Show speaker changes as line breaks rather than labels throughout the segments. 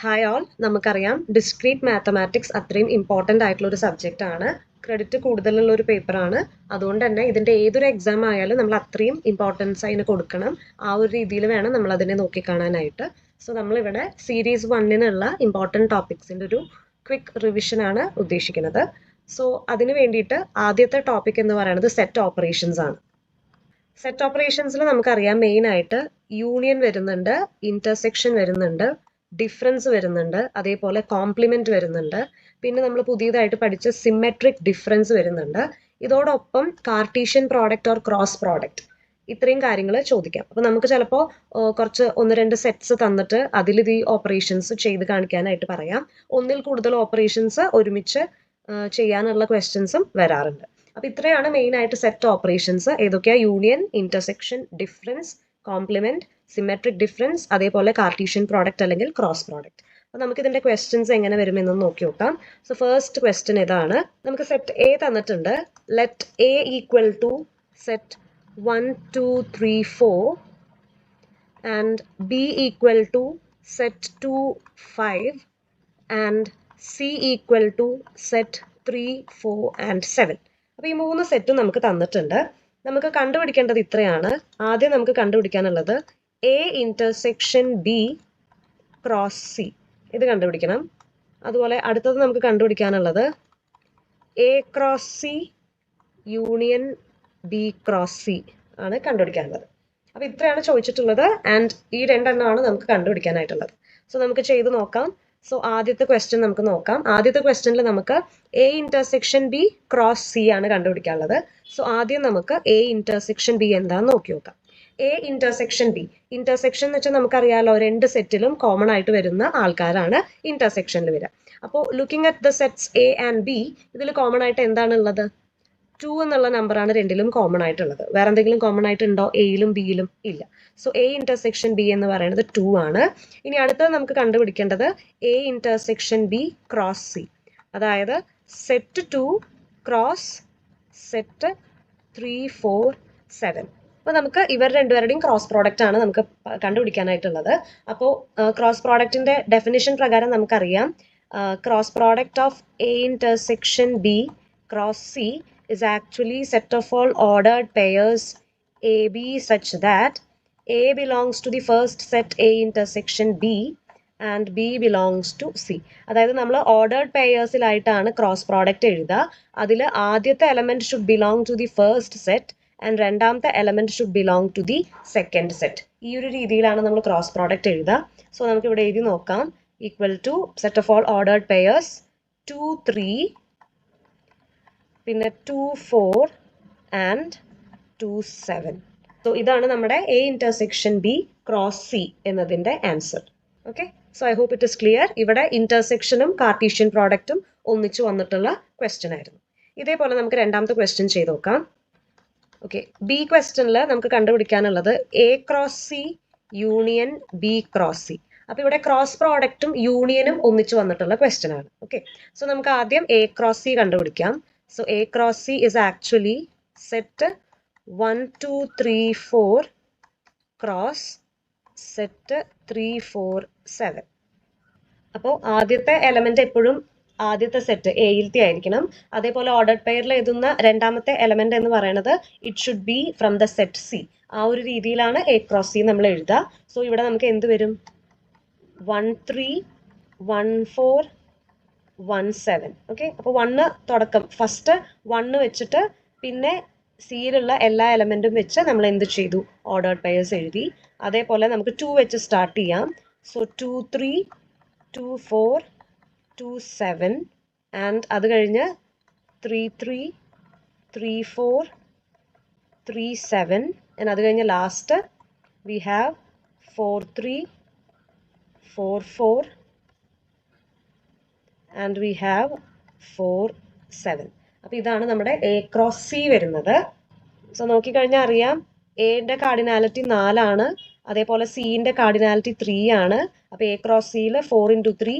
Hi all, നമുക്കറിയാം discrete mathematics അത്രയും important ആയിട്ടുള്ള ഒരു സബ്ജക്റ്റ് ആണ്. ക്രെഡിറ്റ് കൂടുതലുള്ള ഒരു പേപ്പറാണ്. അതുകൊണ്ട് തന്നെ ഇതിൻ്റെ ഏതൊരു എക്സാം ആയാലും നമ്മൾ അത്രയും ഇമ്പോർട്ടൻസ് അതിന് കൊടുക്കണം. ആ ഒരു രീതിയിൽ വേണം നമ്മൾ അതിനെ നോക്കിക്കാണാനായിട്ട്. സോ നമ്മളിവിടെ സീരീസ് 1-നുള്ള ഇമ്പോർട്ടൻറ്റ് ടോപ്പിക്സിൻ്റെ ഒരു ക്വിക്ക് റിവിഷനാണ് ഉദ്ദേശിക്കുന്നത്. സോ അതിന് വേണ്ടിയിട്ട് ആദ്യത്തെ ടോപ്പിക് എന്ന് പറയുന്നത് സെറ്റ് ഓപ്പറേഷൻസ് ആണ്. സെറ്റ് ഓപ്പറേഷൻസിൽ നമുക്കറിയാം മെയിനായിട്ട് യൂണിയൻ വരുന്നുണ്ട്, ഇന്റർസെക്ഷൻ വരുന്നുണ്ട്, ഡിഫറൻസ് വരുന്നുണ്ട്, അതേപോലെ കോംപ്ലിമെന്റ് വരുന്നുണ്ട്. പിന്നെ നമ്മൾ പുതിയതായിട്ട് പഠിച്ച സിമെട്രിക് ഡിഫറൻസ് വരുന്നുണ്ട്. ഇതോടൊപ്പം Cartesian product or cross product, ഇത്രയും കാര്യങ്ങൾ ചോദിക്കാം. അപ്പോൾ നമുക്ക് ചിലപ്പോൾ കുറച്ച് 1-2 സെറ്റ്സ് തന്നിട്ട് അതിൽ ഈ ഓപ്പറേഷൻസ് ചെയ്ത് കാണിക്കാനായിട്ട് പറയാം. ഒന്നിൽ കൂടുതൽ ഓപ്പറേഷൻസ് ഒരുമിച്ച് ചെയ്യാനുള്ള ക്വസ്റ്റ്യൻസും വരാറുണ്ട്. അപ്പൊ ഇത്രയാണ് മെയിൻ ആയിട്ട് സെറ്റ് ഓപ്പറേഷൻസ്. ഏതൊക്കെയാ? Union, intersection, difference, complement, symmetric difference, അതേപോലെ കാർട്ടീഷ്യൻ പ്രോഡക്റ്റ് അല്ലെങ്കിൽ ക്രോസ് പ്രോഡക്റ്റ്. അപ്പൊ നമുക്ക് ഇതിന്റെ ക്വസ്റ്റ്യൻസ് എങ്ങനെ വരുമെന്ന് നോക്കി നോക്കാം. സോ ഫസ്റ്റ് ക്വസ്റ്റ്യൻ ഇതാണ്. നമുക്ക് സെറ്റ് എ തന്നിട്ടുണ്ട്. Let A equal to set 1 2 3 4 and B equal to set 2 5 and C equal to set 3 4 and 7. അപ്പോൾ ഈ 3 സെറ്റും നമുക്ക് തന്നിട്ടുണ്ട്. നമുക്ക് കണ്ടുപിടിക്കേണ്ടത് ഇത്രയാണ്. ആദ്യം നമുക്ക് കണ്ടുപിടിക്കാനുള്ളത് A intersection B cross C, ഇത് കണ്ടുപിടിക്കണം. അതുപോലെ അടുത്തത് നമുക്ക് കണ്ടുപിടിക്കാനുള്ളത് A cross C union B cross C ആണ് കണ്ടുപിടിക്കാനുള്ളത്. അപ്പോൾ ഇത്രയാണ് ചോദിച്ചിട്ടുള്ളത്. ആൻഡ് ഈ രണ്ടെണ്ണമാണ് നമുക്ക് കണ്ടുപിടിക്കാനായിട്ടുള്ളത്. സോ നമുക്ക് ചെയ്ത് നോക്കാം. സോ ആദ്യത്തെ ക്വസ്റ്റ്യൻ നമുക്ക് നോക്കാം. ആദ്യത്തെ ക്വസ്റ്റ്യനിൽ നമുക്ക് A intersection B cross C ആണ് കണ്ടുപിടിക്കാനുള്ളത്. സോ ആദ്യം നമുക്ക് എ ഇന്റർസെക്ഷൻ ബി എന്താണെന്ന് നോക്കി നോക്കാം. എ ഇന്റർസെക്ഷൻ ബി, ഇന്റർസെക്ഷൻ എന്ന് വെച്ചാൽ നമുക്കറിയാലോ, 2 സെറ്റിലും കോമൺ ആയിട്ട് വരുന്ന ആൾക്കാരാണ് ഇന്റർസെക്ഷനിൽ വരിക. അപ്പോൾ looking at the sets A and B, ഇതിൽ കോമൺ ആയിട്ട് എന്താണുള്ളത്? 2 എന്നുള്ള നമ്പറാണ് രണ്ടിലും കോമൺ ആയിട്ടുള്ളത്. വേറെ എന്തെങ്കിലും കോമൺ ആയിട്ടുണ്ടോ എയിലും ബിയിലും? ഇല്ല. സോ എ ഇന്റർസെക്ഷൻ ബി എന്ന് പറയുന്നത് 2 ആണ്. ഇനി അടുത്തത് നമുക്ക് കണ്ടുപിടിക്കേണ്ടത് A intersection B cross C, അതായത് സെറ്റ് 2 ക്രോസ് സെറ്റ് 3 4 7. അപ്പോൾ നമുക്ക് ഇവർ രണ്ടുപേരുടെയും ക്രോസ് പ്രോഡക്റ്റ് ആണ് നമുക്ക് കണ്ടുപിടിക്കാനായിട്ടുള്ളത്. അപ്പോൾ ക്രോസ് പ്രോഡക്റ്റിന്റെ ഡെഫിനിഷൻ പ്രകാരം നമുക്കറിയാം, cross product of A intersection B cross C is actually set of all ordered pairs AB such that A belongs to the first set A intersection B and B belongs to C. അതായത് നമ്മൾ ordered പെയേഴ്സിലായിട്ടാണ് cross product എഴുതുക. അതിൽ ആദ്യത്തെ element should belong to the first set and രണ്ടാമത്തെ element should belong to the second set. ഈ ഒരു രീതിയിലാണ് നമ്മൾ ക്രോസ് പ്രോഡക്റ്റ് എഴുതുക. സോ നമുക്ക് ഇവിടെ എഴുതി നോക്കാം. Equal to set of all ordered pairs 2 3, പിന്നെ 2 4 ആൻഡ് 2 7. സോ ഇതാണ് നമ്മുടെ A intersection B cross C എന്നതിൻ്റെ answer. Okay, so I hope it is clear. ഇവിടെ ഇന്റർസെക്ഷനും കാർട്ടീഷ്യൻ പ്രോഡക്റ്റും ഒന്നിച്ചു വന്നിട്ടുള്ള ക്വസ്റ്റ്യൻ ആയിരുന്നു. ഇതേപോലെ നമുക്ക് രണ്ടാമത്തെ ക്വസ്റ്റ്യൻ ചെയ്ത് നോക്കാം. ഓക്കെ, ബി ക്വസ്റ്റ്യനിൽ നമുക്ക് കണ്ടുപിടിക്കാനുള്ളത് A cross C union B cross C. അപ്പോൾ ഇവിടെ ക്രോസ് പ്രോഡക്റ്റും യൂണിയനും ഒന്നിച്ചു വന്നിട്ടുള്ള ക്വസ്റ്റ്യൻ ആണ്. ഓക്കെ, സോ നമുക്ക് ആദ്യം എ ക്രോസ് സി കണ്ടുപിടിക്കാം. So A cross C is actually set 1 2 3 4 cross set 3 4 7. അപ്പോൾ ആദ്യത്തെ എലമെന്റ് എപ്പോഴും ആദ്യത്തെ സെറ്റ് എയിലത്തെ ആയിരിക്കണം. അതേപോലെ ഓർഡർഡ് പെയറിൽ എഴുതുന്ന രണ്ടാമത്തെ എലമെന്റ് എന്ന് പറയുന്നത് it should be from the set C. ആ ഒരു രീതിയിലാണ് എ ക്രോസ് സി നമ്മൾ എഴുതുക. സോ ഇവിടെ നമുക്ക് എന്ത് വരും? 1 3 1 4 1 7. ഓക്കെ, അപ്പോൾ 1 തുടക്കം ഫസ്റ്റ് 1 വെച്ചിട്ട് പിന്നെ സിയിലുള്ള എല്ലാ എലമെന്റും വെച്ച് നമ്മൾ എന്ത് ചെയ്തു? ഓർഡേർഡ് പെയേഴ്സ് എഴുതി. അതേപോലെ നമുക്ക് 2 വെച്ച് സ്റ്റാർട്ട് ചെയ്യാം. സോ 2 3 2 4 2 7 ആൻഡ് അത് കഴിഞ്ഞ് 3 3 3 4 3 7 ആൻഡ് അത് കഴിഞ്ഞ് last V have 4 3 4 4 and we have 4 7. അപ്പോൾ ഇതാണ് നമ്മുടെ എ ക്രോസ് സി വരുന്നത്. സോ നോക്കിക്കഴിഞ്ഞാൽ അറിയാം, എയുടെ കാർഡിനാലിറ്റി 4 ആണ്, അതേപോലെ സിന്റെ കാർഡിനാലിറ്റി 3 ആണ്. അപ്പോൾ എ ക്രോസ് സിയിൽ 4 × 3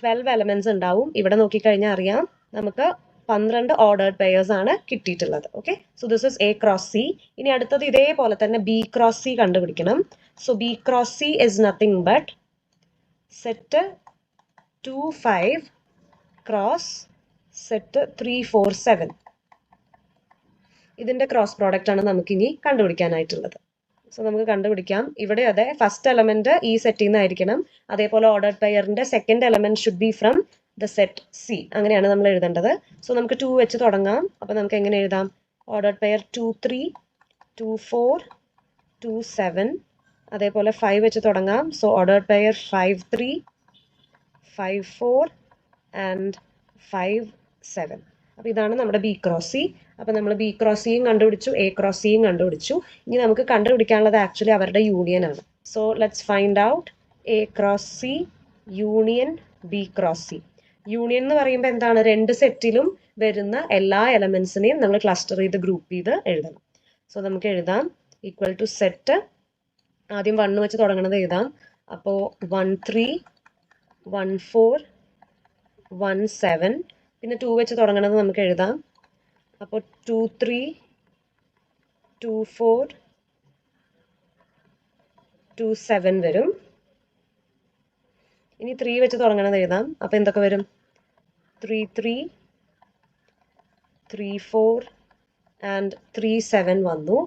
12 എലമെന്റ്സ് ഉണ്ടാവും. ഇവിടെ നോക്കിക്കഴിഞ്ഞാൽ അറിയാം നമുക്ക് 12 ഓർഡേർഡ് പെയേഴ്സ് ആണ് കിട്ടിയിട്ടുള്ളത്. Okay, so this is A cross C. ഇനി അടുത്തത് ഇതേപോലെ തന്നെ ബി ക്രോസ് സി കണ്ടുപിടിക്കണം. So B cross C is nothing but set 2 5 cross set 3 4 7. ഇതിൻ്റെ ക്രോസ് പ്രോഡക്റ്റ് ആണ് നമുക്കിനി കണ്ടുപിടിക്കാനായിട്ടുള്ളത്. സോ നമുക്ക് കണ്ടുപിടിക്കാം. ഇവിടെ അതെ ഫസ്റ്റ് എലമെന്റ് ഈ സെറ്റിൽ നിന്നായിരിക്കണം. അതേപോലെ ഓർഡർഡ് പെയറിന്റെ second element should be from the set C. അങ്ങനെയാണ് നമ്മൾ എഴുതേണ്ടത്. സോ നമുക്ക് 2 വെച്ച് തുടങ്ങാം. അപ്പോൾ നമുക്ക് എങ്ങനെ എഴുതാം? Ordered pair 2 3 2 4 2 7. അതേപോലെ 5 വെച്ച് തുടങ്ങാം. So ordered pair 5 3 5 4 and 5 7. അപ്പോൾ ഇതാണ് നമ്മുടെ ബി ക്രോസ് സി. അപ്പോൾ നമ്മൾ ബി ക്രോസ് സിയും കണ്ടുപിടിച്ചു, എ ക്രോസ് സിയും കണ്ടുപിടിച്ചു. ഇനി നമുക്ക് കണ്ടുപിടിക്കാനുള്ളത് ആക്ച്വലി അവരുടെ യൂണിയൻ ആണ്. So let's find out A cross C union B cross C. Union എന്ന് പറയുമ്പോൾ എന്താണ്? രണ്ട് സെറ്റിലും വരുന്ന എല്ലാ എലമെന്റ്സിനെയും നമ്മൾ ക്ലസ്റ്റർ ചെയ്ത് ഗ്രൂപ്പ് ചെയ്ത് എഴുതണം. സോ നമുക്ക് എഴുതാം ഈക്വൽ ടു സെറ്റ്, ആദ്യം 1 വെച്ച് തുടങ്ങണത് എഴുതാം. അപ്പോൾ 1 3 1 4 1 7. പിന്നെ 2 വെച്ച് തുടങ്ങണത് നമുക്ക് എഴുതാം. അപ്പോൾ 2 3 2 4 2 7 വരും. ഇനി 3 വെച്ച് തുടങ്ങണത് എഴുതാം. അപ്പോൾ എന്തൊക്കെ വരും? 3 3 3 4 ആൻഡ് 3 7 വന്നു.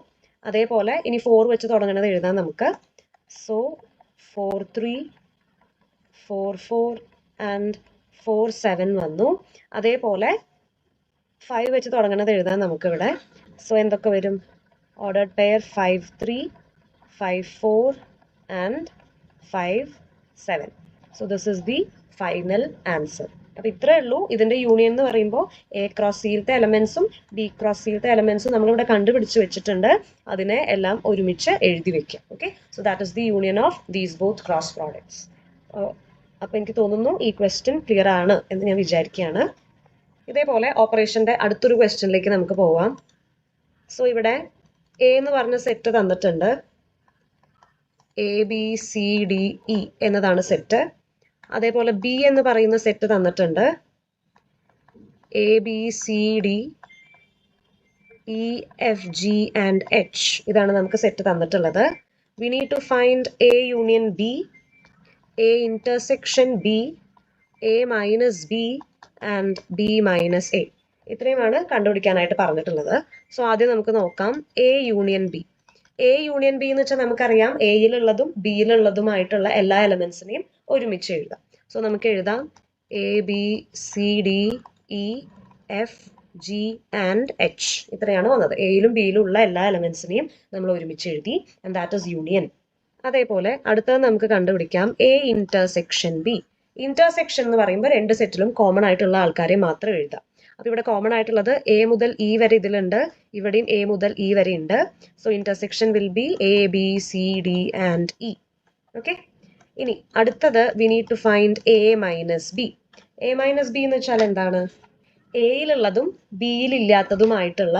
അതേപോലെ ഇനി 4 വെച്ച് തുടങ്ങണത് എഴുതാം നമുക്ക്. സോ 4 3 4 4 ആൻഡ് 4 7 വന്നു. അതേപോലെ 5 വെച്ച് തുടങ്ങണത് എഴുതാം നമുക്കിവിടെ. സോ എന്തൊക്കെ വരും? Ordered pair 5 3 5 4 and 5 7. So this is the final answer. അപ്പോൾ ഇത്രയേ ഉള്ളൂ. ഇതിൻ്റെ യൂണിയൻ എന്ന് പറയുമ്പോൾ എ ക്രോസ് സിയിലത്തെ എലമെന്റ്സും ബി ക്രോസ് സിയിലത്തെ എലമെന്റ്സും നമ്മളിവിടെ കണ്ടുപിടിച്ച് വെച്ചിട്ടുണ്ട്. അതിനെ എല്ലാം ഒരുമിച്ച് എഴുതി വെക്കാം. Okay, so that is the union of these both cross products. അപ്പോൾ എനിക്ക് തോന്നുന്നു ഈ ക്വസ്റ്റ്യൻ ക്ലിയർ ആണ് എന്ന് ഞാൻ വിചാരിക്കുകയാണ്. ഇതേപോലെ ഓപ്പറേഷൻ്റെ അടുത്തൊരു ക്വസ്റ്റ്യനിലേക്ക് നമുക്ക് പോവാം. സോ ഇവിടെ എ എന്ന് പറഞ്ഞ സെറ്റ് തന്നിട്ടുണ്ട്. A B C D E എന്നതാണ് സെറ്റ്. അതേപോലെ ബി എന്ന് പറയുന്ന സെറ്റ് തന്നിട്ടുണ്ട്. A B C D E F G and H. ഇതാണ് നമുക്ക് സെറ്റ് തന്നിട്ടുള്ളത്. We need to find A union B, A intersection B, A minus B and B minus A. ഇത്രയുമാണ് കണ്ടുപിടിക്കാനായിട്ട് പറഞ്ഞിട്ടുള്ളത്. സോ ആദ്യം നമുക്ക് നോക്കാം A union B. A union B എന്ന് വെച്ചാൽ നമുക്കറിയാം എയിലുള്ളതും ബിയിലുള്ളതുമായിട്ടുള്ള എല്ലാ എലമെന്റ്സിനെയും ഒരുമിച്ച് എഴുതാം. സോ നമുക്ക് എഴുതാം A B C D E F G and H. ഇത്രയാണ് വന്നത്. എയിലും ബിയിലും ഉള്ള എല്ലാ എലമെന്റ്സിനെയും നമ്മൾ ഒരുമിച്ച് എഴുതി. And that is union. അതേപോലെ അടുത്തത് നമുക്ക് കണ്ടുപിടിക്കാം എ ഇന്റർസെക്ഷൻ ബി. ഇന്റർസെക്ഷൻ എന്ന് പറയുമ്പോൾ രണ്ട് സെറ്റിലും കോമൺ ആയിട്ടുള്ള ആൾക്കാരെ മാത്രം എഴുതാം. അപ്പോൾ ഇവിടെ കോമൺ ആയിട്ടുള്ളത് എ മുതൽ ഇ വരെ ഇതിലുണ്ട്, ഇവിടെയും എ മുതൽ ഇ വരെ ഉണ്ട്. So intersection will be A B C D and E. Okay, ഇനി അടുത്തത് we need to find A minus B. A minus B എന്ന് വെച്ചാൽ എന്താണ്? എയിലുള്ളതും ബിയിലില്ലാത്തതുമായിട്ടുള്ള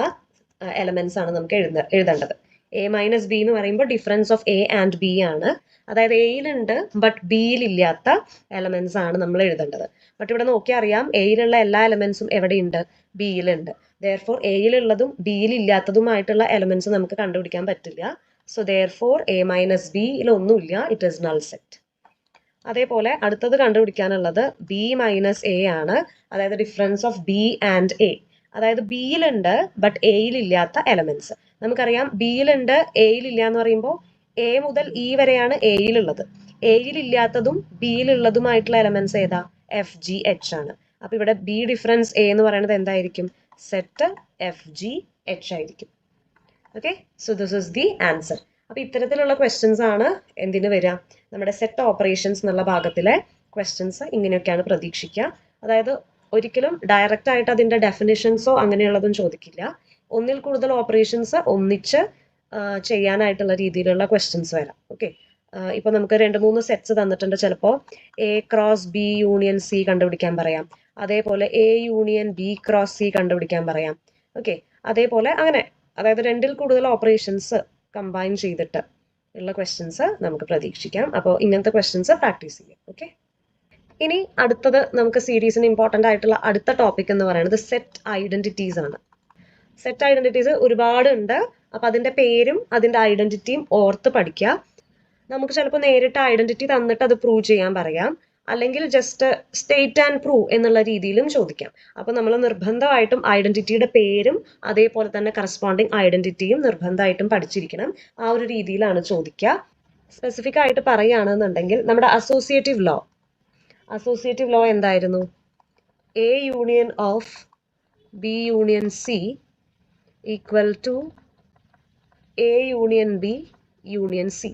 എലമെന്റ്സ് ആണ് നമുക്ക് എഴുതേണ്ടത്. എ മൈനസ് ബി എന്ന് പറയുമ്പോൾ difference of A and B ആണ്. അതായത് എയിലുണ്ട് ബട്ട് ബിയിലില്ലാത്ത എലമെന്റ്സ് ആണ് നമ്മൾ എഴുതേണ്ടത്. ബട്ട് ഇവിടെ നോക്കിയാൽ അറിയാം എയിലുള്ള എല്ലാ എലമെന്റ്സും എവിടെയുണ്ട്? ബിയിലുണ്ട്. ദെയർഫോർ എയിലുള്ളതും ബിയിലില്ലാത്തതുമായിട്ടുള്ള എലമെന്റ്സ് നമുക്ക് കണ്ടുപിടിക്കാൻ പറ്റില്ല. സോ ദെയർഫോർ എ മൈനസ് ബിയിലൊന്നുമില്ല, ഇറ്റ് ഈസ് നൾ സെറ്റ്. അതേപോലെ അടുത്തത് കണ്ടുപിടിക്കാനുള്ളത് ബി മൈനസ് എ ആണ്. അതായത് difference of B and A. അതായത് ബിയിലുണ്ട് ബട്ട് എയിലില്ലാത്ത എലമെന്റ്സ്. നമുക്കറിയാം ബിയിലുണ്ട് എയിലില്ല എന്ന് പറയുമ്പോൾ എ മുതൽ ഇ വരെയാണ് എയിലുള്ളത്. എയിലില്ലാത്തതും ബിയിലുള്ളതുമായിട്ടുള്ള എലമെന്റ്സ് ഏതാ? എഫ് ജി എച്ച് ആണ്. അപ്പൊ ഇവിടെ ബി ഡിഫറൻസ് എ എന്ന് പറയുന്നത് എന്തായിരിക്കും? സെറ്റ് എഫ് ജി എച്ച് ആയിരിക്കും. Okay, so this is the answer. അപ്പൊ ഇത്തരത്തിലുള്ള ക്വസ്റ്റ്യൻസ് ആണ് എന്തിനു വരിക? നമ്മുടെ സെറ്റ് ഓപ്പറേഷൻസ് എന്നുള്ള ഭാഗത്തിലെ ക്വസ്റ്റ്യൻസ് ഇങ്ങനെയൊക്കെയാണ് പ്രതീക്ഷിക്കുക. അതായത് ഒരിക്കലും ഡയറക്റ്റ് ആയിട്ട് അതിന്റെ ഡെഫിനിഷൻസോ അങ്ങനെയുള്ളതും ചോദിക്കില്ല. ഒന്നിൽ കൂടുതൽ ഓപ്പറേഷൻസ് ഒന്നിച്ച് ചെയ്യാനായിട്ടുള്ള രീതിയിലുള്ള ക്വസ്റ്റ്യൻസ് വരാം. ഓക്കെ, ഇപ്പൊ നമുക്ക് 2-3 സെറ്റ്സ് തന്നിട്ടുണ്ട്. ചിലപ്പോൾ A cross B union C കണ്ടുപിടിക്കാൻ പറയാം. അതേപോലെ A union B cross C കണ്ടുപിടിക്കാൻ പറയാം. ഓക്കെ, അതേപോലെ അങ്ങനെ അതായത് 2-ൽ കൂടുതൽ ഓപ്പറേഷൻസ് കമ്പൈൻ ചെയ്തിട്ട് ഉള്ള ക്വസ്റ്റ്യൻസ് നമുക്ക് പ്രതീക്ഷിക്കാം. അപ്പോൾ ഇങ്ങനത്തെ ക്വസ്റ്റ്യൻസ് പ്രാക്ടീസ് ചെയ്യാം. ഓക്കെ, ഇനി അടുത്തത് നമുക്ക് സീരീസിന് ഇമ്പോർട്ടൻ്റ് ആയിട്ടുള്ള അടുത്ത ടോപ്പിക് എന്ന് പറയുന്നത് സെറ്റ് ഐഡന്റിറ്റീസ് ആണ്. സെറ്റ് ഐഡന്റിറ്റീസ് ഒരുപാട് ഉണ്ട്. അപ്പം അതിൻ്റെ പേരും അതിൻ്റെ ഐഡന്റിറ്റിയും ഓർത്ത് പഠിക്കുക. നമുക്ക് ചിലപ്പോൾ നേരിട്ട് ഐഡന്റിറ്റി തന്നിട്ട് അത് പ്രൂവ് ചെയ്യാൻ പറയാം, അല്ലെങ്കിൽ ജസ്റ്റ് സ്റ്റേറ്റ് ആൻഡ് പ്രൂവ് എന്നുള്ള രീതിയിലും ചോദിക്കാം. അപ്പോൾ നമ്മൾ നിർബന്ധമായിട്ടും ഐഡന്റിറ്റിയുടെ പേരും അതേപോലെ തന്നെ കറസ്പോണ്ടിങ് ഐഡന്റിറ്റിയും നിർബന്ധമായിട്ടും പഠിച്ചിരിക്കണം. ആ ഒരു രീതിയിലാണ് ചോദിക്കുക. സ്പെസിഫിക് ആയിട്ട് പറയുകയാണെന്നുണ്ടെങ്കിൽ നമ്മുടെ അസോസിയേറ്റീവ് ലോ എന്തായിരുന്നു? A union of B union C equal to A union B union C.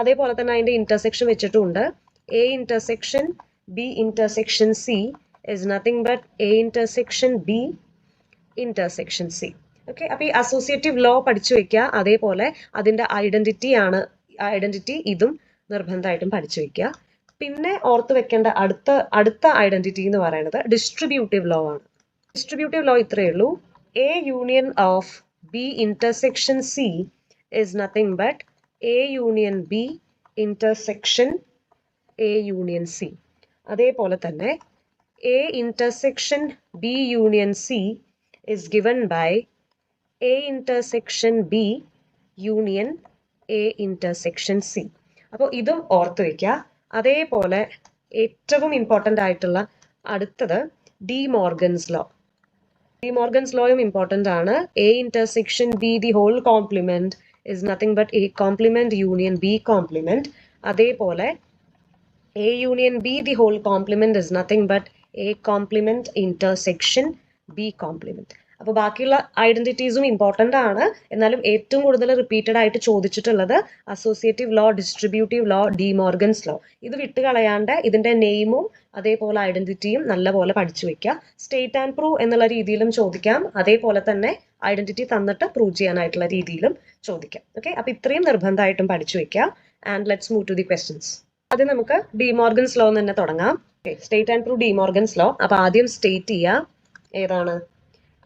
അതേപോലെ തന്നെ അതിൻ്റെ ഇന്റർസെക്ഷൻ വെച്ചിട്ടുണ്ട്. A intersection B intersection C is nothing but A intersection B intersection C. Okay, അപ്പോൾ ഈ അസോസിയേറ്റീവ് ലോ പഠിച്ചു വെക്കുക. അതേപോലെ അതിൻ്റെ ഐഡന്റിറ്റി ഇതും നിർബന്ധമായിട്ടും പഠിച്ചു വെക്കുക. പിന്നെ ഓർത്ത് വെക്കേണ്ട അടുത്ത ഐഡന്റിറ്റി എന്ന് പറയുന്നത് ഡിസ്ട്രിബ്യൂട്ടീവ് ലോ ആണ്. ഡിസ്ട്രിബ്യൂട്ടീവ് ലോ ഇത്രയേ ഉള്ളൂ. A union of B intersection C is nothing but A union B intersection A union C. അതേപോലെ തന്നെ A intersection B union C is given by A intersection B union A intersection C. അപ്പോൾ ഇതും ഓർത്ത് വയ്ക്കുക. അതേപോലെ ഏറ്റവും important ആയിട്ടുള്ള അടുത്തത് ഡി മോർഗൻസ് ലോയും ഇമ്പോർട്ടൻ്റ് ആണ്. A intersection B the whole complement is nothing but A complement union B complement. അതേപോലെ A union B the whole complement is nothing but A complement intersection B complement. അപ്പോൾ ബാക്കിയുള്ള ഐഡന്റിറ്റീസും important ആണ്. എന്നാലും ഏറ്റവും കൂടുതൽ repeated ആയിട്ട് ചോദിച്ചിട്ടുള്ളത് associative law, distributive law, D Morgan's law. ഇത് വിട്ട് കളയാണ്ട് ഇതിന്റെ നെയിമും അതേപോലെ ഐഡന്റിറ്റിയും നല്ലപോലെ പഠിച്ചു വെക്കുക. സ്റ്റേറ്റ് ആൻഡ് പ്രൂവ് എന്നുള്ള രീതിയിലും ചോദിക്കാം, അതേപോലെ തന്നെ ഐഡന്റിറ്റി തന്നിട്ട് പ്രൂവ് ചെയ്യാനായിട്ടുള്ള രീതിയിലും ചോദിക്കാം. ഓക്കെ, അപ്പൊ ഇത്രയും നിർബന്ധമായിട്ടും പഠിച്ചു വെക്കുക. And let's move to the questions. ആദ്യം നമുക്ക് ഡി മോർഗൻസ് ലോ തന്നെ തുടങ്ങാം. State and prove De Morgan's law. അപ്പൊ ആദ്യം സ്റ്റേറ്റ് ചെയ്യുക ഏതാണ്?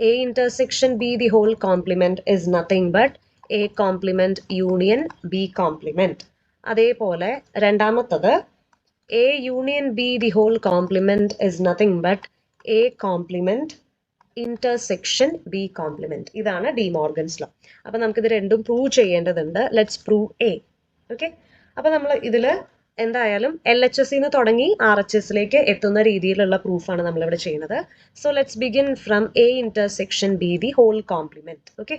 A intersection B the whole complement is nothing but A complement union B complement. അതേപോലെ രണ്ടാമത്തത് A union B the whole complement is nothing but A complement intersection B complement. ഇതാണ് D Morgan's law. അപ്പൊ നമുക്കിത് രണ്ടും prove ചെയ്യേണ്ടതുണ്ട്. Let's prove A. Okay, അപ്പൊ നമ്മൾ ഇതില് എന്തായാലും LHS തുടങ്ങി RHSലേക്ക് എത്തുന്ന രീതിയിലുള്ള പ്രൂഫാണ് നമ്മളിവിടെ ചെയ്യുന്നത്. So let's begin from A intersection B the whole complement. Okay,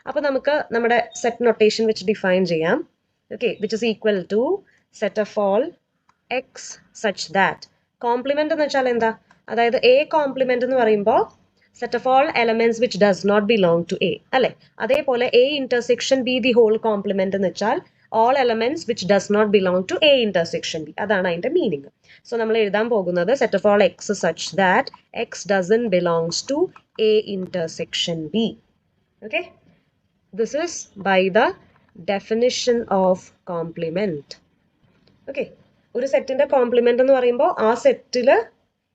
അപ്പൊ നമുക്ക് നമ്മുടെ സെറ്റ് നൊട്ടേഷൻ വെച്ച് ഡിഫൈൻ ചെയ്യാം. Okay, which is equal to set of all X such that. Complement എന്ന് വെച്ചാൽ എന്താ? അതായത് A കോംപ്ലിമെന്റ് എന്ന് പറയുമ്പോൾ set of all elements which does not belong to A അല്ലെ. അതേപോലെ A intersection B the whole complement എന്ന് വെച്ചാൽ all elements which does not belong to A intersection B. അതാണ് അതിന്റെ മീനിങ്. സോ നമ്മൾ എഴുതാൻ പോകുന്നത് set of all X such that X doesn't belongs to A intersection B. Okay, this is by the definition of complement. Okay, ഒരു സെറ്റിന്റെ complement എന്ന് പറയുമ്പോൾ ആ സെറ്റില്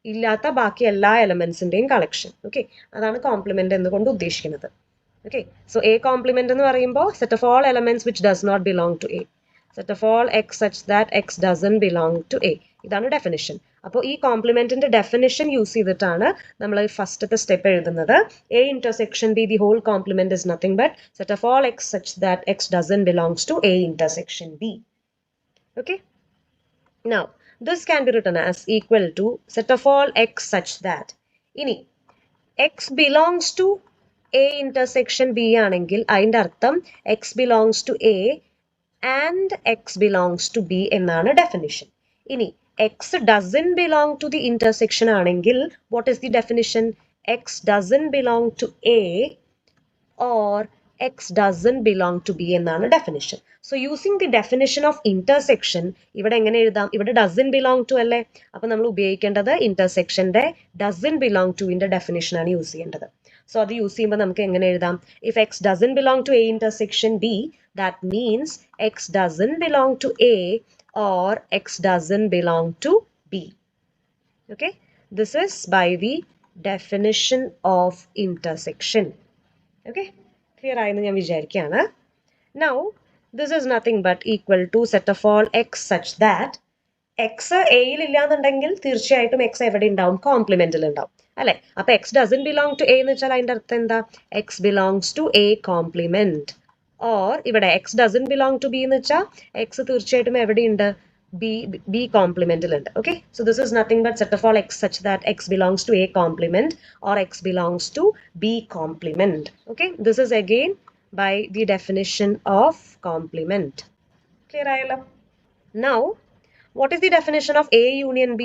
ഇല്ലാത്ത ബാക്കി എല്ലാ എലമെന്റ്സിന്റെയും കളക്ഷൻ. ഓക്കെ, അതാണ് കോംപ്ലിമെന്റ് എന്നുകൊണ്ട് ഉദ്ദേശിക്കുന്നത്. Okay, so A complement എന്ന് പറയുമ്പോൾ set of all elements which does not belong to A. Set of all x such that x doesn't belong to A. ഇതാണ് ഡെഫിനിഷൻ. അപ്പോൾ ഈ കോംപ്ലിമെന്റിന്റെ ഡെഫിനിഷൻ യൂസ് ചെയ്തിട്ടാണ് നമ്മൾ ഫസ്റ്റത്തെ സ്റ്റെപ്പ് എഴുതുന്നത്. A intersection B the whole complement is nothing but set of all x such that x doesn't belongs to A intersection B. Okay, now this can be written as equal to set of all x such that. ഇനി x belongs to A intersection B ആണെങ്കിൽ അതിൻ്റെ അർത്ഥം x belongs to A and x belongs to B എന്നാണ് definition. ഇനി x doesn't belong to the intersection ആണെങ്കിൽ what is the definition? X doesn't belong to A or x doesn't belong to B എന്നാണ് definition. So using the definition of intersection ഇവിടെ എങ്ങനെ എഴുതാം? ഇവിടെ dozen belong to അല്ലേ, അപ്പൊ നമ്മൾ ഉപയോഗിക്കേണ്ടത് ഇന്റർസെക്ഷന്റെ ഡസൻ ബിലോങ് ടുവിന്റെ ഡെഫിനിഷനാണ് യൂസ് ചെയ്യേണ്ടത്. സോ അത് യൂസ് ചെയ്യുമ്പോൾ നമുക്ക് എങ്ങനെ എഴുതാം? If X doesn't belong to A intersection B, that means x doesn't belong to A or x doesn't belong to B. Okay, this is by the definition of intersection. Okay, clear ആയെന്ന് ഞാൻ വിചാരിക്കുകയാണ്. Now this is nothing but equal to set of all x such that x എയിൽ ഇല്ലാന്നുണ്ടെങ്കിൽ തീർച്ചയായിട്ടും x എവിടെ ഉണ്ടാവും? കോംപ്ലിമെന്റിൽ ഉണ്ടാവും അല്ലെ. അപ്പൊ x doesn't belong to A എന്ന് വെച്ചാൽ അതിന്റെ അർത്ഥം എന്താ? x belongs to A complement or ഇവിടെ x doesn't belong to b എന്ന് വെച്ചാൽ x തീർച്ചയായിട്ടും എവിടെയുണ്ട് b complementലുണ്ട്. Okay, so this is nothing but set of all x such that x belongs to a complement or x belongs to b complement. Okay, this is again by the definition of complement. Clear ആയല്ലോ? Now what is the definition of A union B?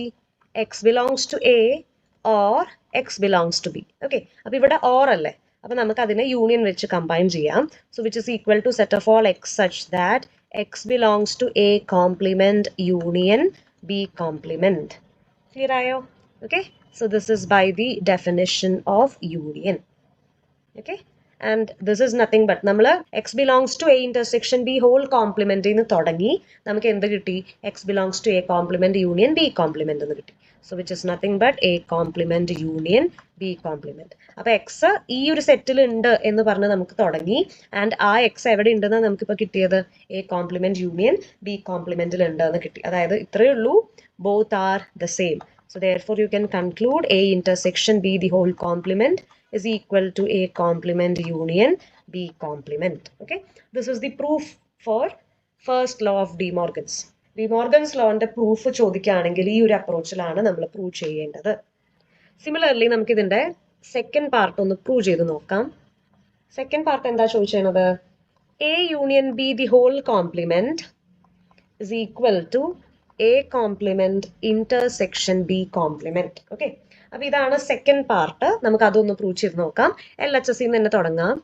X belongs to A or X belongs to B. Okay, അപ്പോൾ ഇവിടെ or അല്ലേ, അപ്പോൾ നമുക്ക് അതിനെ union വെച്ച് combine ചെയ്യാം. So which is equal to set of all x such that x belongs to A complement union B complement. Clear ആയോ? Okay, so this is by the definition of union. Okay, and this is nothing but നമ്മൾ x belongs to A intersection B whole complement എന്ന് തുടങ്ങി നമുക്ക് എന്ത് കിട്ടി? x belongs to A complement union B complement എന്ന് കിട്ടി. So which is nothing but A complement union B complement. അപ്പോൾ x ഈ ഒരു സെറ്റിൽ ഉണ്ട് എന്ന് പറഞ്ഞ് നമുക്ക് തുടങ്ങി, ആൻഡ് ആ x എവിടെ ഉണ്ടെന്ന് നമുക്കിപ്പോൾ കിട്ടിയത് A complement union B complementil ഉണ്ട് എന്ന് കിട്ടി. അതായത് ഇത്രയേ ഉള്ളൂ, both are the same. So therefore you can conclude A intersection B the whole complement is equal to A complement union B complement. Okay, this is the proof for first law of De Morgan's. De Morgan's law ന്റെ proof ചോദിക്കുകയാണെങ്കിൽ ഈ ഒരു അപ്രോച്ചിലാണ് നമ്മൾ prove ചെയ്യേണ്ടത്. Similarly നമുക്ക് ഇതിന്റെ second part ഒന്ന് prove ചെയ്ത് നോക്കാം. സെക്കൻഡ് പാർട്ട് എന്താ ചോദിച്ചത്? A union B the whole complement is equal to A complement intersection B complement. Okay, അപ്പോൾ ഇതാണ് സെക്കൻഡ് പാർട്ട്. നമുക്ക് അതൊന്ന് പ്രൂവ് ചെയ്ത് നോക്കാം. LHS തന്നെ തുടങ്ങാം.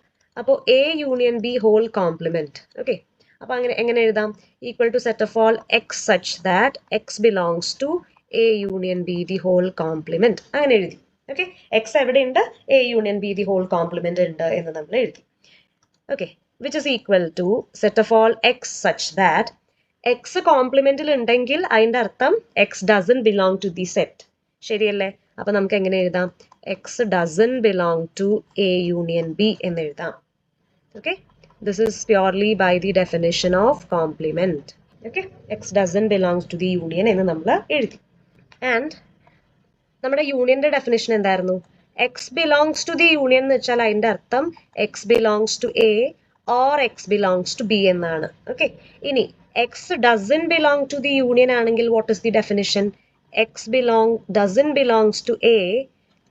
അപ്പോൾ A union B whole complement. Okay, അപ്പോൾ എങ്ങനെ എഴുതാം? Equal to set of all X such that X belongs to A union B the whole complement. അങ്ങനെ എഴുതി. ഓക്കെ, എക്സ് എവിടെ ഉണ്ട്? A union B the whole complement ഉണ്ട് എന്ന് നമ്മൾ എഴുതി. Okay, which is equal to set of all X such that X കോംപ്ലിമെന്റിൽ ഉണ്ടെങ്കിൽ അതിൻ്റെ അർത്ഥം X doesn't belong to the set. ശരിയല്ലേ? അപ്പോൾ നമുക്ക് എങ്ങനെ എഴുതാം? X doesn't belong to A union B എന്ന് എഴുതാം. Okay, this is purely by the definition of complement. Okay, x doesn't belongs to the union എന്ന് നമ്മൾ എഴുതി. ആൻഡ് നമ്മുടെ യൂണിയന്റെ ഡെഫിനിഷൻ എന്തായിരുന്നു? X belongs to the union എന്ന് വെച്ചാൽ അതിൻ്റെ അർത്ഥം X belongs to A or X belongs to B എന്നാണ്. ഓക്കെ, ഇനി X doesn't belong to the union ആണെങ്കിൽ what is the definition? X doesn't belongs to A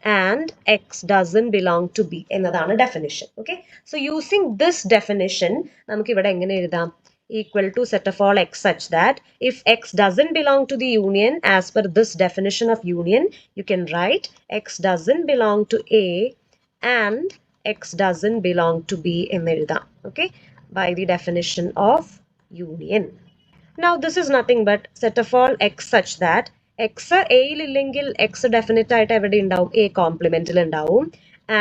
and x doesn't belong to b എന്നതാണ് definition. Okay, so using this definition നമുക്ക് ഇവിടെ എങ്ങനെ എഴുതാം? Equal to set of all x such that if x doesn't belong to the union as per this definition of union, you can write x doesn't belong to A and x doesn't belong to B എന്ന് എഴുതാം. Okay, by the definition of union. Now this is nothing but set of all x such that X എയിൽ ഇല്ലെങ്കിൽ X definite ആയിട്ട് എവിടെ ഉണ്ടാവും? A കോംപ്ലിമെന്റിൽ ഉണ്ടാവും.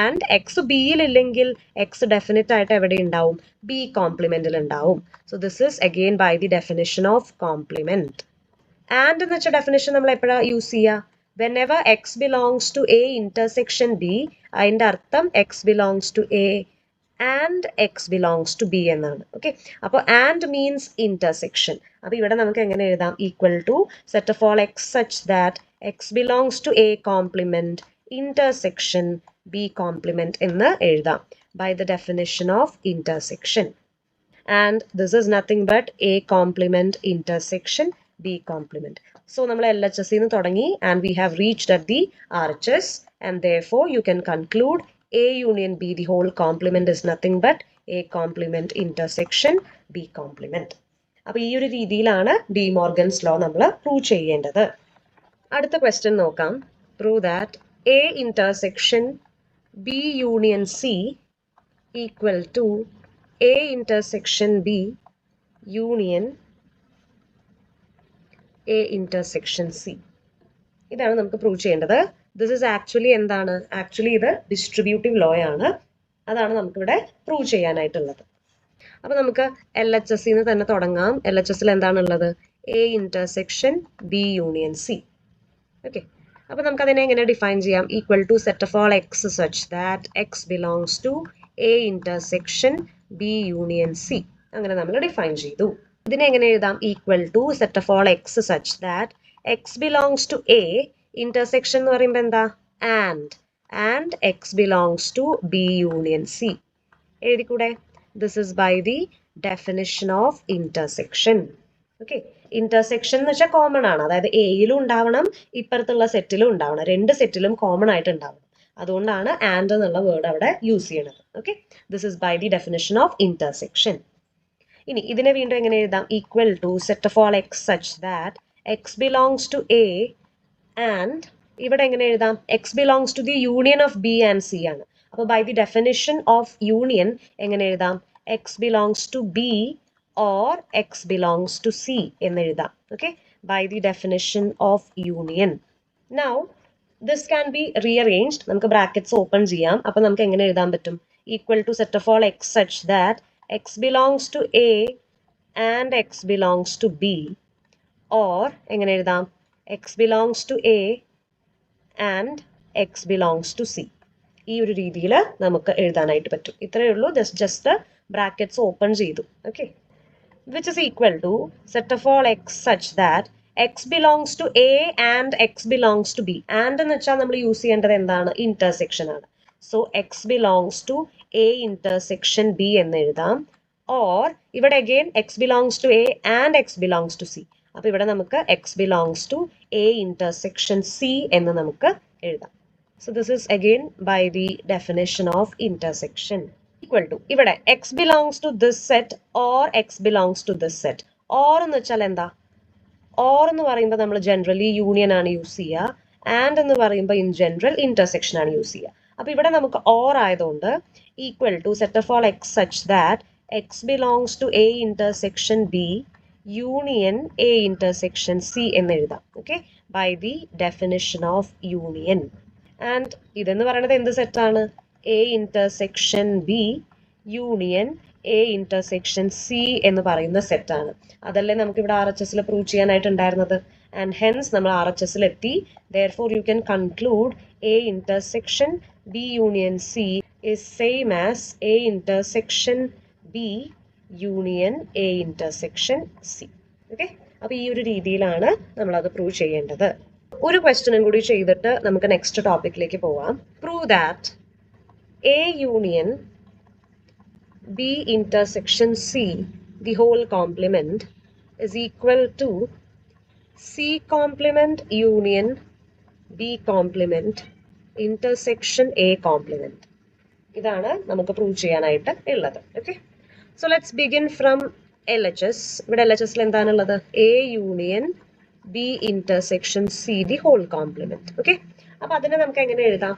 And X ബിയിൽ ഇല്ലെങ്കിൽ എക്സ് ഡെഫിനറ്റ് ആയിട്ട് എവിടെ ഉണ്ടാവും? ബി കോംപ്ലിമെന്റിൽ ഉണ്ടാവും. So this is again by the definition of complement. And എന്ന് വെച്ച ഡെഫിനിഷൻ നമ്മൾ എപ്പോഴാണ് യൂസ് ചെയ്യുക? Whenever X belongs to A intersection B, അതിൻ്റെ അർത്ഥം X belongs to A and X belongs to B എന്നാണ്. ഓക്കെ, അപ്പോൾ ആൻഡ് മീൻസ് ഇന്റർസെക്ഷൻ. അപ്പോൾ ഇവിടെ നമുക്ക് എങ്ങനെ എഴുതാം? Equal to set of all X such that X belongs to A complement intersection B complement എന്ന് എഴുതാം by the definition of intersection. And this is nothing but A complement intersection B complement. So നമ്മൾ LHS നിന്ന് തുടങ്ങി and we have reached at the RHS, and therefore you can conclude A union B the whole complement is nothing but A complement intersection B complement. അപ്പോൾ ഈ ഒരു രീതിയിലാണ് D Morgan's law നമ്മൾ prove ചെയ്യേണ്ടത്. അടുത്ത question നോക്കാം. Prove that A intersection B union C equal to A intersection B union A intersection C. ഇതാണ് നമുക്ക് പ്രൂവ് ചെയ്യേണ്ടത്. ദിസ് ഇസ് ആക്ച്വലി എന്താണ്? ആക്ച്വലി ഇത് ഡിസ്ട്രിബ്യൂട്ടീവ് ലോ ആണ്. അതാണ് നമുക്കിവിടെ പ്രൂവ് ചെയ്യാനായിട്ടുള്ളത്. അപ്പോൾ നമുക്ക് LHS നിന്ന് തന്നെ തുടങ്ങാം. LHSൽ എന്താണുള്ളത്? A intersection B union C. Okay, അപ്പോൾ നമുക്ക് അതിനെ എങ്ങനെ ഡിഫൈൻ ചെയ്യാം? Equal to set of all X such that X belongs to A intersection B union C. അങ്ങനെ നമ്മൾ ഡിഫൈൻ ചെയ്തു. ഇതിനെ എങ്ങനെ എഴുതാം? Equal to set of all X such that X belongs to A intersection എന്ന് പറയുമ്പോൾ എന്താ? And X belongs to B union C എഴുതിക്കൂടെ? This is by the definition of intersection. Okay, intersection എന്ന് വെച്ചാൽ കോമൺ ആണ്, അതായത് എയിലും ഉണ്ടാവണം ഇപ്പുറത്തുള്ള സെറ്റിലും ഉണ്ടാവണം, രണ്ട് സെറ്റിലും കോമൺ ആയിട്ട് ഉണ്ടാവണം. അതുകൊണ്ടാണ് ആൻഡ് എന്നുള്ള വേർഡ് അവിടെ യൂസ് ചെയ്യണത്. Okay, this is by the definition of intersection. ഇനി ഇതിനെ വീണ്ടും എങ്ങനെ എഴുതാം? Equal to set of all X such that X belongs to A and ഇവിടെ എങ്ങനെ എഴുതാം? X belongs to the union of B and C ആണ്. അപ്പോൾ by the definition of union എങ്ങനെ എഴുതാം? X belongs to B or X belongs to C എന്ന് എഴുതാം. Okay, by the definition of union. Now this can be rearranged. നമുക്ക് brackets open ചെയ്യാം. അപ്പോൾ നമുക്ക് എങ്ങനെ എഴുതാൻ പറ്റും? Equal to set of all X such that X belongs to A and X belongs to B, or എങ്ങനെ എഴുതാം? X belongs to A and X belongs to C. ഈ ഒരു രീതിയിൽ നമുക്ക് എഴുതാനായിട്ട് പറ്റും. ഇത്രയേ ഉള്ളൂ. ജസ്റ്റ് ബ്രാക്കറ്റ്സ് ഓപ്പൺ ചെയ്തു. Okay, which is equal to set of all X such that X belongs to A and X belongs to B. And എന്ന് വെച്ചാൽ നമ്മൾ യൂസ് ചെയ്യേണ്ടത് എന്താണ്? ഇന്റർസെക്ഷൻ ആണ്. So X belongs to A intersection B എന്ന് എഴുതാം. Or ഇവിടെ again X belongs to A and X belongs to C. അപ്പൊ ഇവിടെ നമുക്ക് X belongs to A intersection C എന്ന് നമുക്ക് എഴുതാം. So this is again by the definition of intersection. Equal to ഇവിടെ X belongs to this set or X belongs to this set. Or എന്ന് വെച്ചാൽ എന്താ? ഓർ എന്ന് പറയുമ്പോൾ നമ്മൾ ജനറലി യൂണിയൻ ആണ് യൂസ് ചെയ്യുക. ആൻഡ് എന്ന് പറയുമ്പോൾ ഇൻ ജനറൽ ഇന്റർസെക്ഷൻ ആണ് യൂസ് ചെയ്യുക. അപ്പൊ ഇവിടെ നമുക്ക് ഓർ ആയതുകൊണ്ട് equal to set of all X such that X belongs to A intersection B union A intersection C എന്ന് എഴുതാം. Okay, by the definition of union. And ഇതെന്ന് പറയുന്നത് എന്ത് സെറ്റാണ്? A intersection B union A intersection C എന്ന് പറയുന്ന സെറ്റാണ്. അതല്ലേ നമുക്ക് ഇവിടെ ആർ എച്ച് എസിൽ പ്രൂവ് ചെയ്യാനായിട്ടുണ്ടായിരുന്നത്. ആൻഡ് ഹെൻസ് നമ്മൾ ആർ എച്ച് എസിൽ എത്തി. Therefore you can conclude A intersection B union C is same as A intersection B union A intersection C. Okay, അപ്പൊ ഈ ഒരു രീതിയിലാണ് നമ്മൾ അത് പ്രൂവ് ചെയ്യേണ്ടത്. ഒരു ക്വസ്റ്റ്യനും കൂടി ചെയ്തിട്ട് നമുക്ക് നെക്സ്റ്റ് ടോപ്പിക്കിലേക്ക് പോവാം. Prove that A union B intersection C the whole complement is equal to C complement union B complement intersection A complement. ഇതാണ് നമുക്ക് പ്രൂവ് ചെയ്യാനായിട്ട് ഉള്ളത്. Okay, so let's begin from LHS. ഇവിടെ LHSൽ എന്താണുള്ളത്? A union B intersection C the whole complement. Okay, അപ്പൊ അതിനെ നമുക്ക് എങ്ങനെ എഴുതാം?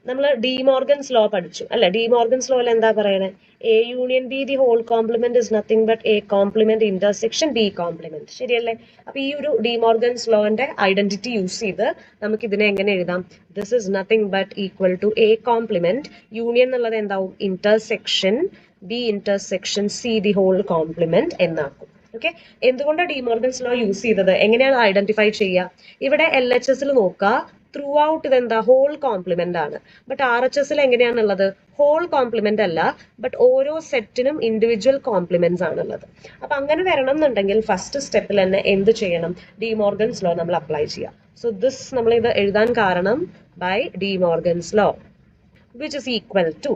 നമ്മൾ ഡി മോർഗൻസ് ലോ പഠിച്ചു അല്ലെ? ഡി മോർഗൻസ് ലോയിൽ എന്താ പറയണേ? A union B the whole complement is nothing but A complement intersection B complement. ശരിയല്ലേ? അപ്പൊ ഈ ഒരു ഡി മോർഗൻസ് ലോന്റെ ഐഡന്റിറ്റി യൂസ് ചെയ്ത് നമുക്ക് ഇതിനെ എങ്ങനെ എഴുതാം? This is nothing but equal to A complement union എന്നുള്ളത് എന്താവും? Intersection B intersection C the whole complement എന്നാക്കും. ഓക്കെ, എന്തുകൊണ്ടാണ് ഡി മോർഗൻസ് ലോ യൂസ് ചെയ്തത്? എങ്ങനെയാണ് ഐഡന്റിഫൈ ചെയ്യുക? ഇവിടെ LHSൽ നോക്കുക, ത്രൂ ഔട്ട് ഇതെന്താ? ഹോൾ കോംപ്ലിമെന്റ് ആണ്. ബട്ട് ആർ എച്ച് എസിൽ എങ്ങനെയാണുള്ളത്? ഹോൾ കോംപ്ലിമെന്റ് അല്ല, ബട്ട് ഓരോ സെറ്റിനും ഇൻഡിവിജ്വൽ കോംപ്ലിമെന്റ്സ് ആണുള്ളത്. അപ്പൊ അങ്ങനെ വരണം എന്നുണ്ടെങ്കിൽ ഫസ്റ്റ് സ്റ്റെപ്പിൽ തന്നെ എന്ത് ചെയ്യണം? ഡി മോർഗൻസ് ലോ നമ്മൾ അപ്ലൈ ചെയ്യാം. സോ ദിസ് നമ്മൾ ഇത് എഴുതാൻ കാരണം by De Morgan's law which is equal to.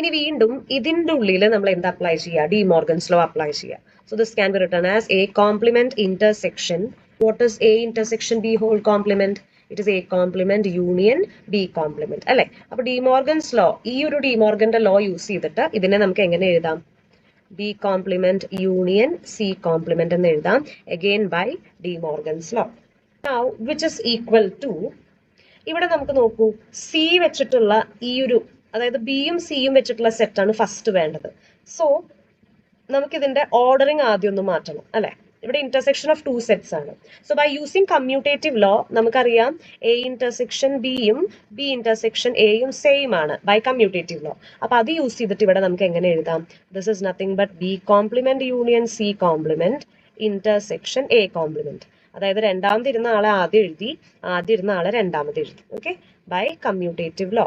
ഇനി വീണ്ടും ഇതിന്റെ ഉള്ളിൽ നമ്മൾ എന്ത് അപ്ലൈ ചെയ്യുക? ഡി മോർഗൻസ് ലോ അപ്ലൈ ചെയ്യുക. So this can be written as A complement intersection. What is A intersection B whole complement? It is A complement union B complement അല്ലെ? അപ്പൊ ഡി മോർഗൻസ് ലോ, ഈ ഒരു D മോർഗന്റെ law use ചെയ്തിട്ട് ഇതിനെ നമുക്ക് എങ്ങനെ എഴുതാം? B complement union C complement എന്ന് എഴുതാം. Again by De Morgan's law. Now which is equal to, ഇവിടെ നമുക്ക് നോക്കൂ, സി വെച്ചിട്ടുള്ള ഈ ഒരു, അതായത് ബിയും സിയും വെച്ചിട്ടുള്ള സെറ്റാണ് ഫസ്റ്റ് വേണ്ടത്. സോ നമുക്കിതിന്റെ ഓർഡറിങ് ആദ്യം ഒന്ന് മാറ്റണം അല്ലെ? ഇവിടെ ഇന്റർസെക്ഷൻ ഓഫ് ടു സെറ്റ്സ് ആണ്. So by using commutative law നമുക്കറിയാം എ ഇന്റർസെക്ഷൻ ബിയും ബി ഇന്റർസെക്ഷൻ എയും സെയിം ആണ് ബൈ കമ്മ്യൂട്ടേറ്റീവ് ലോ. അപ്പൊ അത് യൂസ് ചെയ്തിട്ട് ഇവിടെ നമുക്ക് എങ്ങനെ എഴുതാം? This is nothing but B complement union C complement intersection A complement. അതായത് രണ്ടാമത് ഇരുന്ന ആളെ ആദ്യം എഴുതി, ആദ്യം ഇരുന്ന ആളെ രണ്ടാമത് എഴുതി. Okay, by commutative law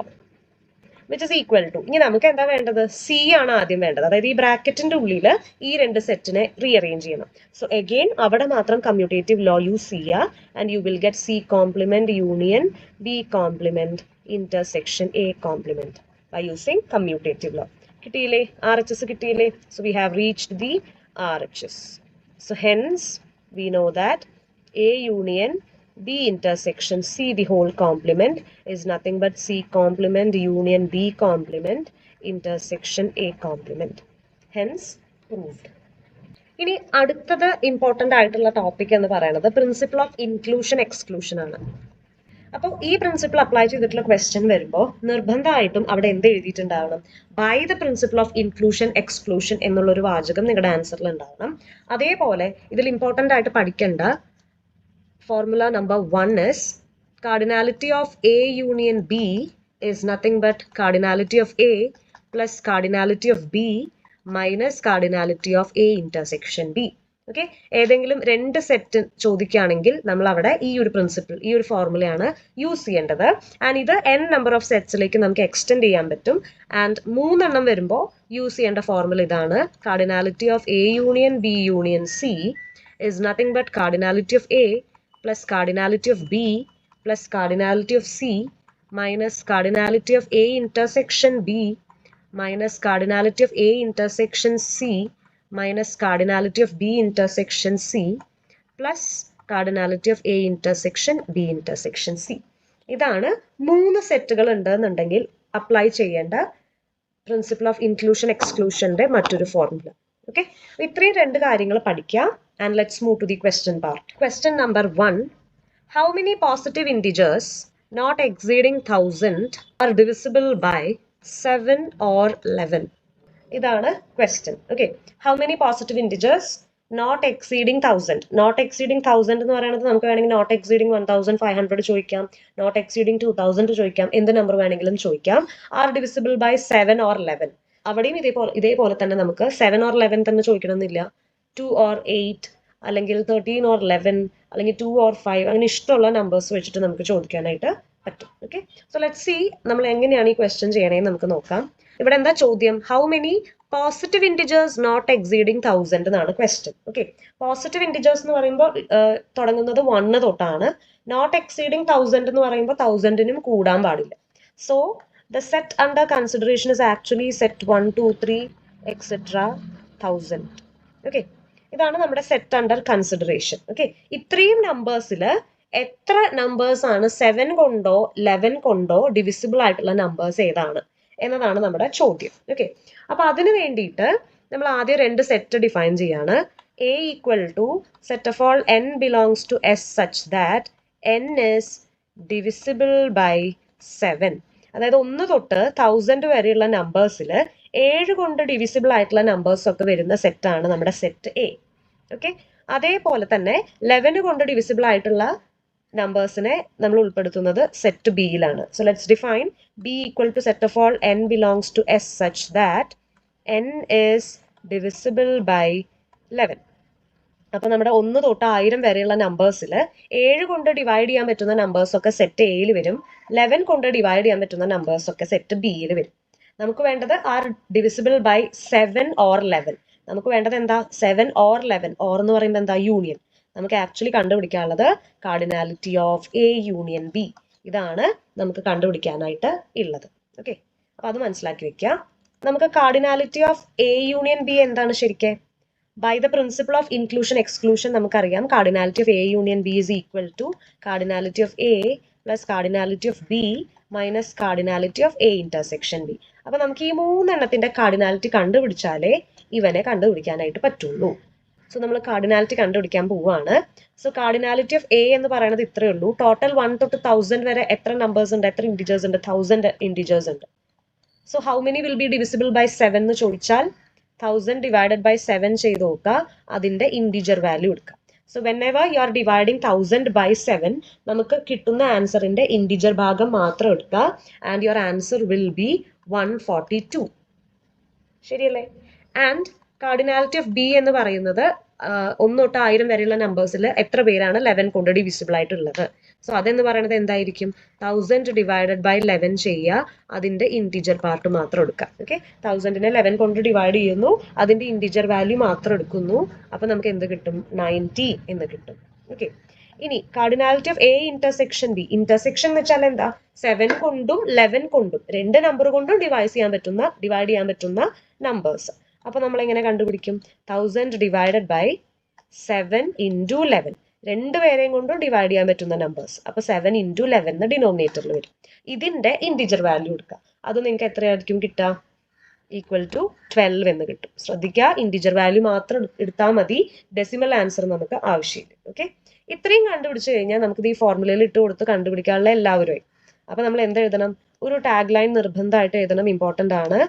which is equal to, ഇനി നമുക്ക് എന്താ വേണ്ടത്? സി ആണ് ആദ്യം വേണ്ടത്. അതായത് ഈ ബ്രാക്കറ്റിന്റെ ഉള്ളിൽ ഈ രണ്ട് സെറ്റിനെ റീഅറേഞ്ച് ചെയ്യണം. സോ അഗെയിൻ അവിടെ മാത്രം കമ്മ്യൂട്ടേറ്റീവ് ലോ യൂസ് ചെയ്യുക and you will get C complement union B complement intersection A complement by using commutative law. കിട്ടിയില്ലേ? RHS കിട്ടിയില്ലേ? So we have reached the RHS. So hence we know that A union B intersection C the whole complement is nothing but C complement union B complement intersection A complement. Hence proved. ഇനി അടുത്തത് important ആയിട്ടുള്ള topic എന്ന് പറയുന്നത് principle of inclusion exclusion ആണ്. അപ്പോൾ ഈ principle apply ചെയ്തിട്ടുള്ള question വരുമ്പോൾ നിർബന്ധമായിട്ടും അവിടെ എന്ത് എഴുതിയിട്ടുണ്ടാവണം? By the principle of inclusion exclusion എന്നുള്ളൊരു വാചകം നിങ്ങളുടെ ആൻസറിൽ ഉണ്ടാവണം. അതേപോലെ ഇതിൽ ഇമ്പോർട്ടൻ്റ് ആയിട്ട് പഠിക്കേണ്ട formula number 1 is cardinality of A union B is nothing but cardinality of A plus cardinality of B minus cardinality of A intersection B. Okay, ഏതെങ്കിലും രണ്ട് സെറ്റ് ചോദിക്കുകയാണെങ്കിൽ നമ്മൾ അവിടെ ഈ ഒരു പ്രിൻസിപ്പിൾ, ഈ ഒരു ഫോർമുലയാണ് യൂസ് ചെയ്യേണ്ടത്. ആൻഡ് ഇത് n നമ്പർ ഓഫ് സെറ്റ്സിലേക്ക് നമുക്ക് എക്സ്റ്റെൻഡ് ചെയ്യാൻ പറ്റും. ആൻഡ് 3 എണ്ണം വരുമ്പോൾ യൂസ് ചെയ്യേണ്ട ഫോർമുല ഇതാണ്. Cardinality of A union B union C is nothing but cardinality of A plus cardinality of B plus cardinality of C minus cardinality of A intersection B minus cardinality of A intersection C minus cardinality of B intersection C plus cardinality of A intersection B intersection C. ഇതാണ് 3 സെറ്റുകൾ ഉണ്ടെന്നുണ്ടെങ്കിൽ apply ചെയ്യേണ്ട principle of inclusion എക്സ്ക്ലൂഷന്റെ മറ്റൊരു formula. Okay, ഇത്രയും 2 കാര്യങ്ങൾ പഠിക്കാം. And let's move to the question part. Question number 1. How many positive integers not exceeding 1000 are divisible by 7 or 11? ഇതാണ് question. Okay. How many positive integers not exceeding 1000? Not exceeding 1000 എന്ന് പറയുന്നത് നമുക്ക് വേണമെങ്കിൽ not exceeding 1500 ചോദിക്കാം, not exceeding 2000 ചോദിക്കാം, എന്ത് number വേണമെങ്കിലും ചോദിക്കാം. Are divisible by 7 or 11? അവിടെയും ഇതേപോലെ തന്നെ നമുക്ക് 7 or 11 തന്നെ ചോദിക്കണമെന്നില്ല. 2 or 8 അല്ലെങ്കിൽ 13 or 11 അല്ലെങ്കിൽ 2 or 5 അങ്ങനെ ഇഷ്ടമുള്ള നമ്പേഴ്സ് വെച്ചിട്ട് നമുക്ക് ചോദിക്കാനായിട്ട് പറ്റും. ഓക്കെ, സോ ലെറ്റ്സ് സീ നമ്മൾ എങ്ങനെയാണ് ഈ ക്വസ്റ്റ്യൻ ചെയ്യണേന്ന് നമുക്ക് നോക്കാം. ഇവിടെ എന്താ ചോദ്യം? How many positive integers not exceeding 1000 എന്നാണ് ക്വസ്റ്റ്യൻ. ഓക്കെ, പോസിറ്റീവ് ഇൻറ്റിജേഴ്സ് എന്ന് പറയുമ്പോൾ തുടങ്ങുന്നത് 1 തൊട്ടാണ്. നോട്ട് എക്സീഡിങ് 1000 എന്ന് പറയുമ്പോൾ 1000നും കൂടാൻ പാടില്ല. So the set under consideration is actually set 1 2 3 etcetera 1000. Okay, ഇതാണ് നമ്മുടെ സെറ്റ് അണ്ടർ കൺസിഡറേഷൻ. ഓക്കെ, ഇത്രയും നമ്പേഴ്സിൽ എത്ര നമ്പേഴ്സ് ആണ് 7 കൊണ്ടോ 11 കൊണ്ടോ ഡിവിസിബിൾ ആയിട്ടുള്ള നമ്പേഴ്സ് ഏതാണ് എന്നതാണ് നമ്മുടെ ചോദ്യം. ഓക്കെ, അപ്പൊ അതിന് വേണ്ടിയിട്ട് നമ്മൾ ആദ്യം 2 സെറ്റ് ഡിഫൈൻ ചെയ്യാണ്. A equal to set of all n belongs to S such that n is divisible by 7. അതായത് 1 തൊട്ട് 1000 വരെയുള്ള നമ്പേഴ്സിൽ 7 കൊണ്ട് ഡിവിസിബിൾ ആയിട്ടുള്ള നമ്പേഴ്സ് ഒക്കെ വരുന്ന സെറ്റാണ് നമ്മുടെ സെറ്റ് എ. ഓക്കെ, അതേപോലെ തന്നെ 11 കൊണ്ട് ഡിവിസിബിൾ ആയിട്ടുള്ള നമ്പേഴ്സിനെ നമ്മൾ ഉൾപ്പെടുത്തുന്നത് സെറ്റ് ബിയിലാണ്. So let's define B equal to set of all n belongs to S such that n is divisible by 11. അപ്പൊ നമ്മുടെ 1 തൊട്ട് 1000 വരെയുള്ള നമ്പേഴ്സിൽ 7 കൊണ്ട് ഡിവൈഡ് ചെയ്യാൻ പറ്റുന്ന നമ്പേഴ്സ് ഒക്കെ സെറ്റ് എയിൽ വരും. 11 കൊണ്ട് ഡിവൈഡ് ചെയ്യാൻ പറ്റുന്ന നമ്പേഴ്സ് ഒക്കെ സെറ്റ് ബിയിൽ വരും. നമുക്ക് വേണ്ടത് ആർ ഡിവിസിബിൾ ബൈ 7 or 11. നമുക്ക് വേണ്ടത് എന്താ? 7 or 11. ഓർ എന്ന് പറയുമ്പോൾ എന്താ? യൂണിയൻ. നമുക്ക് ആക്ച്വലി കണ്ടുപിടിക്കാനുള്ളത് cardinality of A union B. ഇതാണ് നമുക്ക് കണ്ടുപിടിക്കാനായിട്ട് ഉള്ളത്. ഓക്കെ, അപ്പൊ അത് മനസ്സിലാക്കി വെക്കാം. നമുക്ക് cardinality of A union B എന്താണ് ശരിക്കും? By the principle of inclusion exclusion നമുക്കറിയാം cardinality of A union B is equal to cardinality of A plus cardinality of B minus cardinality of A intersection B. അപ്പൊ നമുക്ക് ഈ 3 എണ്ണത്തിന്റെ cardinality കണ്ടുപിടിച്ചാലേ ഇവനെ കണ്ടുപിടിക്കാനായിട്ട് പറ്റുള്ളൂ. സോ നമ്മൾ കാർഡിനാലിറ്റി കണ്ടുപിടിക്കാൻ പോവുകയാണ്. സോ കാർഡിനാലിറ്റി ഓഫ് എ എന്ന് പറയുന്നത് ഇത്രയേ ഉള്ളൂ. ടോട്ടൽ 1 തൊട്ട് 1000 വരെ എത്ര നമ്പേഴ്സ് ഉണ്ട്? എത്ര ഇൻറ്റിജേഴ്സ് ഉണ്ട്? 1000 ഇൻറ്റിജേഴ്സ് ഉണ്ട്. So how many will be divisible by 7 എന്ന് ചോദിച്ചാൽ 1000 ഡിവൈഡഡ് ബൈ 7 ചെയ്ത് നോക്കുക, അതിന്റെ ഇൻറ്റിജർ വാല്യൂ എടുക്കുക. So whenever you are dividing 1000 by 7 നമുക്ക് കിട്ടുന്ന ആൻസറിന്റെ ഇൻറ്റിജർ ഭാഗം മാത്രം എടുക്കുക. And your answer will be 142. ശരിയല്ലേ? ആൻഡ് കാർഡിനാലിറ്റി ഓഫ് ബി എന്ന് പറയുന്നത് 1 തൊട്ട് 1000 വരെയുള്ള നമ്പേഴ്സിൽ എത്ര പേരാണ് 11 കൊണ്ട് ഡിവിസിബിൾ ആയിട്ടുള്ളത്? സോ അതെന്ന് പറയുന്നത് എന്തായിരിക്കും? 1000 ഡിവൈഡഡ് ബൈ 11 ചെയ്യുക, അതിന്റെ ഇൻറ്റിജർ പാർട്ട് മാത്രം എടുക്കുക. ഓക്കെ, 1000നെ 11 കൊണ്ട് ഡിവൈഡ് ചെയ്യുന്നു, അതിന്റെ ഇൻറ്റിജർ വാല്യൂ മാത്രം എടുക്കുന്നു. അപ്പൊ നമുക്ക് എന്ത് കിട്ടും? 90 എന്ന് കിട്ടും. ഓക്കെ, ഇനി cardinality of A intersection B. Intersection എന്ന് വെച്ചാൽ എന്താ? 7 കൊണ്ടും 11 കൊണ്ടും രണ്ട് നമ്പർ കൊണ്ടും ഡിവൈഡ് ചെയ്യാൻ പറ്റുന്ന നമ്പേഴ്സ്. അപ്പൊ നമ്മൾ എങ്ങനെ കണ്ടുപിടിക്കും? 1000 ഡിവൈഡഡ് ബൈ 7 ഇൻറ്റു 11. രണ്ടുപേരെയും കൊണ്ടും ഡിവൈഡ് ചെയ്യാൻ പറ്റുന്ന നമ്പേഴ്സ്. അപ്പൊ 7 ഇൻറ്റു 11 ഡിനോമിനേറ്ററിൽ വരും. ഇതിന്റെ ഇൻറ്റിജർ വാല്യൂ എടുക്കുക. അത് നിങ്ങൾക്ക് എത്രയായിരിക്കും കിട്ടുക? ഈക്വൽ ടു 12 എന്ന് കിട്ടും. ശ്രദ്ധിക്കുക, ഇൻറ്റിജർ വാല്യൂ മാത്രം എടുത്താൽ മതി, ഡെസിമൽ ആൻസർ നമുക്ക് ആവശ്യമില്ല. ഓക്കെ, ഇത്രയും കണ്ടുപിടിച്ച് കഴിഞ്ഞാൽ നമുക്കിത് ഈ ഫോർമുലയിൽ ഇട്ട് കൊടുത്ത് കണ്ടുപിടിക്കാനുള്ള എല്ലാവരും. അപ്പൊ നമ്മൾ എന്ത് എഴുതണം? ഒരു ടാഗ് ലൈൻ നിർബന്ധമായിട്ട് എഴുതണം, ഇമ്പോർട്ടൻ്റ് ആണ്.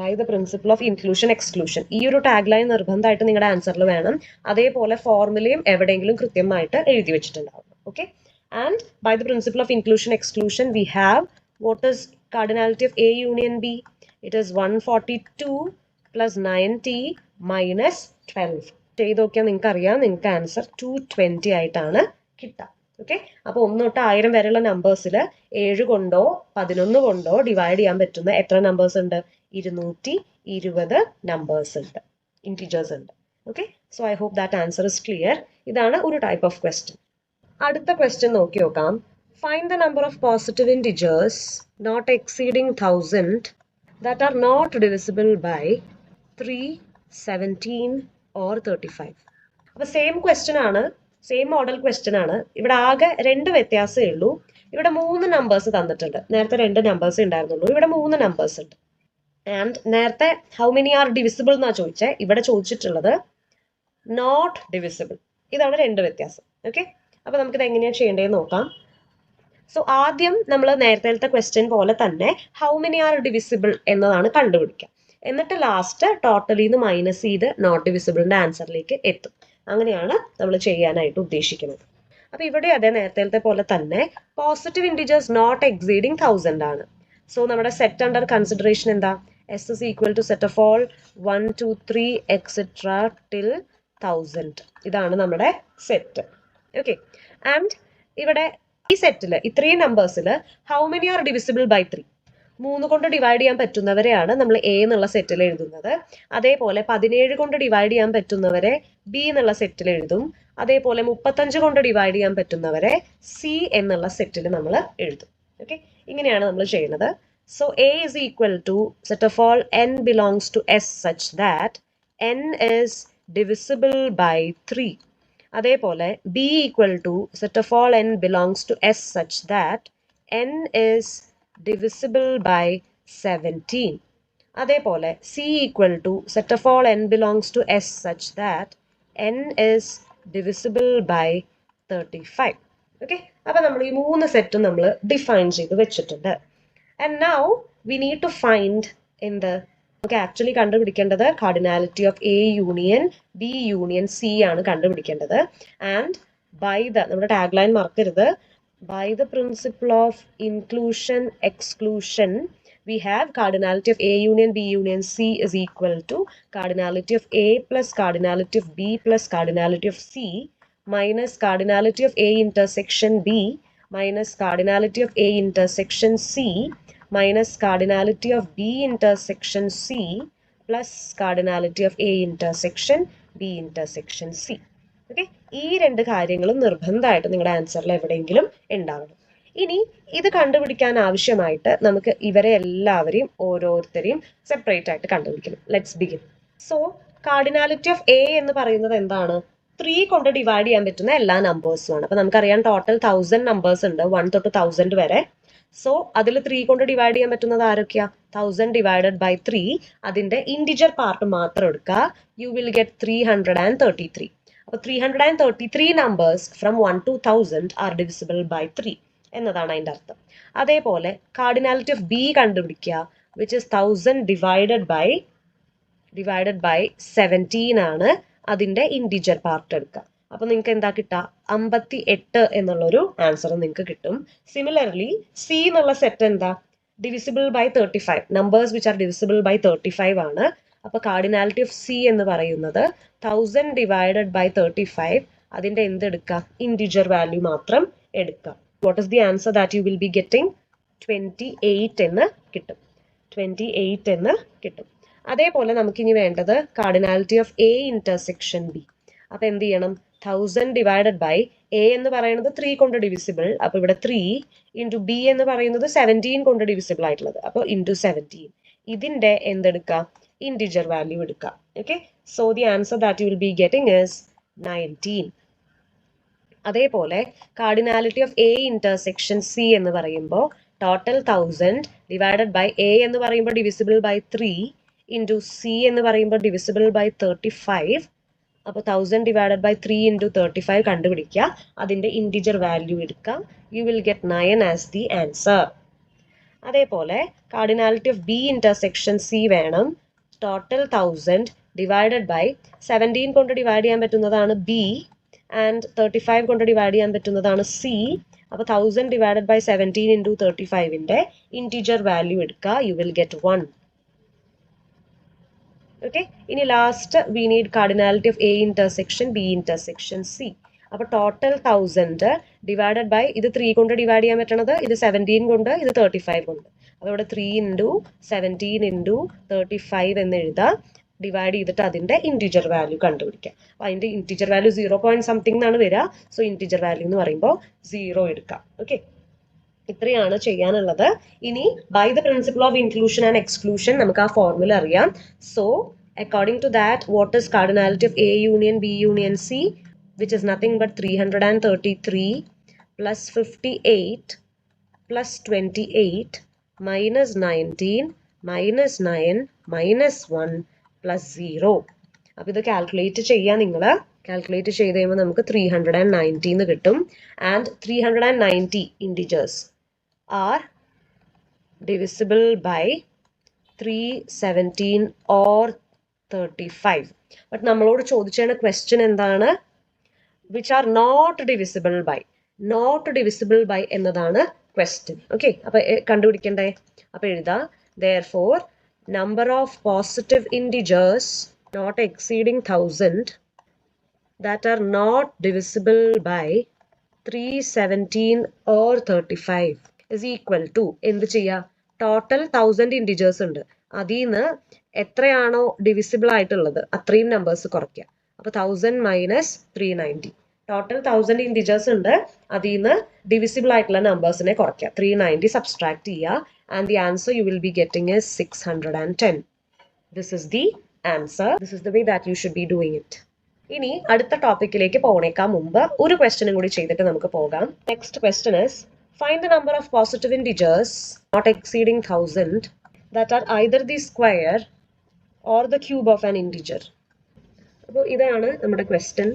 By the principle of inclusion exclusion. ഈ ഒരു ടാഗ് ലൈൻ നിർബന്ധമായിട്ട് നിങ്ങളുടെ ആൻസറിൽ വേണം. അതേപോലെ ഫോർമുലയും എവിടെയെങ്കിലും കൃത്യമായിട്ട് എഴുതി വെച്ചിട്ടുണ്ടാവും. Okay, and by the principle of inclusion exclusion we have what is cardinality of A union B? It is 142 plus 90 minus 12. ചെയ്ത് നോക്കിയാൽ നിങ്ങൾക്ക് അറിയാം, നിങ്ങൾക്ക് ആൻസർ 220 ആയിട്ടാണ് കിട്ടുക. ഓക്കെ, അപ്പോൾ 1 തൊട്ട് 1000 വരെയുള്ള നമ്പേഴ്സിൽ 7 കൊണ്ടോ 11 കൊണ്ടോ ഡിവൈഡ് ചെയ്യാൻ പറ്റുന്ന എത്ര നമ്പേഴ്സ് ഉണ്ട്? 220 നമ്പേഴ്സ് ഉണ്ട്, ഇൻറ്റിജേഴ്സ് ഉണ്ട്. Okay, so I hope that answer is clear. ഇതാണ് ഒരു ടൈപ്പ് ഓഫ് ക്വസ്റ്റ്യൻ. അടുത്ത ക്വസ്റ്റ്യൻ നോക്കി നോക്കാം. Find the number of positive integers not exceeding 1000 that are not divisible by 3, 17 or 35. അപ്പോൾ സെയിം ക്വസ്റ്റ്യൻ ആണ്, സെയിം മോഡൽ ക്വസ്റ്റ്യൻ ആണ്. ഇവിടെ ആകെ 2 വ്യത്യാസമേ ഉള്ളൂ. ഇവിടെ 3 നമ്പേഴ്സ് തന്നിട്ടുണ്ട്. നേരത്തെ 2 നമ്പേഴ്സ് ഉണ്ടായിരുന്നുള്ളൂ, ഇവിടെ 3 നമ്പേഴ്സ് ഉണ്ട്. ആൻഡ് നേരത്തെ ഹൗ മെനി ആർ ഡിവിസിബിൾ എന്നാ ചോദിച്ചത്, ഇവിടെ ചോദിച്ചിട്ടുള്ളത് നോട്ട് ഡിവിസിബിൾ. ഇതാണ് 2 വ്യത്യാസം. ഓക്കെ, അപ്പോൾ നമുക്കിത് എങ്ങനെയാണ് ചെയ്യേണ്ടതെന്ന് നോക്കാം. സോ ആദ്യം നമ്മൾ നേരത്തെ ക്വസ്റ്റ്യൻ പോലെ തന്നെ ഹൗ മെനി ആർ ഡിവിസിബിൾ എന്നതാണ് കണ്ടുപിടിക്കുക. എന്നിട്ട് ലാസ്റ്റ് ടോട്ടലിൽ നിന്ന് മൈനസ് ചെയ്ത് നോട്ട് ഡിവിസിബിളിന്റെ ആൻസറിലേക്ക് എത്തും. അങ്ങനെയാണ് നമ്മൾ ചെയ്യാനായിട്ട് ഉദ്ദേശിക്കുന്നത്. അപ്പോൾ ഇവിടെ അതേ നേരത്തെ പോലെ തന്നെ പോസിറ്റീവ് ഇൻറ്റിജേഴ്സ് നോട്ട് എക്സീഡിങ് 1000 ആണ്. സോ നമ്മുടെ സെറ്റ് അണ്ടർ കൺസിഡറേഷൻ എന്താ? S is equal to set of all 1, 2, 3 etcetera till 1000. ഇതാണ് നമ്മുടെ സെറ്റ്. ഓക്കെ, ആൻഡ് ഇവിടെ ഈ സെറ്റിൽ ഇത്രയും നമ്പേഴ്സിൽ how many are divisible by 3? 3 കൊണ്ട് ഡിവൈഡ് ചെയ്യാൻ പറ്റുന്നവരെയാണ് നമ്മൾ എ എന്നുള്ള സെറ്റിൽ എഴുതുന്നത്. അതേപോലെ 17 കൊണ്ട് ഡിവൈഡ് ചെയ്യാൻ പറ്റുന്നവരെ ബി എന്നുള്ള സെറ്റിൽ എഴുതും. അതേപോലെ 35 കൊണ്ട് ഡിവൈഡ് ചെയ്യാൻ പറ്റുന്നവരെ സി എന്നുള്ള സെറ്റിൽ നമ്മൾ എഴുതും. ഓക്കെ, ഇങ്ങനെയാണ് നമ്മൾ ചെയ്യുന്നത്. So A is equal to set of all n belongs to S such that n is divisible by 3. അതേപോലെ B equal to set of all n belongs to S such that n is divisible by 17. അതേപോലെ C equal to set of all n belongs to S such that n is divisible by 35. Okay, അപ്പോൾ നമ്മൾ ഈ 3 സെറ്റും നമ്മൾ define ചെയ്ത് വെച്ചിട്ടുണ്ട്. And now we need to find നമുക്ക് actually കണ്ടുപിടിക്കേണ്ടത് cardinality of A union B union C ആണ് കണ്ടുപിടിക്കേണ്ടത്. ആൻഡ് ബൈ ദ നമ്മുടെ ടാഗ് ലൈൻ മറക്കരുത്, by the principle of inclusion exclusion we have cardinality of A union B union C is equal to cardinality of A plus cardinality of B plus cardinality of C minus cardinality of A intersection B minus cardinality of A intersection C minus cardinality of B intersection C plus cardinality of A intersection B intersection C. Okay, ഈ 2 കാര്യങ്ങളും നിർബന്ധമായിട്ട് നിങ്ങളുടെ ആൻസറിൽ എവിടെയെങ്കിലും ഉണ്ടാവണം. ഇനി ഇത് കണ്ടുപിടിക്കാൻ ആവശ്യമായിട്ട് നമുക്ക് ഇവരെ എല്ലാവരെയും ഓരോരുത്തരെയും സെപ്പറേറ്റ് ആയിട്ട് കണ്ടുപിടിക്കണം. Let's begin. So cardinality of A എന്ന് പറയുന്നത് എന്താണ്? 3 കൊണ്ട് ഡിവൈഡ് ചെയ്യാൻ പറ്റുന്ന എല്ലാ നമ്പേഴ്സും ആണ്. അപ്പൊ നമുക്കറിയാം ടോട്ടൽ 1000 നമ്പേഴ്സ് ഉണ്ട്, 1 തൊട്ട് 1000 വരെ. സോ അതിൽ 3 കൊണ്ട് ഡിവൈഡ് ചെയ്യാൻ പറ്റുന്നത് ആരൊക്കെയാ? 1000 ഡിവൈഡഡ് ബൈ 3. അതിന്റെ ഇൻറ്റിജർ പാർട്ട് മാത്രം എടുക്കുക. You will get 333. അപ്പോൾ 333 numbers from 1 to 1000 are divisible by 3 എന്നതാണ് അതിൻ്റെ അർത്ഥം. അതേപോലെ കാർഡിനാലിറ്റി ഓഫ് ബി കണ്ടുപിടിക്കുക, വിച്ച് ഇസ് 1000 ഡിവൈഡഡ് ബൈ 17 ആണ്. അതിൻ്റെ ഇൻറ്റിജർ പാർട്ട് എടുക്കുക. അപ്പോൾ നിങ്ങൾക്ക് എന്താ കിട്ടുക? 58 എന്നുള്ളൊരു ആൻസർ നിങ്ങൾക്ക് കിട്ടും. സിമിലർലി സി എന്നുള്ള സെറ്റ് എന്താ? Divisible by 35. Numbers which are divisible by 35 ആണ്. അപ്പോൾ കാർഡിനാലിറ്റി ഓഫ് സി എന്ന് പറയുന്നത് 1000 ഡിവൈഡഡ് ബൈ 35. അതിൻ്റെ എന്തെടുക്കുക? ഇൻറ്റിജർ വാല്യൂ മാത്രം എടുക്കുക. What is the answer that you will be getting? 28 എന്ന് കിട്ടും. 28 എന്ന് കിട്ടും. അതേപോലെ നമുക്കിനി വേണ്ടത് cardinality of A intersection B. അപ്പോൾ എന്ത് ചെയ്യണം? 1000 ഡിവൈഡഡ് ബൈ എ എന്ന് പറയുന്നത് 3 കൊണ്ട് ഡിവിസിബിൾ, അപ്പൊ ഇവിടെ 3 ഇൻറ്റു ബി എന്ന് പറയുന്നത് 17 കൊണ്ട് ഡിവിസിബിൾ ആയിട്ടുള്ളത്, അപ്പോൾ ഇൻറ്റു 17. ഇതിന്റെ എന്തെടുക്കാം, ഇൻറ്റിജർ വാല്യൂ എടുക്കാം. Okay, so the answer that you will be getting is 19. അതേപോലെ cardinality of A intersection C എന്ന് പറയുമ്പോൾ ടോട്ടൽ 1000 ഡിവൈഡഡ് ബൈ എ എന്ന് പറയുമ്പോൾ ഡിവിസിബിൾ ബൈ 3 ഇൻറ്റു സി എന്ന് പറയുമ്പോൾ ഡിവിസിബിൾ ബൈ 35. അപ്പോൾ 1000 ഡിവൈഡഡ് ബൈ 3 ഇൻറ്റു 35 കണ്ടുപിടിക്കുക, അതിൻ്റെ ഇൻറ്റിജർ വാല്യൂ എടുക്കാം. You will get 9 as the answer. അതേപോലെ cardinality of B intersection C വേണം. ടോട്ടൽ 1000 ഡിവൈഡഡ് ബൈ 17 കൊണ്ട് ഡിവൈഡ് ചെയ്യാൻ പറ്റുന്നതാണ് ബി ആൻഡ് 35 കൊണ്ട് ഡിവൈഡ് ചെയ്യാൻ പറ്റുന്നതാണ് സി. അപ്പോൾ 1000 ഡിവൈഡഡ് ബൈ 17 ഇൻറ്റു 35ന്റെ ഇൻറ്റിജർ വാല്യൂ എടുക്കുക, യു വിൽ ഗെറ്റ് 1. ഓക്കെ, ഇനി last we need cardinality of A intersection B intersection C. അപ്പോൾ ടോട്ടൽ 1000 ഡിവൈഡഡ് ബൈ ഇത് 3 കൊണ്ട് ഡിവൈഡ് ചെയ്യാൻ പറ്റണത്, ഇത് 17 കൊണ്ട്, ഇത് 35 കൊണ്ട്. അപ്പോൾ ഇവിടെ 3 ഇൻറ്റു 17 ഇൻറ്റു 35 എന്ന് എഴുതാം. ഡിവൈഡ് ചെയ്തിട്ട് അതിൻ്റെ ഇൻറ്റിജർ വാല്യൂ കണ്ടുപിടിക്കാം. അപ്പോൾ അതിൻ്റെ ഇൻറ്റിജർ വാല്യൂ 0.something എന്നാണ് വരിക. സോ ഇൻറ്റിജർ വാല്യൂ എന്ന് പറയുമ്പോൾ 0 എടുക്കാം. ഓക്കെ, ഇത്രയാണ് ചെയ്യാനുള്ളത്. ഇനി by the principle of inclusion and exclusion നമുക്ക് ആ ഫോർമുല അറിയാം. So according to that, what is cardinality of A union B union C, which is nothing but 333 plus 58 plus 28 minus 19 minus 9 minus 1 plus 0. അപ്പോൾ ഇത് calculate ചെയ്യാൻ നിങ്ങൾ calculate ചെയ്ത് കഴിയുമ്പോൾ നമുക്ക് 390 എന്ന് കിട്ടും. And 390 integers are divisible by 317 or 35. But നമ്മളോട് ചോദിച്ച ക്വസ്റ്റ്യൻ എന്താണ്, which are not divisible by. Not divisible by എന്നതാണ് ക്വസ്റ്റ്യൻ. ഓക്കെ, അപ്പൊ കണ്ടുപിടിക്കണ്ടേ? അപ്പൊ എഴുതാ, therefore number of positive integers not exceeding 1000 that are not divisible by 317 or 35 is equal to എന്ത് ചെയ്യാ, total 1000 integers ഉണ്ട്, അതിൽ നിന്ന് എത്രയാണോ ഡിവിസിബിൾ ആയിട്ടുള്ളത് അത്രയും നമ്പേഴ്സ് കുറയ്ക്കുക. അപ്പോൾ 1000 മൈനസ് 390, ടോട്ടൽ 1000 ഇൻറ്റിജേഴ്സ് ഉണ്ട്, അതിൽ നിന്ന് ഡിവിസിബിൾ ആയിട്ടുള്ള നമ്പേഴ്സിനെ കുറയ്ക്കുക, 390 സബ്സ്ട്രാക്ട് ചെയ്യുക, and the answer you will be getting is 610. This is the answer. This is the way that you should be doing it. ഇനി അടുത്ത ടോപ്പിക്കിലേക്ക് പോണേക്കാൾ മുമ്പ് ഒരു ക്വസ്റ്റ്യനും കൂടി ചെയ്തിട്ട് നമുക്ക് പോകാം. Next question is, find the number of positive integers not exceeding 1000 that are either the square or the cube of an integer. അപ്പോൾ ഇതാണ് നമ്മുടെ ക്വസ്റ്റ്യൻ.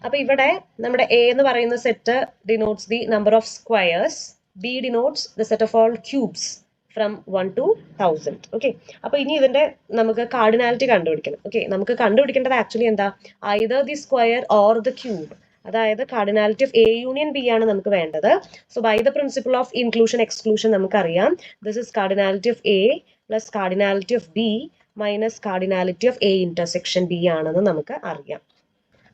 അപ്പോൾ ഇവിടെ നമ്മുടെ എ എന്ന് പറയുന്ന set denotes the number of squares, B denotes the set of all cubes from 1 to 1000. Okay, അപ്പോൾ ഇനി ഇതിന്റെ നമുക്ക് കാർഡിനാലിറ്റി കണ്ടുപിടിക്കണം. ഓക്കെ, നമുക്ക് കണ്ടുപിടിക്കേണ്ടത് ആക്ച്വലി എന്താ, either the square or the cube. അതായത് cardinality of A union B ആണ് നമുക്ക് വേണ്ടത്. So by the principle of inclusion exclusion നമുക്കറിയാം, this is cardinality of A plus cardinality of B minus cardinality of A intersection B ആണെന്ന് നമുക്ക് അറിയാം.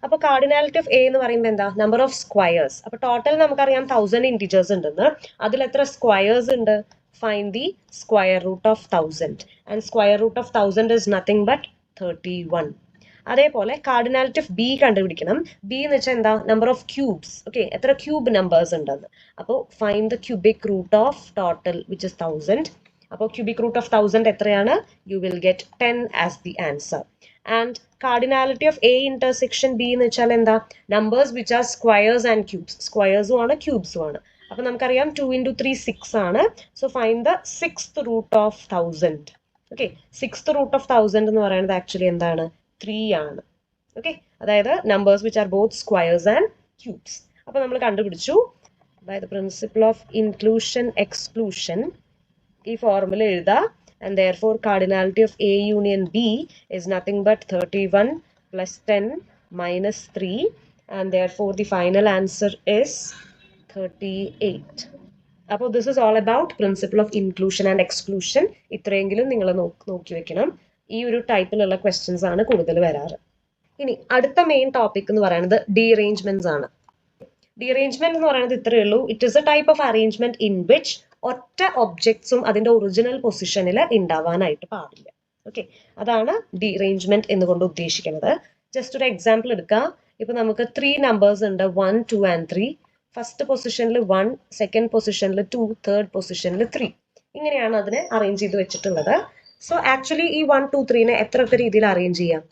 അപ്പോൾ cardinality of A എന്ന് പറയുമ്പോൾ എന്താ, നമ്പർ ഓഫ് സ്ക്വയേഴ്സ്. അപ്പോൾ ടോട്ടൽ നമുക്കറിയാം 1000 ഇൻറ്റിജേഴ്സ് ഉണ്ടെന്ന്, അതിൽ എത്ര സ്ക്വയേഴ്സ് ഉണ്ട്, find the square root of 1000 and square root of 1000 is nothing but 31. അതേപോലെ കാർഡിനാലിറ്റി ഓഫ് ബി കണ്ടുപിടിക്കണം. ബി എന്ന് വെച്ചാൽ എന്താ, നമ്പർ ഓഫ് ക്യൂബ്സ്. ഓക്കെ, എത്ര ക്യൂബ് നമ്പേഴ്സ് ഉണ്ടെന്ന്. അപ്പോൾ find the cubic root of total which is 1000. അപ്പോൾ ക്യൂബിക് റൂട്ട് ഓഫ് 1000 എത്രയാണ്, you will get 10 as the answer. And cardinality of A intersection B എന്ന് വെച്ചാൽ എന്താ, numbers which are squares and cubes. സ്ക്വയേഴ്സും ആണ് ക്യൂബ്സും ആണ്. അപ്പോൾ നമുക്കറിയാം 2 into 3 6 ആണ്. So find the 6th root of 1000. Okay, 6th root of 1000 എന്ന് പറയുന്നത് ആക്ച്വലി എന്താണ്, 3 ആണ്. ഓക്കെ, അതായത് numbers which are both squares and cubes. അപ്പോൾ നമ്മൾ കണ്ടുപിടിച്ചു by the principle of inclusion exclusion. ഈ ഫോർമുല എഴുതാം. And therefore cardinality of A union B is nothing but 31 plus 10 minus 3, and therefore the final answer is 38. അപ്പോൾ this is all about principle of inclusion and exclusion. ഇത്രയെങ്കിലും നിങ്ങൾ നോക്കി വെക്കണം. ഈ ഒരു ടൈപ്പിലുള്ള ക്വസ്റ്റ്യൻസ് ആണ് കൂടുതൽ വരാറ്. ഇനി അടുത്ത മെയിൻ ടോപ്പിക് എന്ന് പറയുന്നത് ഡീഅറേഞ്ച്മെന്റ്സ് ആണ്. ഡീഅറേഞ്ച്മെന്റ് എന്ന് പറയുന്നത് ഇത്രയേ ഉള്ളൂ. It is A type of arrangement in which ഒറ്റ ഒബ്ജക്ട്സും അതിന്റെ ഒറിജിനൽ പൊസിഷനിൽ ഉണ്ടാവാനായിട്ട് പാടില്ല. ഓക്കെ, അതാണ് ഡീഅറേഞ്ച്മെന്റ് എന്നുകൊണ്ട് ഉദ്ദേശിക്കുന്നത്. ജസ്റ്റ് ഒരു എക്സാമ്പിൾ എടുക്കുക. ഇപ്പൊ നമുക്ക് 3 നമ്പേഴ്സ് ഉണ്ട് 1, 2 ആൻഡ് 3. ഫസ്റ്റ് പൊസിഷനിൽ 1, സെക്കൻഡ് പൊസിഷനിൽ 2, തേർഡ് പൊസിഷനിൽ 3. ഇങ്ങനെയാണ് അതിനെ അറേഞ്ച് ചെയ്ത് വെച്ചിട്ടുള്ളത്. സോ ആക്ച്വലി ഈ 1, 2, 3നെ എത്രയൊക്കെ രീതിയിൽ അറേഞ്ച് ചെയ്യാം?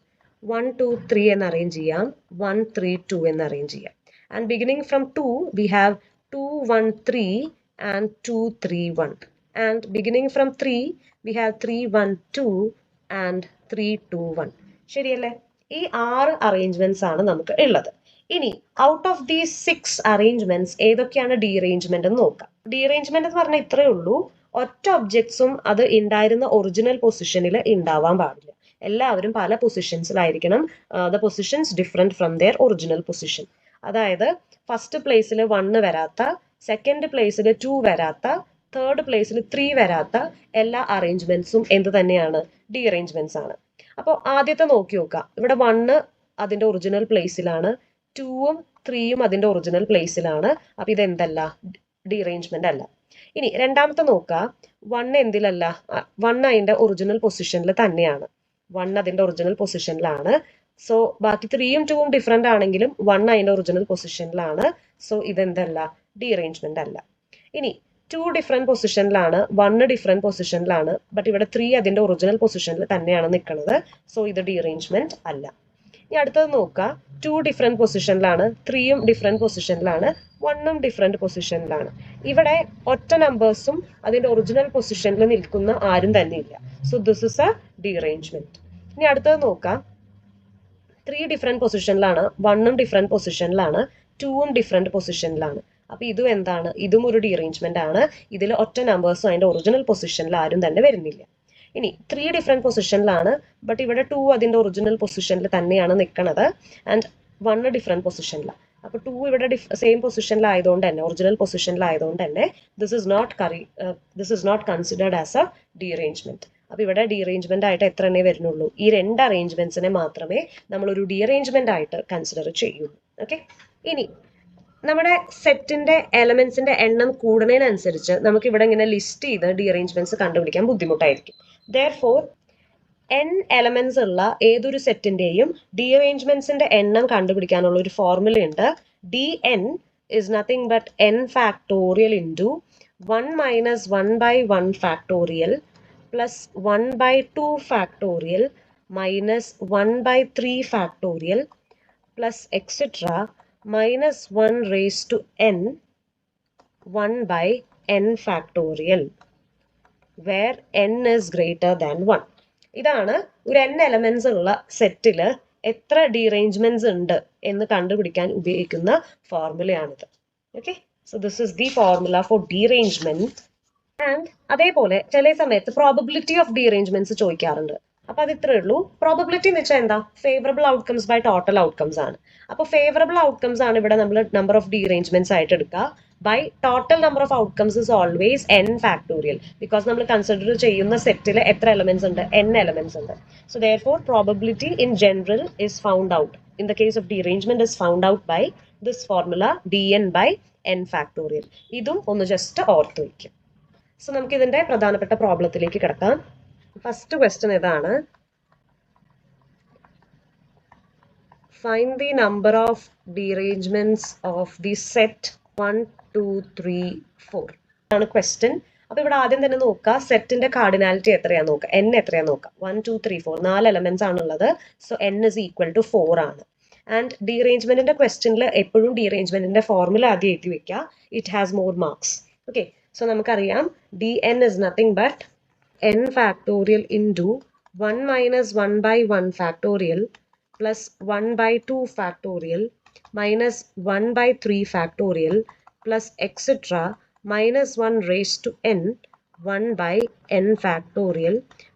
1, 2, 3 എന്ന് അറേഞ്ച് ചെയ്യാം, 1, 3, 2 എന്ന് അറേഞ്ച് ചെയ്യാം. And beginning from 2 we have 2, 1, 3 and 2, 3, 1. And beginning from 3 we have 3, 1, 2 and 3, 2, 1. ശരിയല്ലേ? ഈ 6 അറേഞ്ച്മെന്റ്സ് ആണ് നമുക്ക് ഉള്ളത്. ഇനി ഔട്ട് ഓഫ് ദീസ് 6 അറേഞ്ച്മെന്റ്സ് ഏതൊക്കെയാണ് ഡീഅറേഞ്ച്മെന്റ് എന്ന് നോക്കാം. ഡീഅറേഞ്ച്മെന്റ് എന്ന് പറഞ്ഞാൽ ഇത്രയേ ഉള്ളൂ, ഒറ്റ ഒബ്ജക്ട്സും അത് ഉണ്ടായിരുന്ന ഒറിജിനൽ പൊസിഷനിൽ ഉണ്ടാവാൻ പാടില്ല. എല്ലാവരും പല പൊസിഷൻസിലായിരിക്കണം. The positions different from their original position. അതായത് ഫസ്റ്റ് പ്ലേസിൽ 1 വരാത്ത, സെക്കൻഡ് പ്ലേസിൽ 2 വരാത്ത, തേർഡ് പ്ലേസിൽ 3 വരാത്ത എല്ലാ അറേഞ്ച്മെന്റ്സും എന്ത് തന്നെയാണ്? ഡീഅറേഞ്ച്മെന്റ്സ് ആണ്. അപ്പോൾ ആദ്യത്തെ നോക്കി നോക്കാം. ഇവിടെ 1 അതിന്റെ ഒറിജിനൽ പ്ലേസിലാണ്, 2ഉം 3യും അതിന്റെ ഒറിജിനൽ പ്ലേസിലാണ്. അപ്പൊ ഇത് എന്തല്ല? ഡീഅറേഞ്ച്മെന്റ് അല്ല. ഇനി രണ്ടാമത്തെ നോക്കുക. 1 എന്തിലല്ല? 1 അതിന്റെ ഒറിജിനൽ പൊസിഷനിൽ തന്നെയാണ്. 1 അതിന്റെ ഒറിജിനൽ പൊസിഷനിലാണ്. സോ ബാക്കി 3യും 2ഉം ഡിഫറെന്റ് ആണെങ്കിലും 1 അതിന്റെ ഒറിജിനൽ പൊസിഷനിലാണ്. സോ ഇതെന്തല്ല? ഡീഅറേഞ്ച്മെന്റ് അല്ല. ഇനി 2 ഡിഫറെന്റ് പൊസിഷനിലാണ്, 1 ഡിഫറെന്റ് പൊസിഷനിലാണ്, ബട്ട് ഇവിടെ 3 അതിന്റെ ഒറിജിനൽ പൊസിഷനിൽ തന്നെയാണ് നിൽക്കുന്നത്. സോ ഇത് ഡീഅറേഞ്ച്മെന്റ് അല്ല. ഇനി അടുത്തത് നോക്കുക. 2 ഡിഫറെന്റ് പൊസിഷനിലാണ്, 3യും ഡിഫറെന്റ് പൊസിഷനിലാണ്, 1ഉം ഡിഫറെന്റ് പൊസിഷനിലാണ്. ഇവിടെ ഒറ്റ നമ്പേഴ്സും അതിന്റെ ഒറിജിനൽ പൊസിഷനിൽ നിൽക്കുന്ന ആരും തന്നെ ഇല്ല. So this is a derangement. ഇനി അടുത്തത് നോക്കാം. 3 ഡിഫറെന്റ് പൊസിഷനിലാണ്, 1ഉം ഡിഫറെന്റ് പൊസിഷനിലാണ്, 2ഉം ഡിഫറെന്റ് പൊസിഷനിലാണ്. അപ്പൊ ഇതും എന്താണ്? ഇതും ഒരു ഡീഅറേഞ്ച്മെന്റ് ആണ്. ഇതിൽ ഒറ്റ നമ്പേഴ്സും അതിന്റെ ഒറിജിനൽ പൊസിഷനിൽ ആരും തന്നെ വരുന്നില്ല. ഇനി 3 ഡിഫറെന്റ് പൊസിഷനിലാണ്, ബട്ട് ഇവിടെ 2 അതിന്റെ ഒറിജിനൽ പൊസിഷനിൽ തന്നെയാണ് നിൽക്കുന്നത്, ആൻഡ് 1 ഡിഫറെന്റ് പൊസിഷനിലാണ്. അപ്പൊ 2 ഇവിടെ സെയിം പൊസിഷനിലായതുകൊണ്ട് തന്നെ, ഒറിജിനൽ പൊസിഷനിലായതുകൊണ്ട് തന്നെ this is not considered as a derangement. അപ്പൊ ഇവിടെ ഡീഅറേഞ്ച്മെന്റ് ആയിട്ട് എത്ര എണ്ണേ വരുന്നുള്ളൂ? ഈ 2 അറേഞ്ച്മെന്റ്സിനെ മാത്രമേ നമ്മൾ ഒരു ഡീഅറേഞ്ച്മെന്റ് ആയിട്ട് കൺസിഡർ ചെയ്യുള്ളൂ. ഓക്കെ. ഇനി നമ്മുടെ സെറ്റിന്റെ എലമെന്റ്സിന്റെ എണ്ണം കൂടുന്നതിനനുസരിച്ച് നമുക്ക് ഇവിടെ ഇങ്ങനെ ലിസ്റ്റ് ചെയ്ത് ഡീഅറേഞ്ച്മെന്റ്സ് കണ്ടുപിടിക്കാൻ ബുദ്ധിമുട്ടായിരിക്കും. Therefore, n എലമെന്റ്സ് ഉള്ള ഏതൊരു സെറ്റിന്റെയും ഡീഅറേഞ്ച്മെന്റ്സിന്റെ എണ്ണം കണ്ടുപിടിക്കാനുള്ള ഒരു ഫോർമുല ഉണ്ട്. dn is nothing but n factorial into 1 minus 1 by 1 factorial plus 1 by 2 factorial minus 1 by 3 factorial plus etc. minus 1 raised to n 1 by n factorial where n is greater than 1. ഇതാണ് ഒരു n elements ഉള്ള സെറ്റിൽ എത്ര ഡീഅറേഞ്ച്മെന്റ്സ് ഉണ്ട് എന്ന് കണ്ടുപിടിക്കാൻ ഉപയോഗിക്കുന്ന ഫോർമുലയാണിത്. Okay. So this is the formula for derangement. And അതേപോലെ ചില സമയത്ത് പ്രോബബിലിറ്റി ഓഫ് ഡീഅറേഞ്ച്മെന്റ്സ് ചോദിക്കാറുണ്ട്. അപ്പൊ അത് ഇത്രേ ഉള്ളൂ. പ്രോബബിലിറ്റി എന്ന് വെച്ചാൽ എന്താ? Favourable outcomes by total outcomes ആണ്. അപ്പൊ ഫേവറബിൾ ഔട്ട്കംസ് ആണ് ഇവിടെ നമ്മൾ നമ്പർ ഓഫ് ഡീഅറേഞ്ച്മെന്റ്സ് ആയിട്ട് എടുക്കുക. By total number of outcomes is always n factorial, because നമ്മൾ കൺസിഡർ ചെയ്യുന്ന സെറ്റിൽ എത്ര എലമെന്റ്സ് ഉണ്ട്? n എലമെന്റ്സ് ഉണ്ട്. So therefore probability in general is found out in the case of derangement is found out by this formula dn by n factorial. ഇതും ഒന്ന് just ഓർത്ത് വയ്ക്കും. സോ നമുക്ക് ഇതിന്റെ പ്രധാനപ്പെട്ട പ്രോബ്ലത്തിലേക്ക് കിടക്കാം. ഫസ്റ്റ് ക്വസ്റ്റ്യൻ ഇതാണ്. Find the number of derangements of the set 1, 2, 3, 4 ആണ് ക്വസ്റ്റ്യൻ. അപ്പൊ ഇവിടെ ആദ്യം തന്നെ നോക്കുക, സെറ്റിന്റെ കാർഡിനാലിറ്റി എത്രയാന്ന് നോക്കുക, n എത്രയാന്ന് നോക്കുക. 1, 2, 3, 4 4 എലമെന്റ്സ് ആണുള്ളത്. So n is equal to 4 ആണ്. ആൻഡ് ഡീഅറേഞ്ച്മെന്റിന്റെ ക്വസ്റ്റ്യനിൽ എപ്പോഴും ഡീഅറേഞ്ച്മെന്റിന്റെ ഫോർമുല ആദ്യം എഴുതി വെക്കുക. It has more marks. Okay. So നമുക്കറിയാം dn is nothing but n factorial into 1 minus 1 by 1 factorial plus 1 by 2 factorial minus 1 by 3 factorial plus etc. minus 1 raised to n 1 by n factorial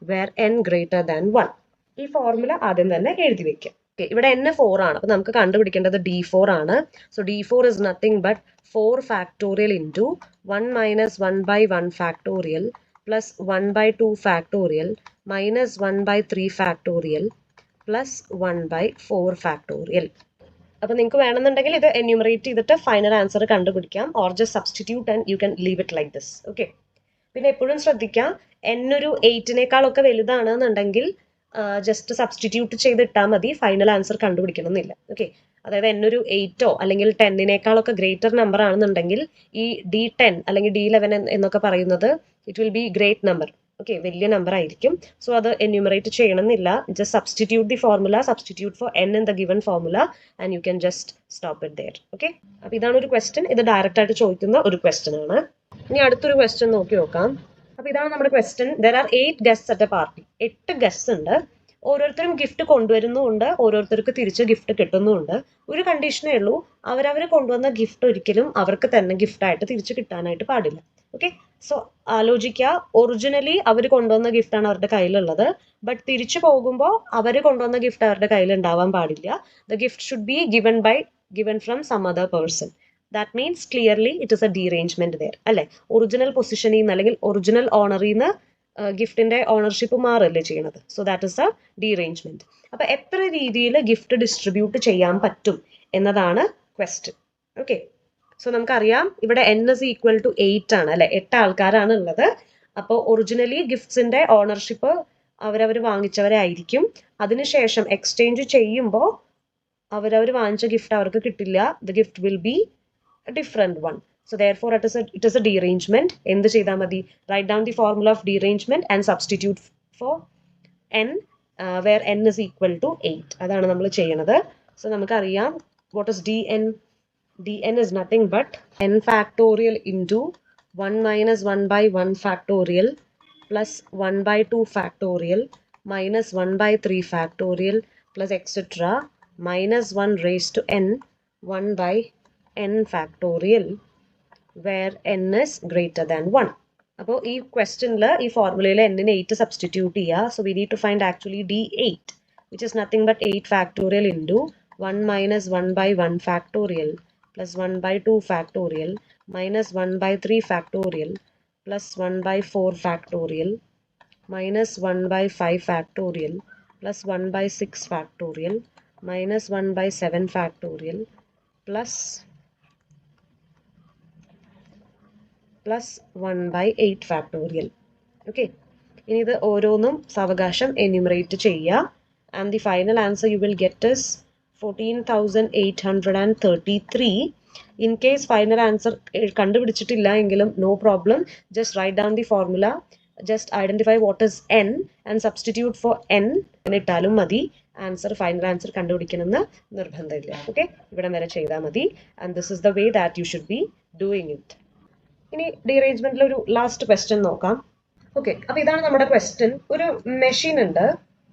where n greater than 1. ഈ formula ആദ്യം തന്നെ എഴുതി വെക്കാം. Okay. ഇവിടെ n 4 ആണ്. അപ്പൊ നമുക്ക് കണ്ടുപിടിക്കേണ്ടത് d4 ആണ്. So d4 is nothing but 4 factorial into 1 minus 1 by 1 factorial plus 1 by 2 factorial minus 1 by 3 factorial plus 1 by 4 factorial. അപ്പൊ നിങ്ങൾക്ക് വേണമെന്നുണ്ടെങ്കിൽ ഇത് എന്യൂമറേറ്റ് ചെയ്തിട്ട് ഫൈനൽ ആൻസർ കണ്ടുപിടിക്കാം, or just substitute and you can leave it like this. Okay. പിന്നെ എപ്പോഴും ശ്രദ്ധിക്കാം, n ഒരു 8നേക്കാളൊക്കെ വലുതാണെന്നുണ്ടെങ്കിൽ ജസ്റ്റ് സബ്സ്റ്റിറ്റ്യൂട്ട് ചെയ്തിട്ടാൽ മതി, ഫൈനൽ ആൻസർ കണ്ടുപിടിക്കണം എന്നില്ല. ഓക്കെ. അതായത് n ഒരു 8ഓ അല്ലെങ്കിൽ 10നേക്കാളൊക്കെ ഗ്രേറ്റർ നമ്പർ ആണെന്നുണ്ടെങ്കിൽ ഈ D10 അല്ലെങ്കിൽ D11 എന്നൊക്കെ പറയുന്നത് it will be great number. Okay, വലിയ നമ്പർ ആയിരിക്കും. സോ അത് എന്യൂമറേറ്റ് ചെയ്യണമെന്നില്ല. Just substitute the formula, substitute for n in the given formula and you can just stop it there. Okay, അപ്പൊ ഇതാണ് ഒരു ക്വസ്റ്റ്യൻ. ഇത് ഡയറക്റ്റ് ആയിട്ട് ചോദിക്കുന്ന ഒരു ക്വസ്റ്റ്യൻ ആണ്. ഇനി അടുത്തൊരു ക്വസ്റ്റ്യൻ നോക്കി നോക്കാം. അപ്പൊ ഇതാണ് നമ്മുടെ question. There are 8 guests at A party. 8 guests ഉണ്ട്. ഓരോരുത്തരും ഗിഫ്റ്റ് കൊണ്ടുവരുന്നുമുണ്ട്, ഓരോരുത്തർക്ക് തിരിച്ച് ഗിഫ്റ്റ് കിട്ടുന്നുമുണ്ട്. ഒരു കണ്ടീഷനേ ഉള്ളൂ, അവരവർ കൊണ്ടുവന്ന ഗിഫ്റ്റ് ഒരിക്കലും അവർക്ക് തന്നെ ഗിഫ്റ്റ് ആയിട്ട് തിരിച്ച് കിട്ടാനായിട്ട് പാടില്ല. ഓക്കെ, സോ ആലോചിക്കുക, ഒറിജിനലി അവർ കൊണ്ടുവന്ന ഗിഫ്റ്റാണ് അവരുടെ കയ്യിലുള്ളത്. ബട്ട് തിരിച്ചു പോകുമ്പോൾ അവർ കൊണ്ടുവന്ന ഗിഫ്റ്റ് അവരുടെ കയ്യിൽ ഉണ്ടാവാൻ പാടില്ല. The gift should be given from some other person. That means clearly it is a derangement there അല്ലെ. ഒറിജിനൽ പൊസിഷനിൽ നിന്ന് അല്ലെങ്കിൽ ഒറിജിനൽ ഓണറിൽ നിന്ന് ഗിഫ്റ്റിന്റെ ഓണർഷിപ്പ് മാറല്ലേ ചെയ്യണത്. So that is a derangement. അപ്പൊ എത്ര രീതിയിൽ ഗിഫ്റ്റ് ഡിസ്ട്രിബ്യൂട്ട് ചെയ്യാൻ പറ്റും എന്നതാണ് ക്വസ്റ്റ്യൻ. ഓക്കെ, സോ നമുക്കറിയാം ഇവിടെ n is equal to 8 ആണ് അല്ലെ. 8 ആൾക്കാരാണ് ഉള്ളത്. അപ്പോൾ ഒറിജിനലി ഗിഫ്റ്റ്സിന്റെ ഓണർഷിപ്പ് അവരവർ വാങ്ങിച്ചവരെ ആയിരിക്കും. അതിനുശേഷം എക്സ്ചേഞ്ച് ചെയ്യുമ്പോൾ അവരവർ വാങ്ങിച്ച ഗിഫ്റ്റ് അവർക്ക് കിട്ടില്ല. The gift will be A different one. So therefore it is a derangement. എന്ത് ചെയ്താൽ മതി? Write down the formula of derangement and substitute for n where n is equal to 8. അതാണ് നമ്മൾ ചെയ്യണത്. സോ നമുക്കറിയാം what is dn? dn is nothing but n factorial into 1 minus 1 by 1 factorial plus 1 by 2 factorial minus 1 by 3 factorial plus etc. minus 1 raised to n 1 by n factorial where n is greater than 1. അപ്പോൾ ഈ ക്വസ്റ്റ്യനിൽ ഈ ഫോർമുലയിൽ n-ന് 8 substitute ചെയ്യുക. So we need to find actually d8 which is nothing but 8 factorial into 1 minus 1 by 1 factorial plus 1 by 2 factorial minus 1 by 3 factorial plus 1 by 4 factorial minus 1 by 5 factorial plus 1 by 6 factorial minus 1 by 7 factorial plus 1 by 8 factorial. Okay, ഇനി ഇത് ഓരോന്നും സാവകാശം enumerate ചെയ്യുക. And the final answer you will get is 14,833. In case final answer കണ്ടുപിടിച്ചിട്ടില്ല എങ്കിലും no problem. Just write down the formula, just identify what is n and substitute for n എന്നിട്ടാലും മതി. Answer final answer കണ്ടുപിടിക്കണമെന്ന് നിർബന്ധമില്ല. Okay, ഇവിടെ വരെ ചെയ്താൽ മതി. And this is the way that you should be doing it. ഇനി ഡീറേഞ്ച്മെന്റിൽ ഒരു last question നോക്കാം. ഓക്കെ, അപ്പൊ ഇതാണ് നമ്മുടെ ക്വസ്റ്റ്യൻ. ഒരു മെഷീൻ ഉണ്ട്.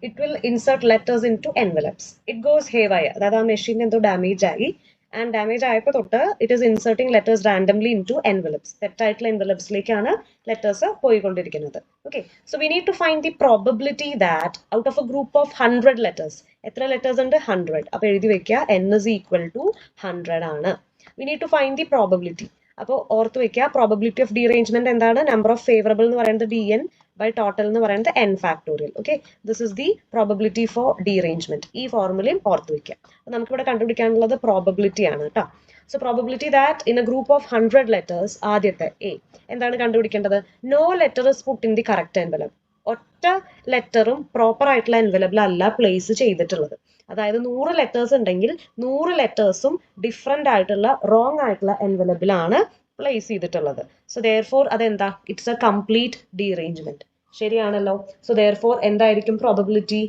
It will insert letters into envelopes. It goes haywire, അതായത് ആ മെഷീൻ എന്തോ ഡാമേജ് ആയി. ആൻഡ് ഡാമേജ് ആയപ്പോൾ തൊട്ട് it is inserting letters randomly into envelopes. തെറ്റായിട്ടുള്ള എൻവലപ്സിലേക്കാണ് ലെറ്റേഴ്സ് പോയിക്കൊണ്ടിരിക്കുന്നത്. Okay, so we need to find the probability that out of a group of 100 letters, എത്ര ലെറ്റേഴ്സ് ഉണ്ട്? 100. അപ്പൊ എഴുതി വെക്കുക n is equal to 100 ആണ്. We need to find the probability. അപ്പോൾ ഓർത്ത് വെക്കുക, പ്രോബബിലിറ്റി ഓഫ് ഡീറേഞ്ച്മെന്റ് എന്താണ്? നമ്പർ ഓഫ് ഫേവറബിൾ എന്ന് പറയുന്നത് dn ബൈ ടോട്ടൽ എന്ന് പറയുന്നത് n factorial. Okay, this is the probability for derangement. ഈ ഫോർമുലയും ഓർത്ത് വെക്കുക. നമുക്കിവിടെ കണ്ടുപിടിക്കാനുള്ളത് പ്രോബബിലിറ്റി ആണ് കേട്ടോ. So probability that in a group of 100 letters, ആദ്യത്തെ എ എന്താണ് കണ്ടുപിടിക്കേണ്ടത്? No letter is put in the correct envelope. ഒറ്റ ലെറ്ററും പ്രോപ്പർ ആയിട്ടുള്ള എൻവലപ്പിൽ അല്ല പ്ലേസ് ചെയ്തിട്ടുള്ളത്. അതായത് 100 ലെറ്റേഴ്സ് ഉണ്ടെങ്കിൽ 100 ലെറ്റേഴ്സും ഡിഫറെന്റ് ആയിട്ടുള്ള റോങ് ആയിട്ടുള്ള എൻവലപ്പിലാണ് പ്ലേസ് ചെയ്തിട്ടുള്ളത്. സോ ദെയർഫോർ അതെന്താ? It's a complete derangement. ശരിയാണല്ലോ. സോ ദെയർഫോർ എന്തായിരിക്കും probability?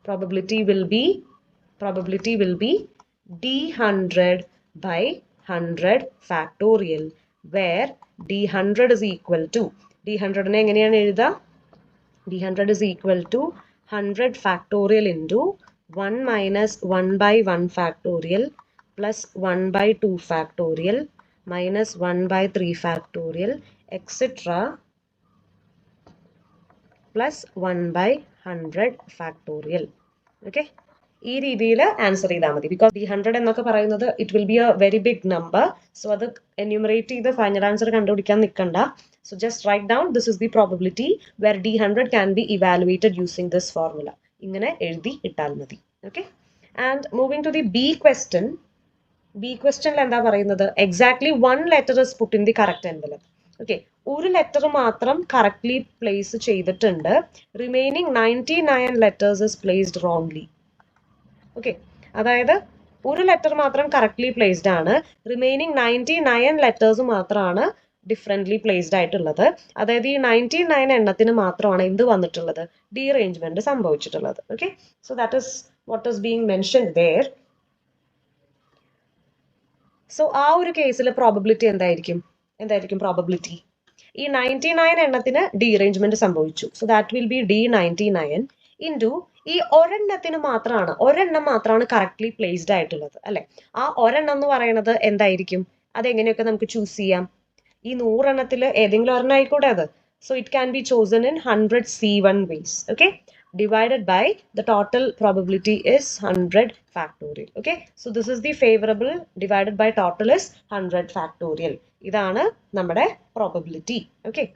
Probability will be d100 by 100 factorial where d100 is equal to, d100നെ എങ്ങനെയാണ് എഴുതുക? d100 is equal to 100 factorial into 1 minus 1 by 1 factorial plus 1 by 2 factorial minus 1 by 3 factorial etc. plus 1 by 100 factorial. Okay, ഈ രീതിയിൽ answer ചെയ്താൽ മതി. Because d100 എന്നൊക്കെ പറയുന്നത് it will be a very big number. So അത് enumerate ചെയ്ത് final answer കണ്ടുപിടിക്കാൻ നിൽക്കണ്ട. So just write down this is the probability where d100 can be evaluated using this formula. ഇങ്ങനെ എഴുതി ഇട്ടാൽ മതി. Okay, and moving to the B question. B questionൽ എന്താ പറയുന്നത്? Exactly one letter is put in the correct envelope. Okay, ഒരു letter മാത്രം correctly place ചെയ്തിട്ടുണ്ട്. Remaining 99 letters is placed wrongly. Okay, അതായത് ഒരു ലെറ്റർ മാത്രം കറക്റ്റ്ലി പ്ലേസ്ഡ് ആണ്, റിമൈനിങ് 99 ലെറ്റേഴ്സ് മാത്രമാണ് ഡിഫറെൻ്റ്ലി പ്ലേസ്ഡ് ആയിട്ടുള്ളത്. അതായത് ഈ 99 എണ്ണത്തിന് മാത്രമാണ് എന്ത് വന്നിട്ടുള്ളത്, ഡീറേഞ്ച്മെന്റ് സംഭവിച്ചിട്ടുള്ളത്. Okay, so that is what is being mention there. സോ ആ ഒരു കേസിൽ പ്രോബബിലിറ്റി എന്തായിരിക്കും പ്രോബബിലിറ്റി? ഈ 99 എണ്ണത്തിന് ഡീറേഞ്ച്മെന്റ് സംഭവിച്ചു, so that will B D99 into ഈ ഒരെണ്ണം മാത്രമാണ് കറക്റ്റ്ലി പ്ലേസ്ഡ് ആയിട്ടുള്ളത് അല്ലെ. ആ ഒരെണ്ണം എന്ന് പറയുന്നത് എന്തായിരിക്കും, അതെങ്ങനെയൊക്കെ നമുക്ക് ചൂസ് ചെയ്യാം? ഈ 100 എണ്ണത്തിൽ ഏതെങ്കിലും ഒരെണ്ണം ആയിക്കോട്ടെ അത്. So it can be chosen in 100 C1 ways. Okay, divided by the total probability is 100 factorial. Okay, so this is the favorable divided by total is 100 factorial. ഇതാണ് നമ്മുടെ probability. Okay,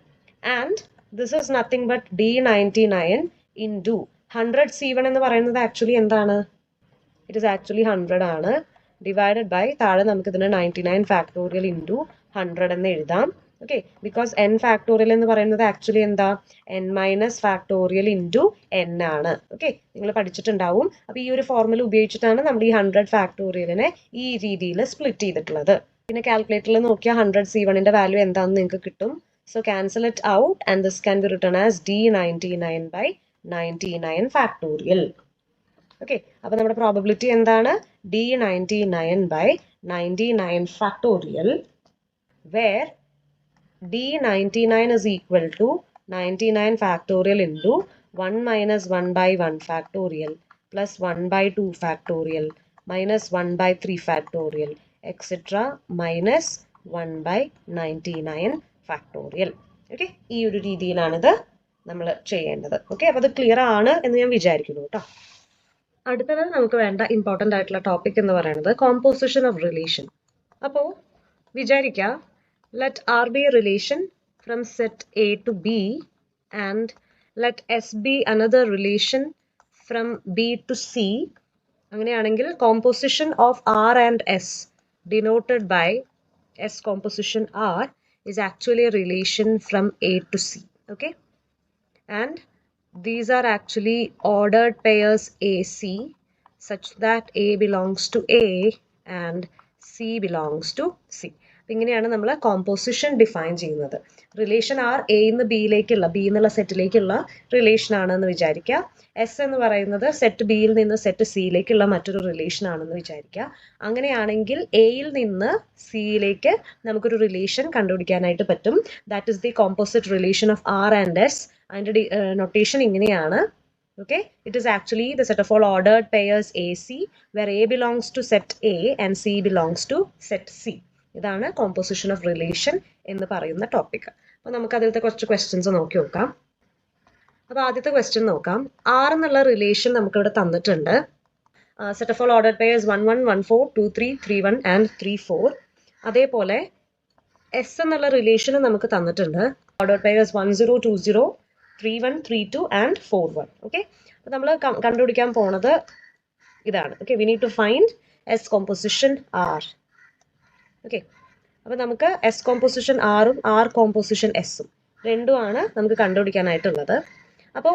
and this is nothing but D99 into 100 C1 എന്ന് പറയുന്നത് actually എന്താണ്? It is actually 100 ആണ്, divided by താഴെ നമുക്ക് ഇതിന് 99 factorial into 100 എന്ന് എഴുതാം. ഓക്കെ, ബിക്കോസ് n ഫാക്ടോറിയൽ എന്ന് പറയുന്നത് ആക്ച്വലി എന്താ, n minus factorial into n ആണ്. ഓക്കെ, നിങ്ങൾ പഠിച്ചിട്ടുണ്ടാവും. അപ്പോൾ ഈ ഒരു ഫോർമുല ഉപയോഗിച്ചിട്ടാണ് നമ്മൾ ഈ 100 ഫാക്ടോറിയലിനെ ഈ രീതിയിൽ സ്പ്ലിറ്റ് ചെയ്തിട്ടുള്ളത്. പിന്നെ കാൽക്കുലേറ്ററിൽ നോക്കിയാൽ 100 C1ന്റെ വാല്യൂ എന്താണെന്ന് നിങ്ങൾക്ക് കിട്ടും. So cancel it out and this can be written as D99 by 99 factorial. Okay, അപ്പോൾ നമ്മുടെ പ്രോബബിലിറ്റി എന്താണ്? D99 by 99 factorial, where D99 is equal to 99 factorial into 1 minus 1 by 1 factorial plus 1 by 2 factorial minus 1 by 3 factorial etc. minus 1 by 99 factorial. Okay, ഈ ഒരു രീതിയിലാണിത് നമ്മൾ ചെയ്യേണ്ടത്. Okay, അപ്പോൾ അത് clear ആണ് എന്ന് ഞാൻ വിചാരിക്കുന്നു കേട്ടോ. അടുത്തത് നമുക്ക് വേണ്ട ഇമ്പോർട്ടൻ്റ് ആയിട്ടുള്ള ടോപ്പിക് എന്ന് പറയുന്നത് കോമ്പോസിഷൻ ഓഫ് റിലേഷൻ. അപ്പോൾ വിചാരിക്കുക, let R be a relation from set A to B and let S be another relation from B to C. അങ്ങനെയാണെങ്കിൽ composition of R and S denoted by S composition R is actually a relation from A to C. Okay, and these are actually ordered pairs AC such that A belongs to A and C belongs to C. ഇങ്ങനെയാണ് നമ്മൾ composition define ചെയ്യുന്നത്. Relation R A നിന്ന് ബിയിലേക്കുള്ള B എന്നുള്ള സെറ്റിലേക്കുള്ള relation ആണെന്ന് വിചാരിക്കുക. S എന്ന് പറയുന്നത് set ബിയിൽ നിന്ന് സെറ്റ് സിയിലേക്കുള്ള മറ്റൊരു റിലേഷൻ ആണെന്ന് വിചാരിക്കുക. അങ്ങനെയാണെങ്കിൽ എയിൽ നിന്ന് സിയിലേക്ക് നമുക്കൊരു റിലേഷൻ കണ്ടുപിടിക്കാനായിട്ട് പറ്റും. That is the composite relation of R and S. അതിൻ്റെ നൊട്ടേഷൻ ഇങ്ങനെയാണ്. Okay, it is actually the set of all ordered pairs AC where A belongs to set A and C belongs to set C. ഇതാണ് composition of relation എന്ന് പറയുന്ന topic. അപ്പോൾ നമുക്ക് അതിലത്തെ കുറച്ച് questions നോക്കി നോക്കാം. അപ്പോൾ ആദ്യത്തെ ക്വസ്റ്റ്യൻ നോക്കാം. ആർ എന്നുള്ള റിലേഷൻ നമുക്കിവിടെ തന്നിട്ടുണ്ട്. Set of all ordered pairs 1 1 1 4 2 3 3 1 and 3 4. അതേപോലെ എസ് എന്നുള്ള റിലേഷൻ നമുക്ക് തന്നിട്ടുണ്ട്. Ordered pairs 1 0 2 0 3 1 3 2 and 4 1. ഓക്കെ, അപ്പോൾ നമ്മൾ കണ്ടുപിടിക്കാൻ പോണത് ഇതാണ്. Okay, we need to find S composition R. Okay, അപ്പോൾ നമുക്ക് എസ് കോമ്പോസിഷൻ ആറും ആർ കോമ്പോസിഷൻ എസും രണ്ടുമാണ് നമുക്ക് കണ്ടുപിടിക്കാനായിട്ടുള്ളത്. അപ്പോൾ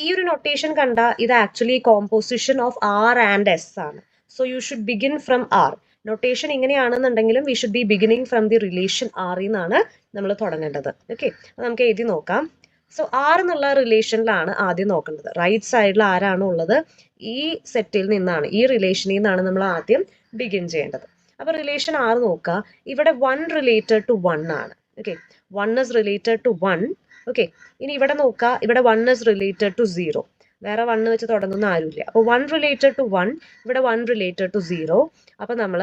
ഈ ഒരു നൊട്ടേഷൻ കണ്ട ഇത് actually composition of R and S ആണ്. So you should begin from R. Notation ഇങ്ങനെയാണെന്നുണ്ടെങ്കിലും we should be beginning from the relation ആറിൽ നിന്നാണ് നമ്മൾ തുടങ്ങേണ്ടത്. ഓക്കെ, നമുക്ക് എഴുതി നോക്കാം. സോ ആർ എന്നുള്ള റിലേഷനിലാണ് ആദ്യം നോക്കേണ്ടത്. റൈറ്റ് സൈഡിൽ ആരാണ് ഉള്ളത്, ഈ സെറ്റിൽ നിന്നാണ്, ഈ റിലേഷനിൽ നിന്നാണ് നമ്മൾ ആദ്യം ബിഗിൻ ചെയ്യേണ്ടത്. അപ്പോൾ റിലേഷൻ ആർ നോക്കുക. ഇവിടെ 1 റിലേറ്റഡ് ടു 1 ആണ്. Okay, 1 is related to 1. Okay, ഇനി ഇവിടെ നോക്കുക, ഇവിടെ 1 ഇസ് റിലേറ്റഡ് ടു 0. വേറെ 1 വെച്ച് തുടങ്ങുന്ന ആരുമില്ല. അപ്പോൾ 1 റിലേറ്റഡ് ടു 1, ഇവിടെ 1 റിലേറ്റഡ് ടു 0. അപ്പോൾ നമ്മൾ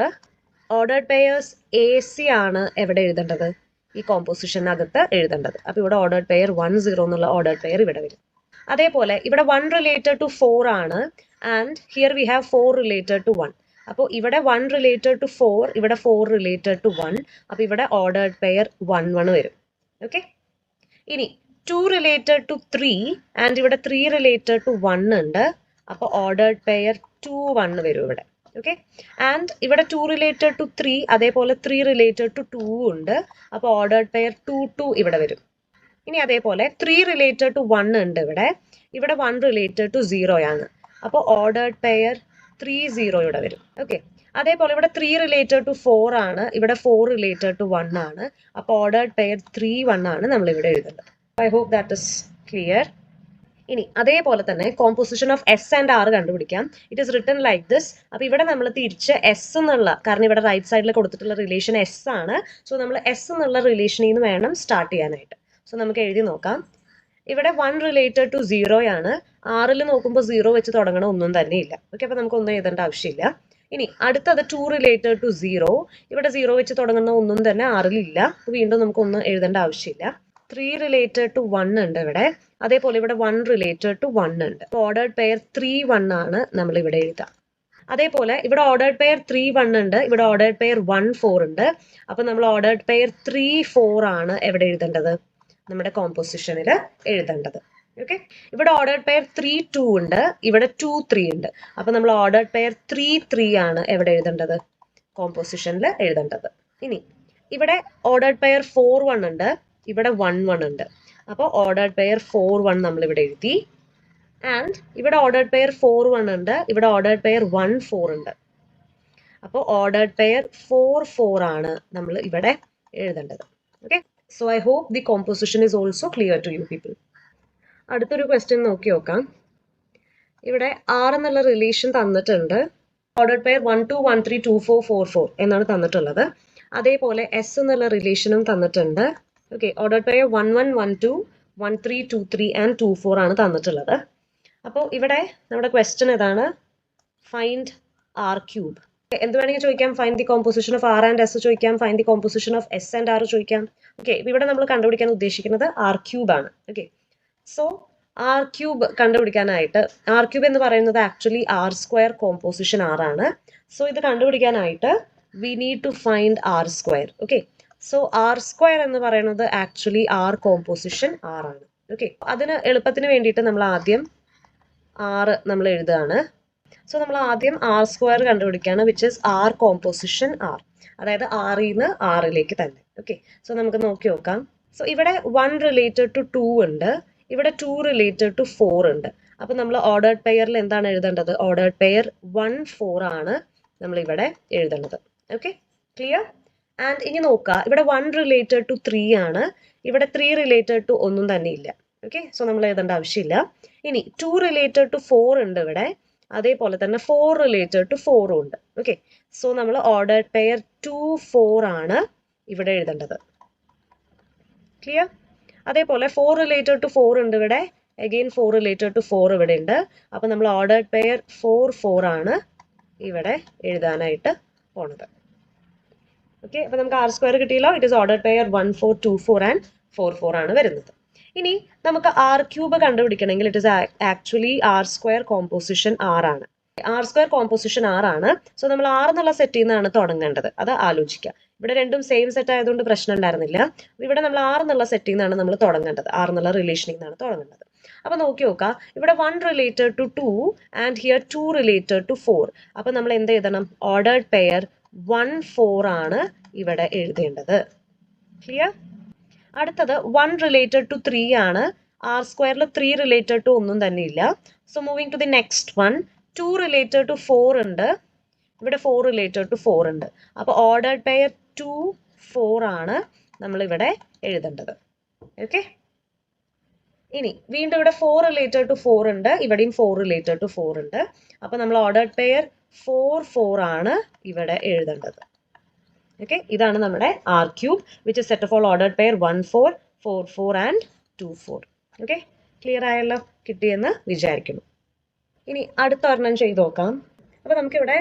ഓർഡർഡ് പെയർസ് എ സി ആണ് എവിടെ എഴുതേണ്ടത്, ഈ കോമ്പോസിഷനകത്ത് എഴുതേണ്ടത്. അപ്പോൾ ഇവിടെ ഓർഡർഡ് പെയർ 1 0 എന്നുള്ള ഓർഡർഡ് പെയർ ഇവിടെ വരും. അതേപോലെ ഇവിടെ 1 റിലേറ്റഡ് ടു 4 ആണ് and here we have 4 related to 1. അപ്പോൾ ഇവിടെ 1 റിലേറ്റഡ് ടു 4, ഇവിടെ 4 റിലേറ്റഡ് ടു 1. അപ്പോൾ ഇവിടെ ഓർഡർഡ് പെയർ 1 1 വരും. ഓക്കെ, ഇനി 2 റിലേറ്റഡ് ടു 3 ആൻഡ് ഇവിടെ 3 റിലേറ്റഡ് ടു 1 ഉണ്ട്. അപ്പോൾ ഓർഡർഡ് പെയർ 2 1 വരും ഇവിടെ. ഓക്കെ, ആൻഡ് ഇവിടെ 2 റിലേറ്റഡ് ടു 3, അതേപോലെ 3 റിലേറ്റഡ് ടു 2 ഉണ്ട്. അപ്പോൾ ഓർഡർഡ് പെയർ 2 2 ഇവിടെ വരും. ഇനി അതേപോലെ 3 റിലേറ്റഡ് ടു 1 ഉണ്ട് ഇവിടെ. ഇവിടെ 1 റിലേറ്റഡ് ടു 0 ആണ്. അപ്പോൾ ഓർഡർഡ് പെയർ 3 0 ഇവിടെ വരും. ഓക്കെ, അതേപോലെ ഇവിടെ 3 റിലേറ്റഡ് ടു 4 ആണ്, ഇവിടെ 4 റിലേറ്റഡ് ടു 1 ആണ്. അപ്പോൾ ഓർഡേർഡ് പെയർ 3 1 ആണ് നമ്മൾ ഇവിടെ എഴുതേണ്ടത്. I hope that is clear. ഇനി അതേപോലെ തന്നെ composition of S and R കണ്ടുപിടിക്കാം. It is written like this. അപ്പോൾ ഇവിടെ നമ്മൾ തിരിച്ച് എസ് എന്നുള്ള, കാരണം ഇവിടെ റൈറ്റ് സൈഡിൽ കൊടുത്തിട്ടുള്ള റിലേഷൻ എസ് ആണ്. സോ നമ്മൾ എസ് എന്നുള്ള റിലേഷനിൽ നിന്ന് വേണം സ്റ്റാർട്ട് ചെയ്യാനായിട്ട്. സോ നമുക്ക് എഴുതി നോക്കാം. ഇവിടെ 1 റിലേറ്റഡ് ടു 0 ആണ്. ആറിൽ നോക്കുമ്പോൾ 0 വെച്ച് തുടങ്ങണ ഒന്നും തന്നെ ഇല്ല. ഓക്കെ, അപ്പോൾ നമുക്കൊന്നും എഴുതേണ്ട ആവശ്യമില്ല. ഇനി അടുത്തത് 2 റിലേറ്റഡ് ടു 0. ഇവിടെ 0 വെച്ച് തുടങ്ങുന്ന ഒന്നും തന്നെ ആറിലില്ല. വീണ്ടും നമുക്കൊന്നും എഴുതേണ്ട ആവശ്യമില്ല. 3 റിലേറ്റഡ് ടു 1 ഉണ്ട് ഇവിടെ. അതേപോലെ ഇവിടെ 1 റിലേറ്റഡ് ടു 1 ഉണ്ട്. ഓർഡേർഡ് പെയർ 3 1 ആണ് നമ്മൾ ഇവിടെ എഴുതാം. അതേപോലെ ഇവിടെ ഓർഡേർഡ് പെയർ 3 1 ഉണ്ട്, ഇവിടെ ഓർഡേർഡ് പെയർ 1 4 ഉണ്ട്. അപ്പോൾ നമ്മൾ ഓർഡേർഡ് പെയർ 3 4 ആണ് എവിടെ എഴുതേണ്ടത്? നമ്മുടെ കോമ്പോസിഷനിൽ എഴുതേണ്ടത്. ഓക്കെ, ഇവിടെ ഓർഡേർഡ് പെയർ 3 2 ഉണ്ട്, ഇവിടെ 2 3 ഉണ്ട്. അപ്പോൾ നമ്മൾ ഓർഡേർഡ് പെയർ 3 3 ആണ് എവിടെ എഴുതേണ്ടത്? കോമ്പോസിഷനിൽ എഴുതേണ്ടത്. ഇനി ഇവിടെ ഓർഡേർഡ് പെയർ 4 1 ഉണ്ട്, ഇവിടെ 1 1 ഉണ്ട്. അപ്പോൾ ഓർഡേർഡ് പെയർ 4 1 നമ്മൾ ഇവിടെ എഴുതി. ആൻഡ് ഇവിടെ ഓർഡേർഡ് പെയർ 4 1 ഉണ്ട്, ഇവിടെ ഓർഡേർഡ് പെയർ 1 4 ഉണ്ട്. അപ്പോൾ ഓർഡേർഡ് പെയർ 4 4 ആണ് നമ്മൾ ഇവിടെ എഴുതേണ്ടത്. Okay, so I hope the composition is also clear to you people. അടുത്തൊരു ക്വസ്റ്റ്യൻ നോക്കി നോക്കാം. ഇവിടെ 6 എന്നുള്ള റിലേഷൻ തന്നിട്ടുണ്ട്. ഓർഡേർഡ് പെയർ 1 2 1 3 2 4 4 4 എന്നാണ് തന്നിട്ടുള്ളത്. അതേപോലെ എസ് എന്നുള്ള റിലേഷനും തന്നിട്ടുണ്ട്. ഓക്കെ, ഓർഡേർഡ് പെയർ 1 1 1 2 1 3 2 3 ആൻഡ് 2 4 ആണ് തന്നിട്ടുള്ളത്. അപ്പോൾ ഇവിടെ നമ്മുടെ ക്വസ്റ്റ്യൻ ഏതാണ്? Find R cube. എന്ത് വേണമെങ്കിൽ ചോദിക്കാം. Find the composition of R and S ചോദിക്കാം, find the composition of S and R ചോദിക്കാം. ഓക്കെ, ഇവിടെ നമ്മൾ കണ്ടുപിടിക്കാൻ ഉദ്ദേശിക്കുന്നത് ആർ ക്യൂബ് ആണ്. ഓക്കെ, സോ ആർ ക്യൂബ് കണ്ടുപിടിക്കാനായിട്ട്, ആർ ക്യൂബ് എന്ന് പറയുന്നത് actually R square composition R ആണ്. സോ ഇത് കണ്ടുപിടിക്കാനായിട്ട് we need to find R square. Okay, so R square എന്ന് പറയുന്നത് ആക്ച്വലി ആർ കോമ്പോസിഷൻ ആർ ആണ്. ഓക്കെ, അതിന് എളുപ്പത്തിന് വേണ്ടിയിട്ട് നമ്മൾ ആദ്യം ആറ് നമ്മൾ എഴുതുകയാണ്. സോ നമ്മൾ ആദ്യം ആർ സ്ക്വയർ കണ്ടുപിടിക്കുകയാണ്, which is R composition R, അതായത് ആറിൽ നിന്ന് ആറിലേക്ക് തന്നെ. ഓക്കെ, സോ നമുക്ക് നോക്കി നോക്കാം. സോ ഇവിടെ 1 റിലേറ്റഡ് ടു 2 ഉണ്ട്, ഇവിടെ 2 റിലേറ്റഡ് ടു 4 ഉണ്ട്. അപ്പോൾ നമ്മൾ ഓർഡേർഡ് പെയറിൽ എന്താണ് എഴുതേണ്ടത്? ഓർഡേർഡ് പെയർ 1 4 ആണ് നമ്മൾ ഇവിടെ എഴുതേണ്ടത്. Okay, clear? ആൻഡ് ഇനി നോക്കുക, ഇവിടെ 1 റിലേറ്റഡ് ടു 3 ആണ്, ഇവിടെ 3 റിലേറ്റഡ് ടു ഒന്നും തന്നെ ഇല്ല. ഓക്കെ, സോ നമ്മൾ എഴുതേണ്ട ആവശ്യമില്ല. ഇനി 2 റിലേറ്റഡ് ടു 4 ഉണ്ട് ഇവിടെ, അതേപോലെ തന്നെ 4 റിലേറ്റഡ് ടു 4 ഉണ്ട്. ഓക്കെ, സോ നമ്മൾ ഓർഡേർഡ് പെയർ 2 4 ആണ് ഇവിടെ എഴുതേണ്ടത്. ക്ലിയർ? അതേപോലെ 4 റിലേറ്റഡ് ടു 4 ഉണ്ട് ഇവിടെ, അഗെയിൻ 4 റിലേറ്റഡ് ടു 4 ഇവിടെ ഉണ്ട്. അപ്പോൾ നമ്മൾ ഓർഡേർഡ് പെയർ 4 4 ആണ് ഇവിടെ എഴുതാനായിട്ട് പോണത്. ഓക്കെ, അപ്പോൾ നമുക്ക് ആർ സ്ക്വയർ കിട്ടിയല്ലോ. It is ordered pair 1 4 2 4 and 4 4 ആണ് വരുന്നത്. ഇനി നമുക്ക് ആർ ക്യൂബ് കണ്ടുപിടിക്കണമെങ്കിൽ it is actually R square composition R ആണ്. ആർ സ്ക്വയർ കോമ്പോസിഷൻ ആർ ആണ്. സോ നമ്മൾ ആർ എന്നുള്ള സെറ്റിൽ നിന്നാണ് തുടങ്ങേണ്ടത്. അത് ആലോചിക്കുക. ഇവിടെ രണ്ടും സെയിം സെറ്റ് ആയതുകൊണ്ട് പ്രശ്നം ഉണ്ടായിരുന്നില്ല. ഇവിടെ നമ്മൾ ആർ എന്നുള്ള സെറ്റിൽ നിന്നാണ് നമ്മൾ തുടങ്ങേണ്ടത്, ആർ എന്നുള്ള റിലേഷനിൽ നിന്നാണ് തുടങ്ങേണ്ടത്. അപ്പോൾ നോക്കി നോക്കാം, ഇവിടെ 1 related to 2 and here 2 related to 4. അപ്പോൾ നമ്മൾ എന്ത് എഴുതണം? ഓർഡേർഡ് പെയർ 1 4 ആണ് ഇവിടെ എഴുതേണ്ടത്. ക്ലിയർ? അടുത്തത് 1 റിലേറ്റഡ് ടു 3 ആണ്. ആർ സ്ക്വയറിൽ 3 റിലേറ്റഡ് ടു ഒന്നും തന്നെ ഇല്ല. So moving to the next one, 2 related to 4 ഉണ്ട്, ഇവിടെ 4 റിലേറ്റഡ് ടു 4 ഉണ്ട്. അപ്പോൾ ഓർഡേർഡ് പെയർ 2 4 ആണ് നമ്മൾ ഇവിടെ എഴുതേണ്ടത്. ഓക്കെ, ഇനി വീണ്ടും ഇവിടെ 4 റിലേറ്റഡ് ടു 4 ഉണ്ട്, ഇവിടെയും 4 റിലേറ്റഡ് ടു 4 ഉണ്ട്. അപ്പോൾ നമ്മൾ ഓർഡേർഡ് പെയർ 4 4 ആണ് ഇവിടെ എഴുതേണ്ടത്. ഓക്കെ, ഇതാണ് നമ്മുടെ R cube, which is set of all ordered pair 1 4 4 4 and 2 4. Okay, clear ആയല്ലോ? കിട്ടിയെന്ന് വിചാരിക്കുന്നു. ഇനി അടുത്ത ഒരെണ്ണം ചെയ്ത് നോക്കാം. അപ്പോൾ നമുക്കിവിടെ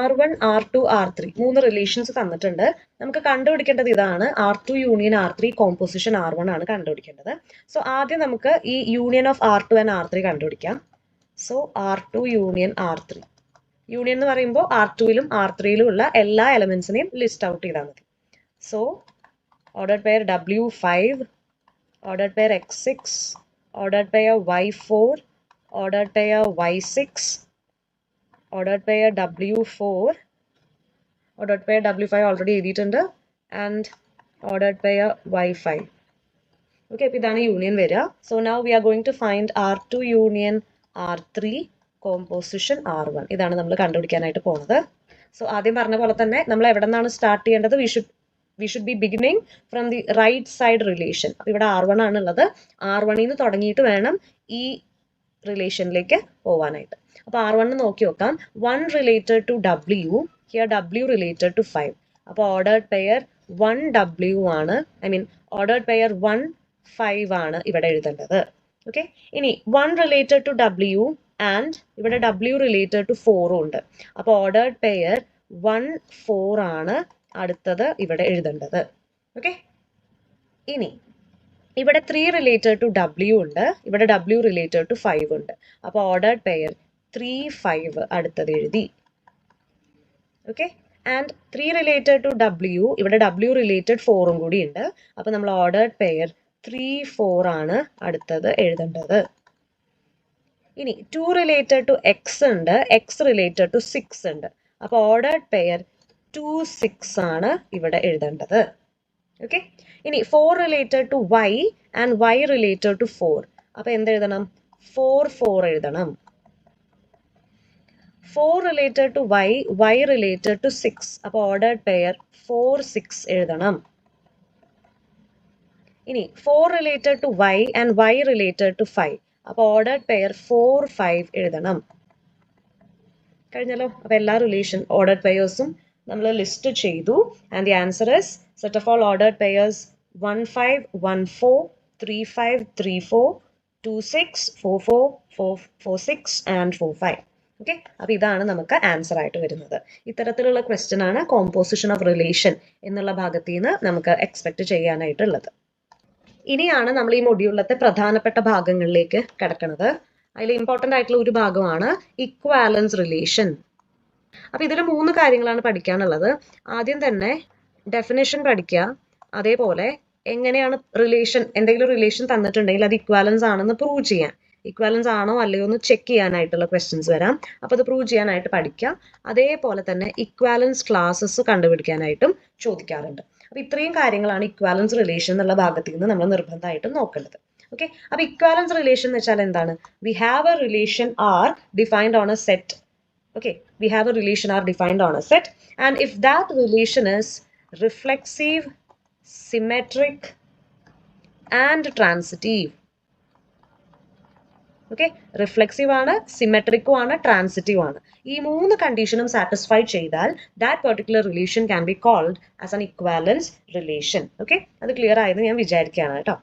R1 R2 R3 3 റിലേഷൻസ് തന്നിട്ടുണ്ട്. നമുക്ക് കണ്ടുപിടിക്കേണ്ടത് ഇതാണ്, R2 union R3 composition R1 ആണ് കണ്ടുപിടിക്കേണ്ടത്. സോ ആദ്യം നമുക്ക് ഈ union of R2 and R3 കണ്ടുപിടിക്കാം. So R2 union R3, union എന്ന് പറയുമ്പോൾ R2ലും R3ലും ഉള്ള എല്ലാ എലമെന്റ്സിനെയും ലിസ്റ്റ് ഔട്ട് ചെയ്താൽ മതി. So ordered pair W5, ordered pair X6, ordered pair Y4, ordered pair Y6, ordered pair W4, ordered pair W5 already എഴുതിയിട്ടുണ്ട്, and ordered pair Y5. Okay, അപ്പോൾ ഇതാണ് union വരിക. So now we are going to find R2 union R3 composition R1. ഇതാണ് നമ്മൾ കണ്ടുപിടിക്കാനായിട്ട് പോകുന്നത്. So ആദ്യം പറഞ്ഞ പോലെ തന്നെ നമ്മൾ എവിടെ നിന്നാണ് സ്റ്റാർട്ട് ചെയ്യേണ്ടത്? We should be beginning from the right side relation. അപ്പോൾ ഇവിടെ R1 ആണുള്ളത്. R1ൽ നിന്ന് തുടങ്ങിയിട്ട് വേണം ഈ റിലേഷനിലേക്ക് പോവാനായിട്ട്. അപ്പോൾ R1 നോക്കി നോക്കാം. 1 related to W, here W related to 5. അപ്പോൾ ഓർഡേർഡ് പെയർ 1W ആണ്, ഓർഡേർഡ് പെയർ 1 5 ആണ് ഇവിടെ എഴുതേണ്ടത്. ഓക്കെ, ഇനി 1 റിലേറ്റഡ് ടു W ആൻഡ് ഇവിടെ W റിലേറ്റഡ് ടു 4 ഉണ്ട്. അപ്പോൾ ഓർഡേർഡ് പെയർ 1 4 ആണ് അടുത്തത് ഇവിടെ എഴുതേണ്ടത്. ഓക്കെ, ഇനി ഇവിടെ 3 റിലേറ്റഡ് ടു W ഉണ്ട്, ഇവിടെ W റിലേറ്റഡ് ടു 5 ഉണ്ട്. അപ്പോൾ ഓർഡേർഡ് പെയർ 3 5 അടുത്തത് എഴുതി. Okay, and 3 related to W, ഇവിടെ W റിലേറ്റഡ് 4ഉം കൂടി ഉണ്ട്. അപ്പോൾ നമ്മൾ ഓർഡേർഡ് പെയർ 3 4 ആണ് അടുത്തത് എഴുതേണ്ടത്. ഇനി 2 റിലേറ്റഡ് ടു X ഉണ്ട്, X റിലേറ്റഡ് ടു 6 ഉണ്ട്. അപ്പോൾ ഓർഡേർഡ് പെയർ 2 6 ആണ് ഇവിടെ എഴുതേണ്ടത്. ഓക്കെ, ഇനി 4 related to Y and Y related to 4. അപ്പോൾ എന്തെഴുതണം? 4 4 എഴുതണം. 4 related to Y, Y related to 6. അപ്പോൾ ഓർഡേർഡ് പെയർ 4 6 എഴുതണം. ഇനി 4 related to Y and Y related to 5. അപ്പോൾ ഓർഡേർഡ് പെയർ 4 5 എഴുതണം. കഴിഞ്ഞല്ലോ. അപ്പോൾ എല്ലാ റിലേഷൻ ഓർഡേർഡ് പെയേഴ്സും നമ്മൾ ലിസ്റ്റ് ചെയ്തു. And the answer is set of all ordered pairs 1 5 1 4 3 5 3 4 2 6 4 4 4 4 6 and 4 5. Okay, അപ്പോൾ ഇതാണ് നമുക്ക് ആൻസർ ആയിട്ട് വരുന്നത്. ഇത്തരത്തിലുള്ള ക്വസ്റ്റ്യൻ ആണ് കോമ്പോസിഷൻ ഓഫ് റിലേഷൻ എന്നുള്ള ഭാഗത്ത് നിന്ന് നമുക്ക് എക്സ്പെക്ട് ചെയ്യാനായിട്ടുള്ളത്. ഇനിയാണ് നമ്മൾ ഈ മൊഡ്യൂളിലത്തെ പ്രധാനപ്പെട്ട ഭാഗങ്ങളിലേക്ക് കിടക്കുന്നത്. അതിൽ ഇമ്പോർട്ടൻ്റ് ആയിട്ടുള്ള ഒരു ഭാഗമാണ് ഇക്വാലൻസ് റിലേഷൻ. അപ്പോൾ ഇതിൽ 3 കാര്യങ്ങളാണ് പഠിക്കാനുള്ളത്. ആദ്യം തന്നെ ഡെഫിനേഷൻ പഠിക്കുക. അതേപോലെ എങ്ങനെയാണ് റിലേഷൻ, എന്തെങ്കിലും റിലേഷൻ തന്നിട്ടുണ്ടെങ്കിൽ അത് ഇക്വാലൻസ് ആണെന്ന് പ്രൂവ് ചെയ്യാൻ, ഇക്വാലൻസ് ആണോ അല്ലയോ എന്ന് ചെക്ക് ചെയ്യാനായിട്ടുള്ള ക്വസ്റ്റ്യൻസ് വരാം. അപ്പോൾ അത് പ്രൂവ് ചെയ്യാനായിട്ട് പഠിക്കുക. അതേപോലെ തന്നെ ഇക്വാലൻസ് ക്ലാസസ് കണ്ടുപിടിക്കാനായിട്ടും ചോദിക്കാറുണ്ട്. അപ്പോൾ ഇത്രയും കാര്യങ്ങളാണ് ഇക്വാലൻസ് റിലേഷൻ എന്നുള്ള ഭാഗത്ത് നിന്ന് നമ്മൾ നിർബന്ധമായിട്ടും നോക്കേണ്ടത്. ഓക്കെ, അപ്പോൾ ഇക്വാലൻസ് റിലേഷൻ എന്ന് വെച്ചാൽ എന്താണ്? We have A relation R defined on a set. Okay, we have a relation R defined on a set, and if that relation is reflexive, symmetric and transitive. Okay, reflexive ആണ്, symmetric ആണ്, transitive ആണ്. ഈ 3 കണ്ടീഷനും satisfy ചെയ്താൽ that particular relation can be called as an equivalence relation. Okay, അത് clear ആയെന്ന് ഞാൻ വിചാരിക്കുകയാണ് കേട്ടോ.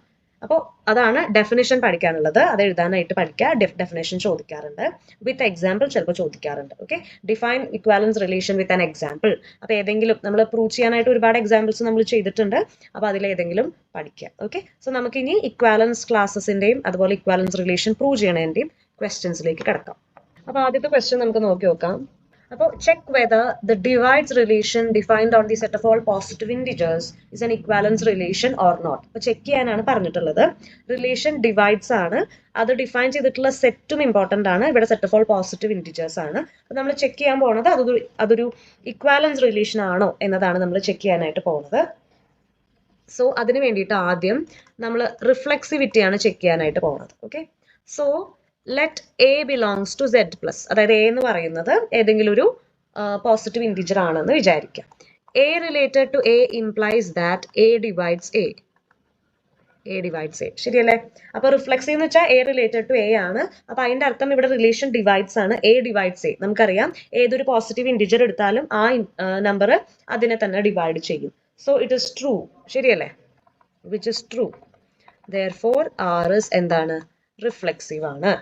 അപ്പോൾ അതാണ് ഡെഫിനേഷൻ പഠിക്കാനുള്ളത്. അത് എഴുതാനായിട്ട് പഠിക്കുക. ഡെഫിനേഷൻ ചോദിക്കാറുണ്ട്, വിത്ത് എക്സാമ്പിൾ ചിലപ്പോൾ ചോദിക്കാറുണ്ട്. Okay, define equivalence relation with an example. അപ്പോൾ ഏതെങ്കിലും നമ്മൾ പ്രൂവ് ചെയ്യാനായിട്ട് ഒരുപാട് എക്സാമ്പിൾസ് നമ്മൾ ചെയ്തിട്ടുണ്ട്. അപ്പോൾ അതിലേതെങ്കിലും പഠിക്കുക. ഓക്കെ, സോ നമുക്കിനി ഇക്വാലൻസ് ക്ലാസസിൻ്റെയും അതുപോലെ ഇക്വാലൻസ് റിലേഷൻ പ്രൂവ് ചെയ്യണതിൻ്റെയും ക്വസ്റ്റ്യൻസിലേക്ക് കിടക്കാം. അപ്പോൾ ആദ്യത്തെ ക്വസ്റ്റ്യൻ നമുക്ക് നോക്കി നോക്കാം. അപ്പോൾ check whether the divides relation defined on the set of all positive integers is an equivalence relation or not. അപ്പോൾ ചെക്ക് ചെയ്യാനാണ് പറഞ്ഞിട്ടുള്ളത്. റിലേഷൻ ഡിവൈഡ്സ് ആണ്, അത് ഡിഫൈൻ ചെയ്തിട്ടുള്ള സെറ്റും ഇമ്പോർട്ടൻ്റ് ആണ്. ഇവിടെ set of all positive integers ആണ്. അപ്പോൾ നമ്മൾ ചെക്ക് ചെയ്യാൻ പോകുന്നത് അതൊരു ഇക്വാലൻസ് റിലേഷൻ ആണോ എന്നതാണ് നമ്മൾ ചെക്ക് ചെയ്യാനായിട്ട് പോകുന്നത്. സോ അതിന് വേണ്ടിയിട്ട് ആദ്യം നമ്മൾ റിഫ്ലെക്സിവിറ്റിയാണ് ചെക്ക് ചെയ്യാനായിട്ട് പോകുന്നത്. Okay, so let A belongs to Z plus, അതായത് എ എന്ന് പറയുന്നത് ഏതെങ്കിലും ഒരു പോസിറ്റീവ് ഇൻറ്റിജർ ആണെന്ന് വിചാരിക്കാം. A related to A implies that A divides A. ശരിയല്ലേ? അപ്പോൾ റിഫ്ലെക്സീവ് എന്ന് വെച്ചാൽ എ റിലേറ്റഡ് ടു എ ആണ്. അപ്പോൾ അതിൻ്റെ അർത്ഥം ഇവിടെ റിലേഷൻ ഡിവൈഡ്സ് ആണ്. A divides A. നമുക്കറിയാം ഏതൊരു പോസിറ്റീവ് ഇൻറ്റിജർ എടുത്താലും ആ നമ്പർ അതിനെ തന്നെ ഡിവൈഡ് ചെയ്യും. So it is true. ശരിയല്ലേ? Which is true. Therefore R is എന്താണ്? റിഫ്ലെക്സീവ് ആണ്.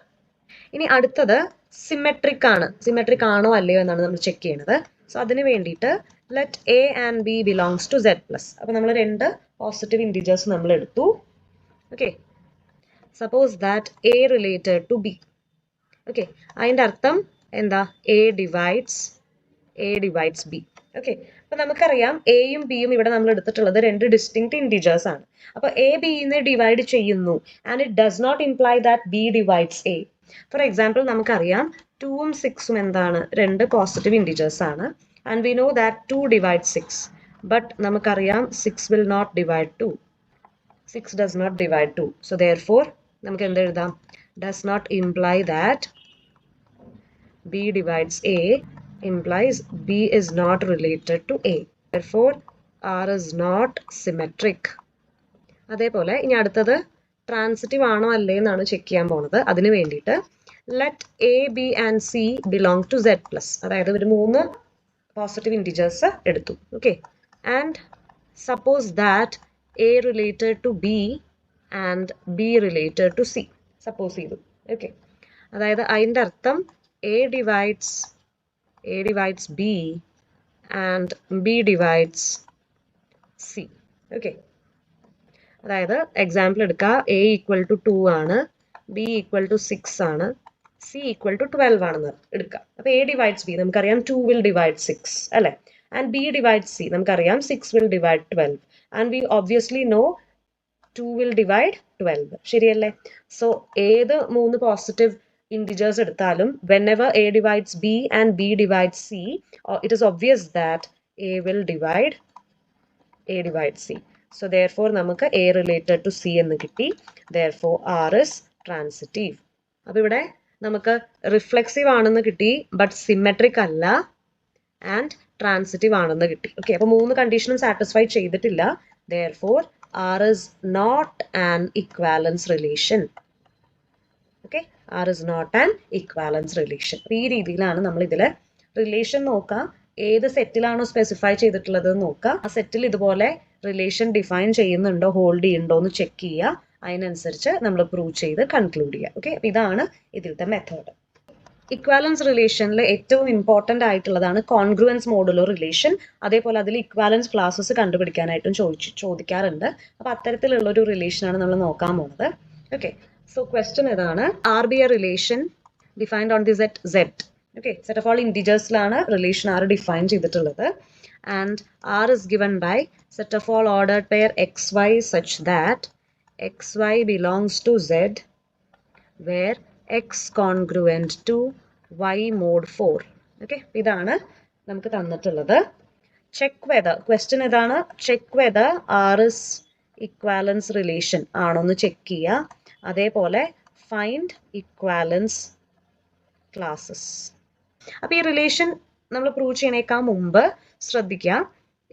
ഇനി അടുത്തത് സിമെട്രിക് ആണ്. സിമെട്രിക് ആണോ അല്ലയോ എന്നാണ് നമ്മൾ ചെക്ക് ചെയ്യുന്നത്. സോ അതിന് വേണ്ടിയിട്ട് let A and B belongs to Z plus. അപ്പോൾ നമ്മൾ 2 പോസിറ്റീവ് ഇൻറ്റിജേഴ്സ് നമ്മൾ എടുത്തു. Okay, suppose that A related to B. Okay, അതിൻ്റെ അർത്ഥം എന്താ? A divides B. ഓക്കെ, അപ്പോൾ നമുക്കറിയാം എയും ബിയും ഇവിടെ നമ്മൾ എടുത്തിട്ടുള്ളത് 2 ഡിസ്റ്റിങ്ക്റ്റ് ഇൻറ്റിജേഴ്സ് ആണ്. അപ്പോൾ എ ബിനെ ഡിവൈഡ് ചെയ്യുന്നു and it does not imply that B divides A. For example നമുക്കറിയാം 2ഉം 6ഉം എന്താണ്? 2 പോസിറ്റീവ് ഇൻറ്റിജേഴ്സ് ആണ്. And we know that 2 divide 6. But നമുക്കറിയാം 6 will not divide 2. 6 does not divide 2. So therefore നമുക്ക് എന്ത് എഴുതാം? Does not imply that B divides A implies B is not related to A. Therefore, R is not symmetric. അതേപോലെ ഇനി അടുത്തത് transitive ആണോ അല്ലേ എന്നാണ് ചെക്ക് ചെയ്യാൻ പോണത്. അതിന് വേണ്ടിയിട്ട് let A B and C belong to Z plus, അതായത് ഒരു 3 പോസിറ്റീവ് ഇൻറ്റിജേഴ്സ് എടുത്തു. Okay, and suppose that A related to B and B related to C suppose ചെയ്തു. ഓക്കെ, അതായത് അതിൻ്റെ അർത്ഥം A divides B and B divides C. Okay, അതായത് example എടുക്കുക, A equal to 2 ആണ്, ബി ഈക്വൽ ടു 6 ആണ്, C equal to 12 ആണെന്ന് എടുക്കുക. അപ്പോൾ എ ഡിവൈഡ്സ് ബി നമുക്കറിയാം 2 വിൽ ഡിവൈഡ് 6 അല്ലേ, ആൻഡ് ബി ഡിവൈഡ് സി നമുക്കറിയാം 6 will divide 12, and we obviously know 2 will divide 12. ശരിയല്ലേ? സോ ഏത് 3 പോസിറ്റീവ് integers എടുത്താലും whenever a divides b and b divides c, it is obvious that a will divide c. So therefore നമുക്ക് a related to c എന്ന് കിട്ടി. Therefore r is transitive. അപ്പോൾ ഇവിടെ നമുക്ക് reflexive ആണെന്ന് കിട്ടി, ബട്ട് സിമെട്രിക് അല്ല, ആൻഡ് ട്രാൻസിറ്റീവ് ആണെന്ന് കിട്ടി. ഓക്കെ, അപ്പോൾ 3 കണ്ടീഷനും സാറ്റിസ്ഫൈ ചെയ്തിട്ടില്ല. Therefore r is not an equivalence relation. Okay, R is not an equivalence relation. ഈ രീതിയിലാണ് നമ്മൾ ഇതിലെ റിലേഷൻ നോക്കുക. ഏത് സെറ്റിലാണോ സ്പെസിഫൈ ചെയ്തിട്ടുള്ളത് നോക്കുക, ആ സെറ്റിൽ ഇതുപോലെ റിലേഷൻ ഡിഫൈൻ ചെയ്യുന്നുണ്ടോ, ഹോൾഡ് ചെയ്യുന്നുണ്ടോ എന്ന് ചെക്ക് ചെയ്യുക. അതിനനുസരിച്ച് നമ്മൾ പ്രൂവ് ചെയ്ത് കൺക്ലൂഡ് ചെയ്യുക. ഓക്കെ, അപ്പോൾ ഇതാണ് ഇതിലത്തെ മെത്തേഡ്. ഇക്വാലൻസ് റിലേഷനിൽ ഏറ്റവും ഇമ്പോർട്ടൻ്റ് ആയിട്ടുള്ളതാണ് കോൺഗ്രുവൻസ് മോഡുലോ റിലേഷൻ. അതേപോലെ അതിൽ ഇക്വാലൻസ് ക്ലാസ്സസ് കണ്ടുപിടിക്കാനായിട്ടും ചോദിക്കാറുണ്ട്. അപ്പോൾ അത്തരത്തിലുള്ള ഒരു റിലേഷനാണ് നമ്മൾ നോക്കാൻ പോകുന്നത്. ഓക്കെ, so question ഇതാണ്, R be a relation defined on the set Z. Okay, set of all integers ലാണ് relation R define ചെയ്തിട്ടുള്ളത്, and R is given by set of all ordered pair xy such that xy belongs to Z where x congruent to y mod 4. Okay, ഇതാണ് നമുക്ക് തന്നിട്ടുള്ളത്. Check whether, question ഇതാണ്, check whether R is equivalence relation ആണോന്ന് check ചെയ്യുക. അതേപോലെ find equivalence classes. അപ്പോൾ ഈ relation നമ്മൾ പ്രൂവ് ചെയ്യണേക്കാൾ മുമ്പ് ശ്രദ്ധിക്കുക,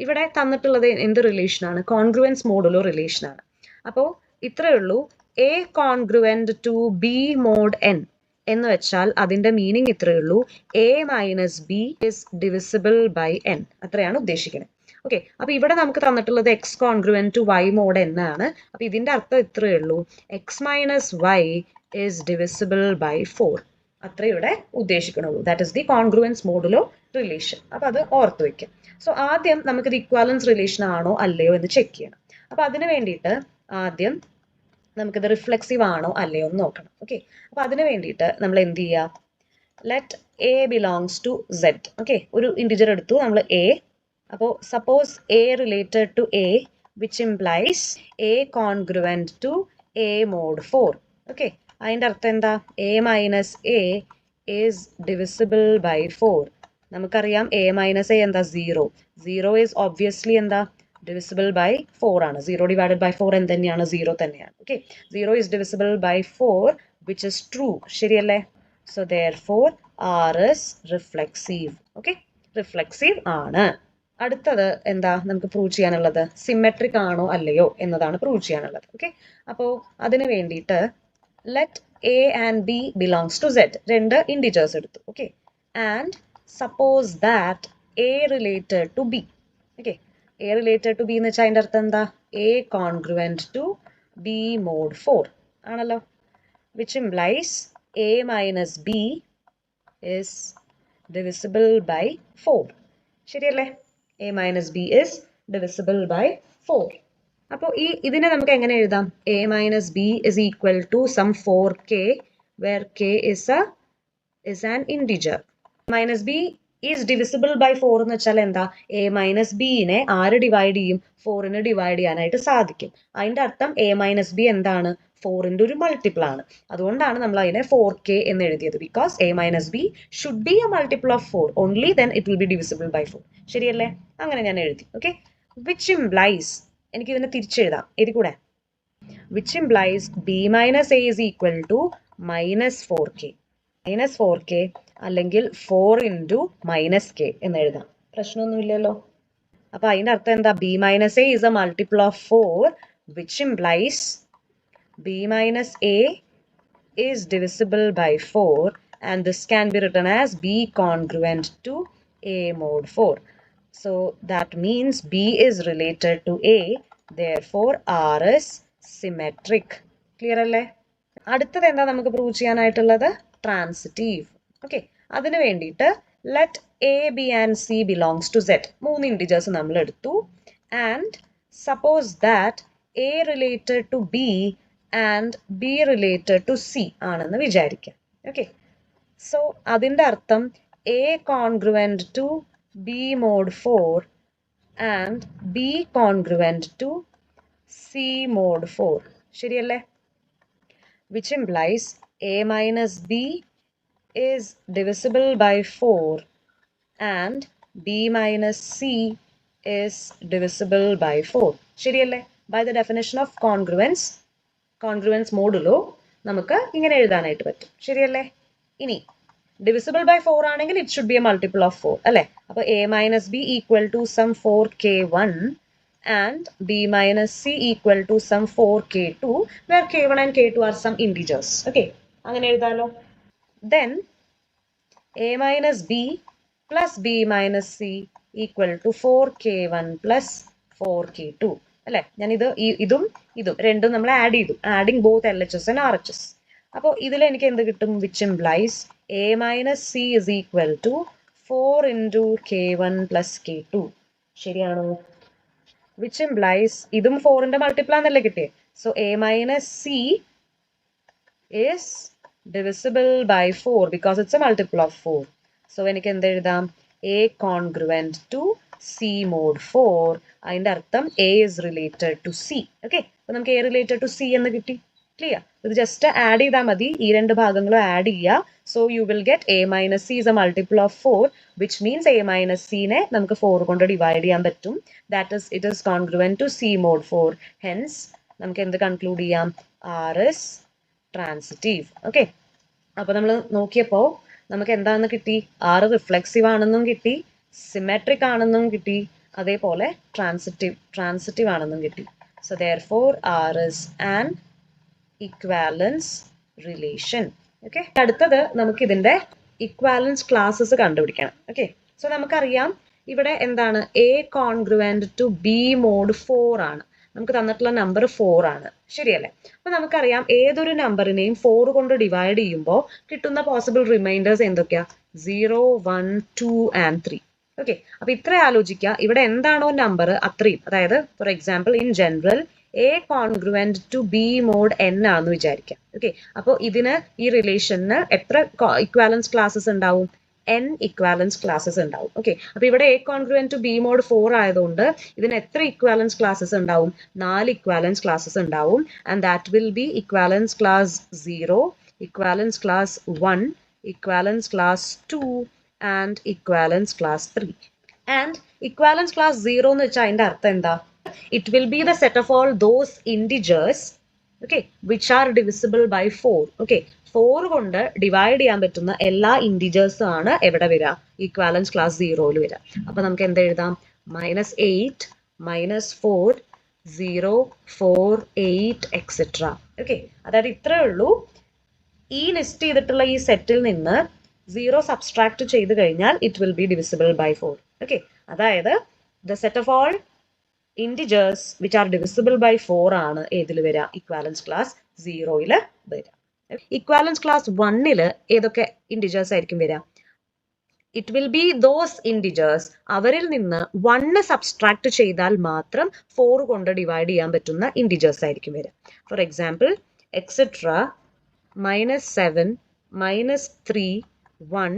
ഇവിടെ തന്നിട്ടുള്ളത് എന്ത് റിലേഷനാണ്? Congruence modulo റിലേഷനാണ്. അപ്പോൾ ഇത്രയേ ഉള്ളൂ, A congruent to B mod N എന്ന് വെച്ചാൽ അതിൻ്റെ മീനിങ് ഇത്രയേ ഉള്ളൂ, A minus B is divisible by N. അത്രയാണ് ഉദ്ദേശിക്കുന്നത്. ഓക്കെ, അപ്പോൾ ഇവിടെ നമുക്ക് തന്നിട്ടുള്ളത് X congruent to Y mod N ആണ്. അപ്പോൾ ഇതിൻ്റെ അർത്ഥം ഇത്രയേ ഉള്ളൂ, X minus Y is divisible by 4. അത്രേ ഇവിടെ ഉദ്ദേശിക്കണുള്ളൂ. That is the congruence modulo relation. അപ്പോൾ അത് ഓർത്ത് വയ്ക്കുക. സോ ആദ്യം നമുക്കിത് ഇക്വാലൻസ് റിലേഷൻ ആണോ അല്ലയോ എന്ന് ചെക്ക് ചെയ്യണം. അപ്പോൾ അതിന് വേണ്ടിയിട്ട് ആദ്യം നമുക്കിത് റിഫ്ലെക്സീവ് ആണോ അല്ലയോ എന്ന് നോക്കണം. ഓക്കെ, അപ്പോൾ അതിന് വേണ്ടിയിട്ട് നമ്മൾ എന്ത് ചെയ്യുക, let A belongs to Z. Okay, ഒരു ഇൻറ്റിജർ എടുത്തു നമ്മൾ എ. അപ്പോൾ suppose A related to A which implies A congruent to A mod 4. Okay, അതിൻ്റെ അർത്ഥം എന്താ? A minus A is divisible by 4. നമുക്കറിയാം എ മൈനസ് എ എന്താ? 0. 0 ഈസ് ഒബ്വിയസ്ലി എന്താ? ഡിവിസിബിൾ ബൈ 4 ആണ്. 0 ഡിവൈഡഡ് ബൈ 4 എന്ത് തന്നെയാണ്? 0 തന്നെയാണ്. Okay, 0 is divisible by 4 which is true. ശരിയല്ലേ? So therefore R is reflexive. Okay, reflexive ആണ്. അടുത്തത് എന്താ നമുക്ക് പ്രൂവ് ചെയ്യാനുള്ളത്? സിമെട്രിക് ആണോ അല്ലയോ എന്നതാണ് പ്രൂവ് ചെയ്യാനുള്ളത്. ഓക്കെ, അപ്പോൾ അതിന് വേണ്ടിയിട്ട് let A and B belongs to Z. 2 integers എടുത്തു. Okay, and suppose that A related to B. Okay, A related to B എന്ന് വെച്ചാൽ അതിൻ്റെ അർത്ഥം എന്താ? A congruent to B mod 4 ആണല്ലോ, which implies A minus B is divisible by 4. ശരിയല്ലേ? A minus B is divisible by 4. അപ്പോൾ ഇതിനെ നമുക്ക് എങ്ങനെ എഴുതാം? A minus B is equal to some 4k where k is an integer. Minus B is divisible by 4 എന്ന് വെച്ചാൽ എന്താ? A minus ബിനെ ആര് ഡിവൈഡ് ചെയ്യും? 4ന് ഡിവൈഡ് ചെയ്യാനായിട്ട് സാധിക്കും. അതിൻ്റെ അർത്ഥം എ മൈനസ് ബി എന്താണ്? 4ൻ്റെ ഒരു മൾട്ടിപ്പിൾ ആണ്. അതുകൊണ്ടാണ് നമ്മൾ അതിനെ 4k എന്ന് എഴുതിയത്. Because A minus B should be a multiple of 4 only then it will be divisible by 4. ശരിയല്ലേ? അങ്ങനെ ഞാൻ എഴുതി. ഓക്കെ, വിച്ച് ഇംപ്ലൈസ്, എനിക്ക് ഇതിനെ തിരിച്ചെഴുതാം. ഇത് കൂടെ which implies B minus A is equal to minus 4k. Minus 4k അല്ലെങ്കിൽ 4 ഇൻറ്റു മൈനസ് കെ എന്ന് എഴുതാം. പ്രശ്നമൊന്നുമില്ലല്ലോ. അപ്പോൾ അതിൻ്റെ അർത്ഥം എന്താ? B minus A is A multiple of 4 which implies B minus A is divisible by 4 and this can be written as B congruent to A mod 4. So that means B is related to A, therefore R is symmetric. Clear അല്ലേ? അടുത്തത് എന്താ നമുക്ക് prove ചെയ്യാനായിട്ടുള്ളത്? Transitive. Okay, അതിന് വേണ്ടിയിട്ട് let A B and C belongs to set. 3 integers നമ്മൾ എടുത്തു. And suppose that A related to B and B related to C ആണെന്ന് വിചാരിക്കാം. ഓക്കെ, സോ അതിൻ്റെ അർത്ഥം A congruent to B mod 4 and B congruent to C mod 4. ശരിയല്ലേ? which implies a minus b is divisible by 4 and b minus c is divisible by 4. ശരിയല്ലേ? By the definition of congruence modulo നമുക്ക് ഇങ്ങനെ എഴുതാനായിട്ട് പറ്റും. ശരിയല്ലേ? ഇനി divisible by 4 ആണെങ്കിൽ it should be a multiple of 4 അല്ലേ? അപ്പോൾ a minus b equal to some 4k1 and b minus c equal to some 4k2 where k1 and k2 are some integers. Okay, അങ്ങനെ എഴുതാലോ. Then a minus b plus b minus c equal to 4k1 plus 4k2 അല്ലേ? ഞാൻ ഇതും രണ്ടും നമ്മൾ add ചെയ്തു. Adding both LHS and RHS. അപ്പോൾ ഇതിൽ എനിക്ക് എന്ത് കിട്ടും? which implies a minus c is equal to 4 into k1 plus k2. ശരിയാണോ? which implies ഇതും 4ന്റെ മൾട്ടിപ്പിൾ ആണെന്നല്ലേ കിട്ടിയേ. So a minus c is divisible by 4 because it's a multiple of 4. So എനിക്ക് എന്ത് എഴുതാം? a congruent to c mod 4. അതിൻ്റെ അർത്ഥം a is related to c. Okay, അപ്പോൾ നമുക്ക് a related to c എന്ന് കിട്ടി. ക്ലിയർ? ഇത് ജസ്റ്റ് ആഡ് ചെയ്താൽ മതി. ഈ രണ്ട് ഭാഗങ്ങളും ആഡ് ചെയ്യുക. So you will get a minus c is a multiple of 4 which means a minus c നെ നമുക്ക് 4 കൊണ്ട് ഡിവൈഡ് ചെയ്യാൻ പറ്റും. That is, it is congruent to c mod 4. Hence നമുക്ക് എന്ത് കൺക്ലൂഡ് ചെയ്യാം? R is transitive. ഓക്കെ, അപ്പോൾ നമ്മൾ നോക്കിയപ്പോൾ നമുക്ക് എന്താണെന്ന് കിട്ടി? R റിഫ്ലെക്സീവ് ആണെന്നും കിട്ടി, സിമെട്രിക് ആണെന്നും കിട്ടി, അതേപോലെ ട്രാൻസിറ്റീവ് ആണെന്നും കിട്ടി. So therefore R is an equivalence relation. Okay, അടുത്തത് നമുക്ക് ഇതിന്റെ ഇക്വാലൻസ് ക്ലാസ്സസ് കണ്ടുപിടിക്കണം. ഓക്കെ, സോ നമുക്കറിയാം ഇവിടെ എന്താണ്? A congruent to B mod 4 ആണ്. നമുക്ക് തന്നിട്ടുള്ള നമ്പർ 4 ആണ്. ശരിയല്ലേ? അപ്പൊ നമുക്കറിയാം ഏതൊരു നമ്പറിനെയും 4 കൊണ്ട് ഡിവൈഡ് ചെയ്യുമ്പോൾ കിട്ടുന്ന പോസിബിൾ റിമൈൻഡേഴ്സ് എന്തൊക്കെയാ? 0, 1, 2 and 3. ഓക്കെ, അപ്പൊ ഇത്ര ആലോചിക്കുക. ഇവിടെ എന്താണോ നമ്പർ അത്രയും, അതായത് for example in general A congruent to B mod n ആണെന്ന് വിചാരിക്കാം. ഓക്കെ, അപ്പോൾ ഇതിന് ഈ റിലേഷന് എത്ര ഇക്വാലൻസ് ക്ലാസ്സസ് ഉണ്ടാവും? n ഇക്വാലൻസ് ക്ലാസ്സസ് ഉണ്ടാവും. ഓക്കെ, അപ്പോൾ ഇവിടെ A congruent to B mod 4 ആയതുകൊണ്ട് ഇതിന് എത്ര ഇക്വാലൻസ് ക്ലാസ്സസ് ഉണ്ടാവും? 4 ഇക്വാലൻസ് ക്ലാസ്സസ് ഉണ്ടാവും. And that will be equivalence class 0, equivalence class 1, equivalence class 2 and equivalence class 3. And equivalence class 0 എന്ന് വെച്ചാൽ അതിൻ്റെ അർത്ഥം എന്താ? It will be the set of all those integers, okay, which are divisible by 4. Okay, 4 കൊണ്ട് divide ചെയ്യാൻ പറ്റുന്ന എല്ലാ ഇൻറ്റിജേഴ്സും ആണ് എവിടെ വരിക? ഇക്വാലൻസ് ക്ലാസ് 0യിൽ വരിക. അപ്പൊ നമുക്ക് എന്ത് എഴുതാം? -8, -4, 0, 4, 8 എക്സെട്ര. ഓക്കെ, അതായത് ഇത്രയേ ഉള്ളൂ. ഈ ലിസ്റ്റ് ചെയ്തിട്ടുള്ള ഈ സെറ്റിൽ നിന്ന് 0 സബ്സ്ട്രാക്ട് ചെയ്ത് കഴിഞ്ഞാൽ it will be divisible by 4. Okay, അതായത് the set of all integers which are divisible by 4 ആണ് ഏതിൽ വരിക? ഇക്വാലൻസ് ക്ലാസ് 0യിൽ വരിക. ഇക്വാലൻസ് ക്ലാസ് 1ൽ ഏതൊക്കെ ഇൻറ്റിജേഴ്സ് ആയിരിക്കും വരിക? It will B those integers അവരിൽ നിന്ന് 1 സബ്സ്ട്രാക്ട് ചെയ്താൽ മാത്രം 4 കൊണ്ട് ഡിവൈഡ് ചെയ്യാൻ പറ്റുന്ന ഇൻറ്റിജേഴ്സ് ആയിരിക്കും വരിക. For example etcetera -7, -3, 1,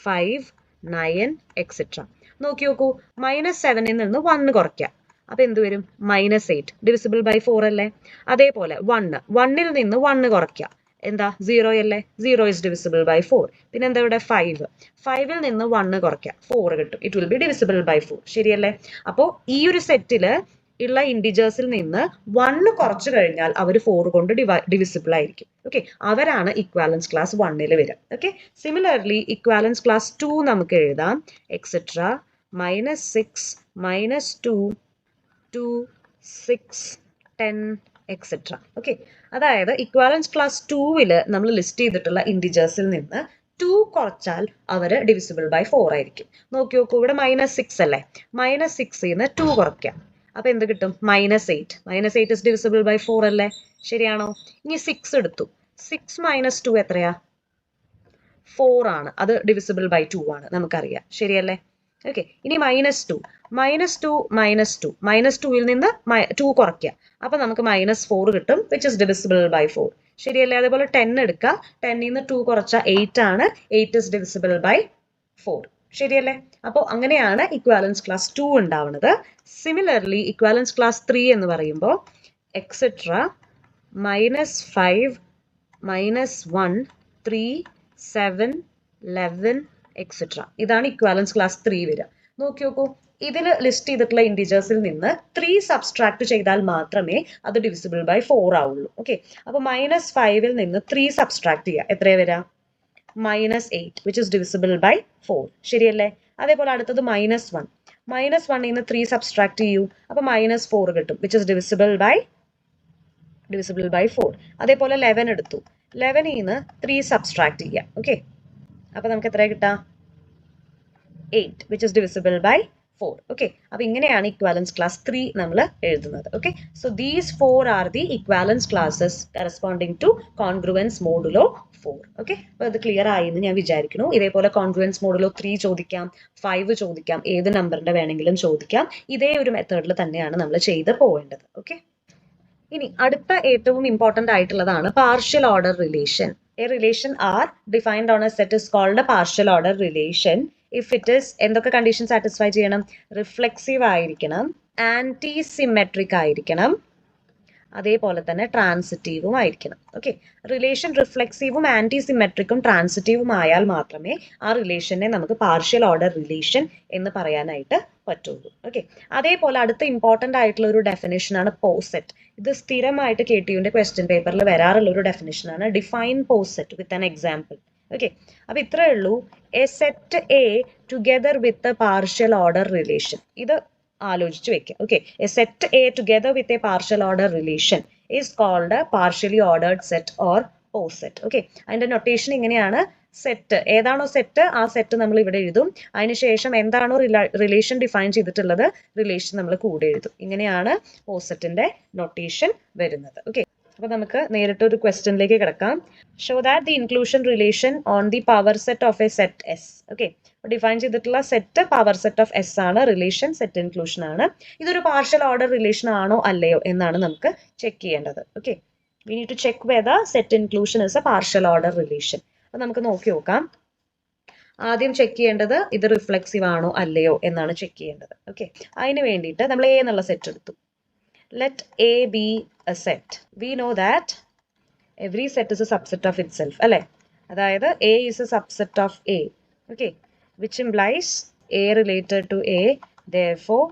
5, 9 etcetera. നോക്കി നോക്കൂ, -7ൽ നിന്ന് 1 കുറയ്ക്കാം. അപ്പൊ എന്ത് വരും? -8 ഡിവിസിബിൾ ബൈ 4 അല്ലേ? അതേപോലെ 1ൽ നിന്ന് 1 കുറയ്ക്കുക. എന്താ? 0 അല്ലേ? 0 is divisible by 4. പിന്നെ എന്താ ഇവിടെ? 5ൽ നിന്ന് 1 കുറയ്ക്കുക, 4 കിട്ടും. It will B divisible by 4. ശരിയല്ലേ? അപ്പോൾ ഈ ഒരു സെറ്റില് ഉള്ള ഇൻഡിജേഴ്സിൽ നിന്ന് 1 കുറച്ചു കഴിഞ്ഞാൽ അവർ 4 കൊണ്ട് ഡിവിസിബിൾ ആയിരിക്കും. ഓക്കെ, അവരാണ് ഇക്വാലൻസ് ക്ലാസ് 1 വരിക. ഓക്കെ, സിമിലർലി ഇക്വാലൻസ് ക്ലാസ് 2 നമുക്ക് എഴുതാം. Etcetera -6 -2 2 6 10 etcetera. ഓക്കെ, അതായത് ഇക്വാലൻസ് ക്ലാസ് 2 നമ്മൾ ലിസ്റ്റ് ചെയ്തിട്ടുള്ള ഇൻഡിജേഴ്സിൽ നിന്ന് 2 കുറച്ചാൽ അവർ ഡിവിസിബിൾ ബൈ 4 ആയിരിക്കും. നോക്കി നോക്കൂ, ഇവിടെ -6 അല്ലേ, -6 2 കുറയ്ക്കാം. അപ്പൊ എന്ത് കിട്ടും? -8. -8 ഇസ് ഡിവിസിബിൾ ബൈ 4 അല്ലേ, ശരിയാണോ? ഇനി 6 എടുത്തു. 6 - 2 എത്രയാ? 4 ആണ്. അത് ഡിവിസിബിൾ ബൈ 2 ആണ്, നമുക്കറിയാം, ശരിയല്ലേ? ഓക്കെ, ഇനി -2 -2 നിന്ന് 2 കുറയ്ക്കുക. അപ്പൊ നമുക്ക് -4 കിട്ടും, വിച്ച് ഇസ് ഡിവിസിബിൾ ബൈ 4, ശരിയല്ലേ? അതേപോലെ 10 എടുക്കുക. 10 നിന്ന് 2 കുറച്ച 8 ആണ്. 8 ഇസ് ഡിവിസിബിൾ ബൈ 4, ശരിയല്ലേ? അപ്പോൾ അങ്ങനെയാണ് ഇക്വാലൻസ് ക്ലാസ് 2 ഉണ്ടാവുന്നത്. സിമിലർലി ഇക്വാലൻസ് ക്ലാസ് 3 എന്ന് പറയുമ്പോൾ എക്സെട്ര -5 -1 3 7 11 എക്സെട്ര. ഇതാണ് ഇക്വാലൻസ് ക്ലാസ് 3 വരിക. നോക്കി നോക്കൂ, ഇതിൽ ലിസ്റ്റ് ചെയ്തിട്ടുള്ള ഇൻഡിജേഴ്സിൽ നിന്ന് 3 സബ്സ്ട്രാക്ട് ചെയ്താൽ മാത്രമേ അത് ഡിവിസിബിൾ ബൈ 4 ആവുള്ളൂ. ഓക്കെ, അപ്പൊ -5 നിന്ന് 3 സബ്സ്ട്രാക്ട് ചെയ്യുക, എത്രയാ വരിക? -8, വിച്ച് ഇസ് ഡിവിസിബിൾ ബൈ 4, ശരിയല്ലേ? അതേപോലെ അടുത്തത് -1 -1 നിന്ന് 3 സബ്സ്ട്രാക്ട് ചെയ്യൂ, അപ്പൊ -4 കിട്ടും, വിച്ച് ഇസ് ഡിവിസിബിൾ ബൈ 4. അതേപോലെ 11 എടുത്തു. 11 നിന്ന് 3 സബ്സ്ട്രാക്ട് ചെയ്യാം. ഓക്കെ, അപ്പൊ നമുക്ക് എത്ര കിട്ടാം? 8, which is divisible by 4. Okay, അപ്പൊ ഇങ്ങനെയാണ് ഇക്വാലൻസ് ക്ലാസ് 3 നമ്മൾ എഴുതുന്നത്. Okay, so these 4 are the equivalence classes corresponding to congruence modulo 4. Okay, അപ്പൊ അത് ക്ലിയർ ആയി എന്ന് ഞാൻ വിചാരിക്കുന്നു. ഇതേപോലെ കോൺഗ്രുവൻസ് മോഡുലോ 3 ചോദിക്കാം, 5 ചോദിക്കാം, ഏത് നമ്പറിന്റെ വേണമെങ്കിലും ചോദിക്കാം. ഇതേ ഒരു മെത്തേഡിൽ തന്നെയാണ് നമ്മൾ ചെയ്ത് പോവേണ്ടത്. ഓക്കെ, ഇനി അടുത്ത ഏറ്റവും ഇമ്പോർട്ടന്റ് ആയിട്ടുള്ളതാണ് partial order relation. A relation R defined on a set is called a partial order relation if it is എന്തൊക്കെ കണ്ടീഷൻ സാറ്റിസ്ഫൈ ചെയ്യണം? റിഫ്ലെക്സീവ് ആയിരിക്കണം, ആന്റി സിമെട്രിക് ആയിരിക്കണം, അതേപോലെ തന്നെ ട്രാൻസിറ്റീവും ആയിരിക്കണം. ഓക്കെ, റിലേഷൻ റിഫ്ലെക്സീവും ആന്റി സിമെട്രിക്കും ട്രാൻസിറ്റീവും ആയാൽ മാത്രമേ ആ റിലേഷനെ നമുക്ക് പാർഷ്യൽ ഓർഡർ റിലേഷൻ എന്ന് പറയാനായിട്ട് പറ്റുള്ളൂ. ഓക്കെ, അതേപോലെ അടുത്ത ഇമ്പോർട്ടന്റ് ആയിട്ടുള്ള ഒരു ഡെഫിനേഷൻ ആണ് പോസെറ്റ്. ഇത് സ്ഥിരമായിട്ട് KTUവിന്റെ ക്വസ്റ്റ്യൻ പേപ്പറിൽ വരാറുള്ള ഒരു ഡെഫിനേഷൻ ആണ്. Define poset with an example. Okay, അപ്പൊ ഇത്രയേ ഉള്ളൂ. A set A together with a partial order relation. ഇത് ആലോചിച്ച് വെക്കുക. Okay, a set A together with a partial order relation is called partially ordered set or poset. Okay, അതിന്റെ notation ഇങ്ങനെയാണ്. Set ഏതാണോ set, ആ സെറ്റ് നമ്മൾ ഇവിടെ എഴുതും. അതിനുശേഷം എന്താണോ റിലേഷൻ ഡിഫൈൻ ചെയ്തിട്ടുള്ളത്, റിലേഷൻ നമ്മൾ കൂടെ എഴുതും. ഇങ്ങനെയാണ് പോസെറ്റിന്റെ നൊട്ടേഷൻ വരുന്നത്. ഓക്കെ, അപ്പൊ നമുക്ക് നേരിട്ട് ഒരു ക്വസ്റ്റ്യനിലേക്ക് കിടക്കാം. Show that the inclusion relation on the power set of a set S. Okay, define ചെയ്തിട്ടുള്ള set power set of S ആണ്, റിലേഷൻ സെറ്റ് ഇൻക്ലൂഷൻ ആണ്. ഇതൊരു പാർഷ്യൽ ഓർഡർ റിലേഷൻ ആണോ അല്ലയോ എന്നാണ് നമുക്ക് ചെക്ക് ചെയ്യേണ്ടത്. Okay, we need to check whether set inclusion is a partial order relation. അപ്പൊ നമുക്ക് നോക്കി നോക്കാം. ആദ്യം ചെക്ക് ചെയ്യേണ്ടത് ഇത് റിഫ്ലെക്സീവ് ആണോ അല്ലയോ എന്നാണ് ചെക്ക് ചെയ്യേണ്ടത്. ഓക്കെ, അതിന് വേണ്ടിയിട്ട് നമ്മൾ എ എന്നുള്ള സെറ്റ് എടുത്തു. Let A be a set. We know that every set is a subset of itself. അല്ലേ? അതായത് A is a subset of A. Okay, which implies A related to A, therefore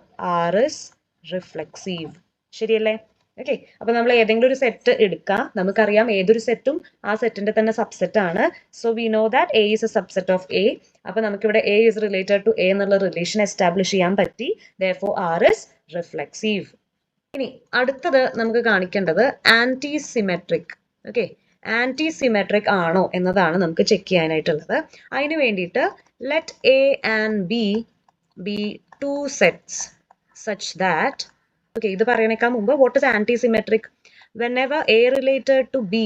R is reflexive. ശരിയല്ലേ? Okay, അപ്പൊ നമ്മൾ ഏതെങ്കിലും ഒരു set എടുക്കാം. നമുക്കറിയാം ഏതൊരു സെറ്റും ആ സെറ്റിന്റെ തന്നെ സബ്സെറ്റ് ആണ്. So we know that A is a subset of A. അപ്പൊ നമുക്കിവിടെ A is related to A എന്നുള്ള റിലേഷൻ എസ്റ്റാബ്ലിഷ് ചെയ്യാൻ പറ്റി. therefore R is reflexive. ഇനി അടുത്തത് നമുക്ക് കാണിക്കേണ്ടത് anti symmetric. Okay, anti symmetric ആണോ എന്നതാണ് നമുക്ക് ചെക്ക് ചെയ്യാനായിട്ടുള്ളത്. അതിന് വേണ്ടിയിട്ട് let A and B be 2 sets such that. Okay, ഇത് പറയണേക്കാൾ മുമ്പ് what is anti symmetric? Whenever A related to B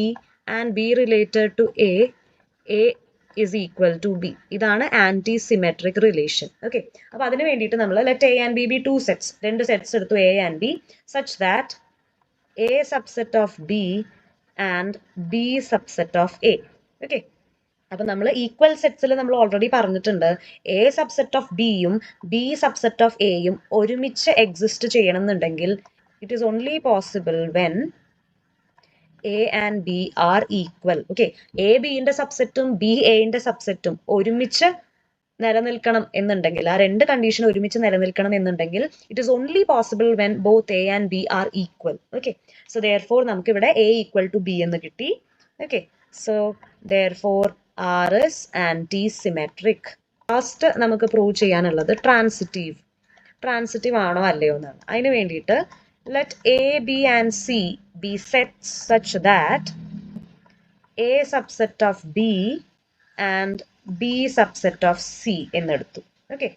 and B related to A, A is equal to B. ഇതാണ് ആന്റി സിമെട്രിക് റിലേഷൻ. ഓക്കെ, അപ്പൊ അതിന് വേണ്ടിയിട്ട് നമ്മൾ let A and B be 2 sets, 2 sets എടുത്തു A and B, such that A subset of B and B subset of A. Okay, അപ്പൊ നമ്മൾ equal സെറ്റ്സിൽ നമ്മൾ ഓൾറെഡി പറഞ്ഞിട്ടുണ്ട്, എ സബ്സെറ്റ് ഓഫ് ബിയും ബി സബ്സെറ്റ് ഓഫ് എയും ഒരുമിച്ച് എക്സിസ്റ്റ് ചെയ്യണം എന്നുണ്ടെങ്കിൽ it is only possible when A and B are equal. Okay, A Bന്റെ സബ്സെറ്റും B Aന്റെ സബ്സെറ്റും ഒരുമിച്ച് നിലനിൽക്കണം എന്നുണ്ടെങ്കിൽ, ആ രണ്ട് കണ്ടീഷൻ ഒരുമിച്ച് നിലനിൽക്കണം എന്നുണ്ടെങ്കിൽ it is only possible when both A and B are equal. Okay, so therefore നമുക്ക് ഇവിടെ എ ഈക്വൽ ടു ബി എന്ന് കിട്ടി. Okay, so therefore R is anti symmetric. Last നമുക്ക് പ്രൂവ് ചെയ്യാനുള്ളത് ട്രാൻസിറ്റീവ് ആണോ അല്ലയോ എന്നാണ്. അതിന് വേണ്ടിയിട്ട് let A B and C be set such that A subset of B and B subset of C എന്നെടുത്തു. ഓക്കെ,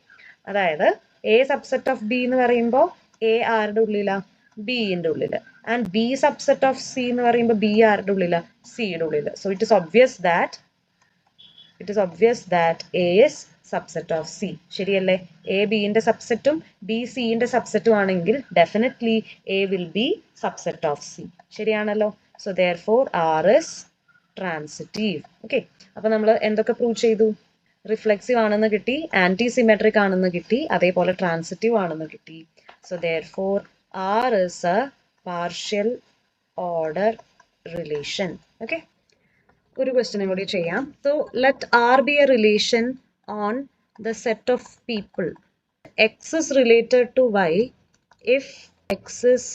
അതായത് എ സബ്സെറ്റ് ഓഫ് ബി എന്ന് പറയുമ്പോൾ എ ആരുടെ ഉള്ളിലാ? ബിന്റെ ഉള്ളില്. And B subset of C എന്ന് പറയുമ്പോൾ ബി ആരുടെ ഉള്ളിലാ? സിയുടെ ഉള്ളില്. So it is obvious that A is subset of C. ശരിയല്ലേ? എ ബിന്റെ സബ്സെറ്റും ബി സിന്റെ സബ്സെറ്റും ആണെങ്കിൽ definitely A will be subset of C. ശരിയാണല്ലോ? So therefore R is transitive. Okay, അപ്പൊ നമ്മൾ എന്തൊക്കെ പ്രൂവ് ചെയ്തു? റിഫ്ലെക്സീവ് ആണെന്ന് കിട്ടി, ആന്റി സിമെട്രിക് ആണെന്ന് കിട്ടി, അതേപോലെ ട്രാൻസിറ്റീവ് ആണെന്ന് കിട്ടി. So therefore R is a partial order relation. Okay, ഒരു ക്വസ്റ്റ്യനും കൂടി ചെയ്യാം. So let R be a relation on the set of people X is related to Y if X is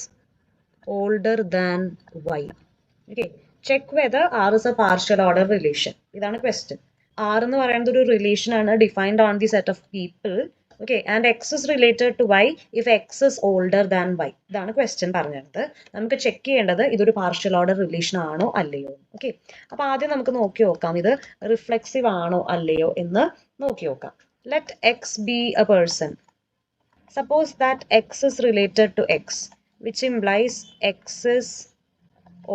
older than Y. Okay, check whether R is a partial order relation. ഇതാണ് question. R എന്ന് പറയുന്നത് ഒരു relation ആണ് defined on the set of people. Okay, and X is related to Y if X is older than Y. ഇതാണ് question പറഞ്ഞത്. നമുക്ക് check ചെയ്യേണ്ടത് ഇതൊരു പാർഷ്യൽ ഓർഡർ റിലേഷൻ ആണോ അല്ലയോ. ഓക്കെ, അപ്പൊ ആദ്യം നമുക്ക് നോക്കി നോക്കാം ഇത് റിഫ്ലെക്സീവ് ആണോ അല്ലയോ എന്ന് നോക്കി നോക്കാം. Let X be a person. Suppose that X is related to X, which implies X is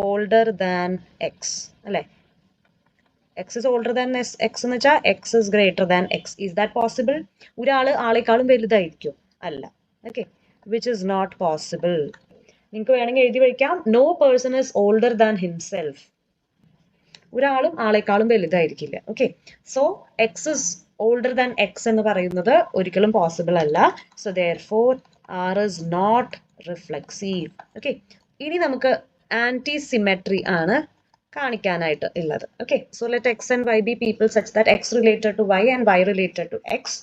older than x. അല്ലേ? x is older than x എന്ന് വെച്ചാൽ x is greater than x. Is that possible? ഒരാള് ആളെക്കാളും വലുതായിരിക്കും? അല്ല. Okay, which is not possible. നിങ്ങൾക്ക് വേണമെങ്കിൽ എഴുതി വയ്ക്കാം, no person is older than himself. ഒരാളും ആളെക്കാളും വലുതായിരിക്കില്ല. Okay, so x is older than x എന്ന് പറയുന്നത് ഒരിക്കലും പോസിബിൾ അല്ല. So therefore R is not reflexive. Okay, ഇനി നമുക്ക് ആന്റി സിമെട്രി ആണ് കാണിക്കാനായിട്ട് ഉള്ളത്. Okay, so let X and Y be people such that X related to Y and Y related to X.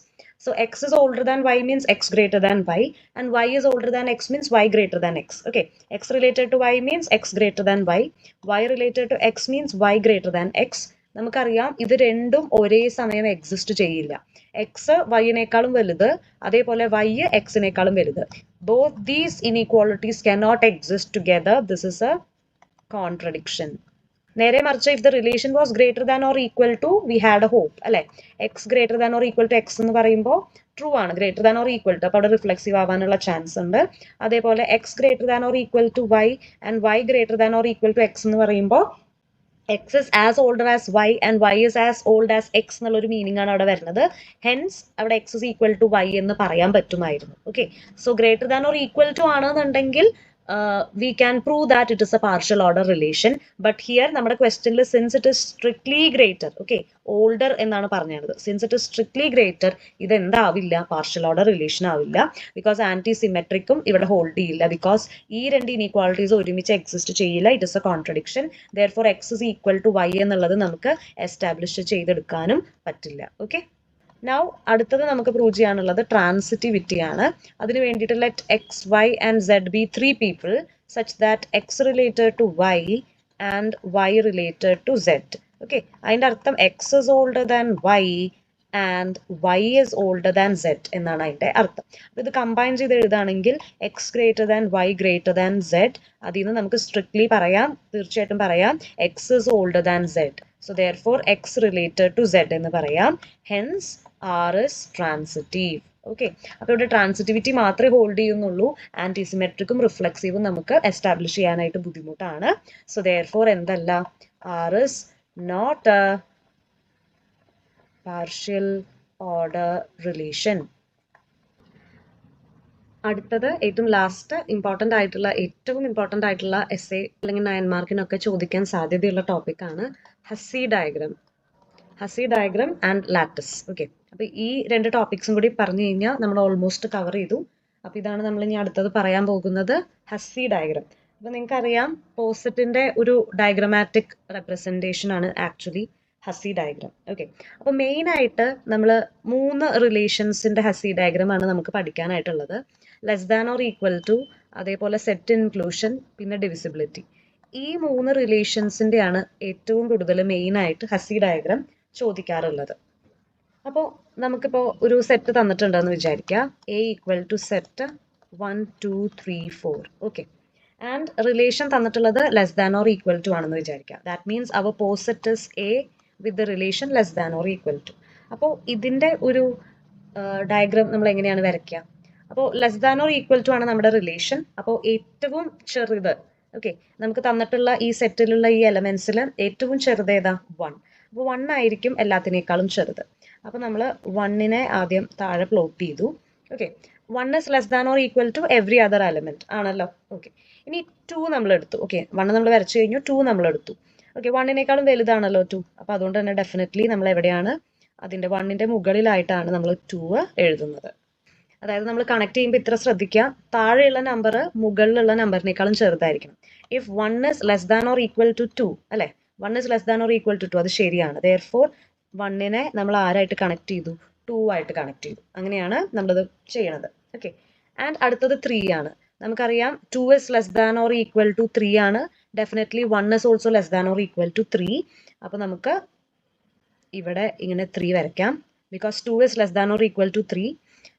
So X is older than Y means X greater than Y, and Y is older than X means Y greater than X. Okay, X related to Y means X greater than Y, Y related to X means Y greater than X. നമുക്കറിയാം ഇത് രണ്ടും ഒരേ സമയം exist ചെയ്യില്ല. X വൈനേക്കാളും വലുത്, അതേപോലെ Y എക്സിനേക്കാളും വലുത്. Both these inequalities cannot exist together. This is a contradiction. നേരെ മറിച്ച് if the relation was greater than or equal to, we had a hope. അല്ലെ? x greater than or equal to x എന്ന് പറയുമ്പോൾ true ആണ്, greater than or equal to. അപ്പോൾ അവിടെ reflexive ആവാനുള്ള chance ഉണ്ട്. അതേപോലെ X greater than or equal to Y and Y greater than or equal to X എന്ന് പറയുമ്പോൾ x is as older as y and y is as old as x എന്നുള്ളൊരു meaning ആണ് അവിടെ വരുന്നത്. Hence അവിടെ x is equal to y എന്ന് പറയാൻ പറ്റുമായിരുന്നു. Okay, so greater than or equal to ആണെന്നുണ്ടെങ്കിൽ we can prove that it is a partial order relation. But here നമ്മുടെ ക്വസ്റ്റ്യനിൽ since it is strictly greater, okay, older എന്നാണ് പറഞ്ഞത്. Since it is strictly greater, ഇത് എന്താവില്ല? Partial order relation ആവില്ല. Because anti സിമെട്രിക്കും ഇവിടെ hold ചെയ്യില്ല. Because ഈ രണ്ട് ഇനീക്വാളിറ്റീസ് ഒരുമിച്ച് എക്സിസ്റ്റ് ചെയ്യില്ല. It is a contradiction. Therefore X is equal to Y എന്നുള്ളത് നമുക്ക് എസ്റ്റാബ്ലിഷ് ചെയ്തെടുക്കാനും പറ്റില്ല. ഓക്കെ, നൗ അടുത്തത് നമുക്ക് പ്രൂവ് ചെയ്യാനുള്ളത് ട്രാൻസിറ്റിവിറ്റി ആണ്. അതിന് വേണ്ടിയിട്ട് let X Y and Z be three people such that X related to Y and Y related to Z. Okay, അതിൻ്റെ അർത്ഥം X is older than Y and Y is older than Z എന്നാണ് അതിൻ്റെ അർത്ഥം. അപ്പോൾ ഇത് combine ചെയ്ത് എഴുതുകയാണെങ്കിൽ X greater than Y greater than Z, അതിൽ നിന്ന് നമുക്ക് സ്ട്രിക്ട്ലി പറയാം, തീർച്ചയായിട്ടും പറയാം X is older than Z. So therefore X related to Z എന്ന് പറയാം. Hence R is transitive. Okay, അപ്പോൾ ഇവിടെ ട്രാൻസിറ്റിവിറ്റി മാത്രമേ ഹോൾഡ് ചെയ്യുന്നുള്ളൂ. ആന്റിസിമെട്രിക്കും റിഫ്ലെക്സീവും നമുക്ക് എസ്റ്റാബ്ലിഷ് ചെയ്യാനായിട്ട് ബുദ്ധിമുട്ടാണ്. സോ ദെയർഫോർ എന്തല്ല? R is not a partial order relation. അടുത്തത് ഏറ്റവും ലാസ്റ്റ് ഏറ്റവും ഇമ്പോർട്ടൻ്റ് ആയിട്ടുള്ള എസ്സേ അല്ലെങ്കിൽ 9 മാർക്കിനൊക്കെ ചോദിക്കാൻ സാധ്യതയുള്ള ടോപ്പിക്കാണ് ഹസ്സി ഡയഗ്രം ആൻഡ് ലാറ്റിസ്. ഓക്കെ, അപ്പോൾ ഈ രണ്ട് ടോപ്പിക്സും കൂടി പറഞ്ഞു കഴിഞ്ഞാൽ നമ്മൾ ഓൾമോസ്റ്റ് കവർ ചെയ്തു. അപ്പോൾ ഇതാണ് നമ്മൾ ഇനി അടുത്തത് പറയാൻ പോകുന്നത്, ഹസ്സി ഡയഗ്രം. അപ്പോൾ നിങ്ങൾക്കറിയാം പോസറ്റിൻ്റെ ഒരു ഡയഗ്രമാറ്റിക് റെപ്രസെൻറ്റേഷൻ ആണ് ആക്ച്വലി ഹസി ഡയഗ്രാം. ഓക്കെ, അപ്പോൾ മെയിനായിട്ട് നമ്മൾ 3 റിലേഷൻസിൻ്റെ ഹസി ഡയഗ്രാം ആണ് നമുക്ക് പഠിക്കാനായിട്ടുള്ളത്. Less than or equal to, അതേപോലെ സെറ്റ് ഇൻക്ലൂഷൻ, പിന്നെ ഡിവിസിബിലിറ്റി. ഈ 3 റിലേഷൻസിൻ്റെയാണ് ഏറ്റവും കൂടുതൽ മെയിനായിട്ട് ഹസി ഡയഗ്രാം ചോദിക്കാറുള്ളത്. അപ്പോൾ നമുക്കിപ്പോൾ ഒരു സെറ്റ് തന്നിട്ടുണ്ടെന്ന് വിചാരിക്കുക, A equal to set 1 2 3 4. Okay, and relation തന്നിട്ടുള്ളത് less than or equal to ആണെന്ന് വിചാരിക്കുക. That means our poset is A with the relation less than or equal to. അപ്പോൾ ഇതിൻ്റെ ഒരു ഡയഗ്രാം നമ്മൾ എങ്ങനെയാണ് വരയ്ക്കുക? അപ്പോൾ less than or equal to ആണ് നമ്മുടെ റിലേഷൻ. അപ്പോൾ ഏറ്റവും ചെറുത്, ഓക്കെ, നമുക്ക് തന്നിട്ടുള്ള ഈ സെറ്റിലുള്ള ഈ എലമെന്റ്സിൽ ഏറ്റവും ചെറുത് ഏതാ? 1. അപ്പോൾ 1 ആയിരിക്കും എല്ലാത്തിനേക്കാളും ചെറുത്. അപ്പോൾ നമ്മൾ 1നെ ആദ്യം താഴെ പ്ലോട്ട് ചെയ്തു. Okay, 1 is less than or equal to every other element ആണല്ലോ. ഓക്കെ, ഇനി 2 നമ്മൾ എടുത്തു. ഓക്കെ, 1 നമ്മൾ വരച്ചു കഴിഞ്ഞു, 2 നമ്മൾ എടുത്തു. ഓക്കെ, 1നെക്കാളും വലുതാണല്ലോ 2. അപ്പോൾ അതുകൊണ്ട് തന്നെ ഡെഫിനറ്റ്ലി നമ്മൾ എവിടെയാണ്? അതിൻ്റെ 1ന്റെ മുകളിലായിട്ടാണ് നമ്മൾ 2 എഴുതുന്നത്. അതായത് നമ്മൾ കണക്ട് ചെയ്യുമ്പോൾ ഇത്ര ശ്രദ്ധിക്കുക, താഴെയുള്ള നമ്പർ മുകളിലുള്ള നമ്പറിനേക്കാളും ചെറുതായിരിക്കണം. If 1 is less than or equal to 2, അല്ലേ? 1 is less than or equal to 2, അത് ശരിയാണ്. ദെയർഫോർ 1നെ നമ്മൾ ആരായിട്ട് കണക്ട് ചെയ്തു? 2 ആയിട്ട് കണക്ട് ചെയ്തു. അങ്ങനെയാണ് നമ്മളത് ചെയ്യണത്. ഓക്കെ, ആൻഡ് അടുത്തത് 3 ആണ്. നമുക്കറിയാം 2 is less than or equal to 3 ആണ്. Definitely 1 is also less than or equal to 3. അപ്പോൾ നമുക്ക് ഇവിടെ ഇങ്ങനെ 3 വരയ്ക്കാം, because 2 is less than or equal to 3.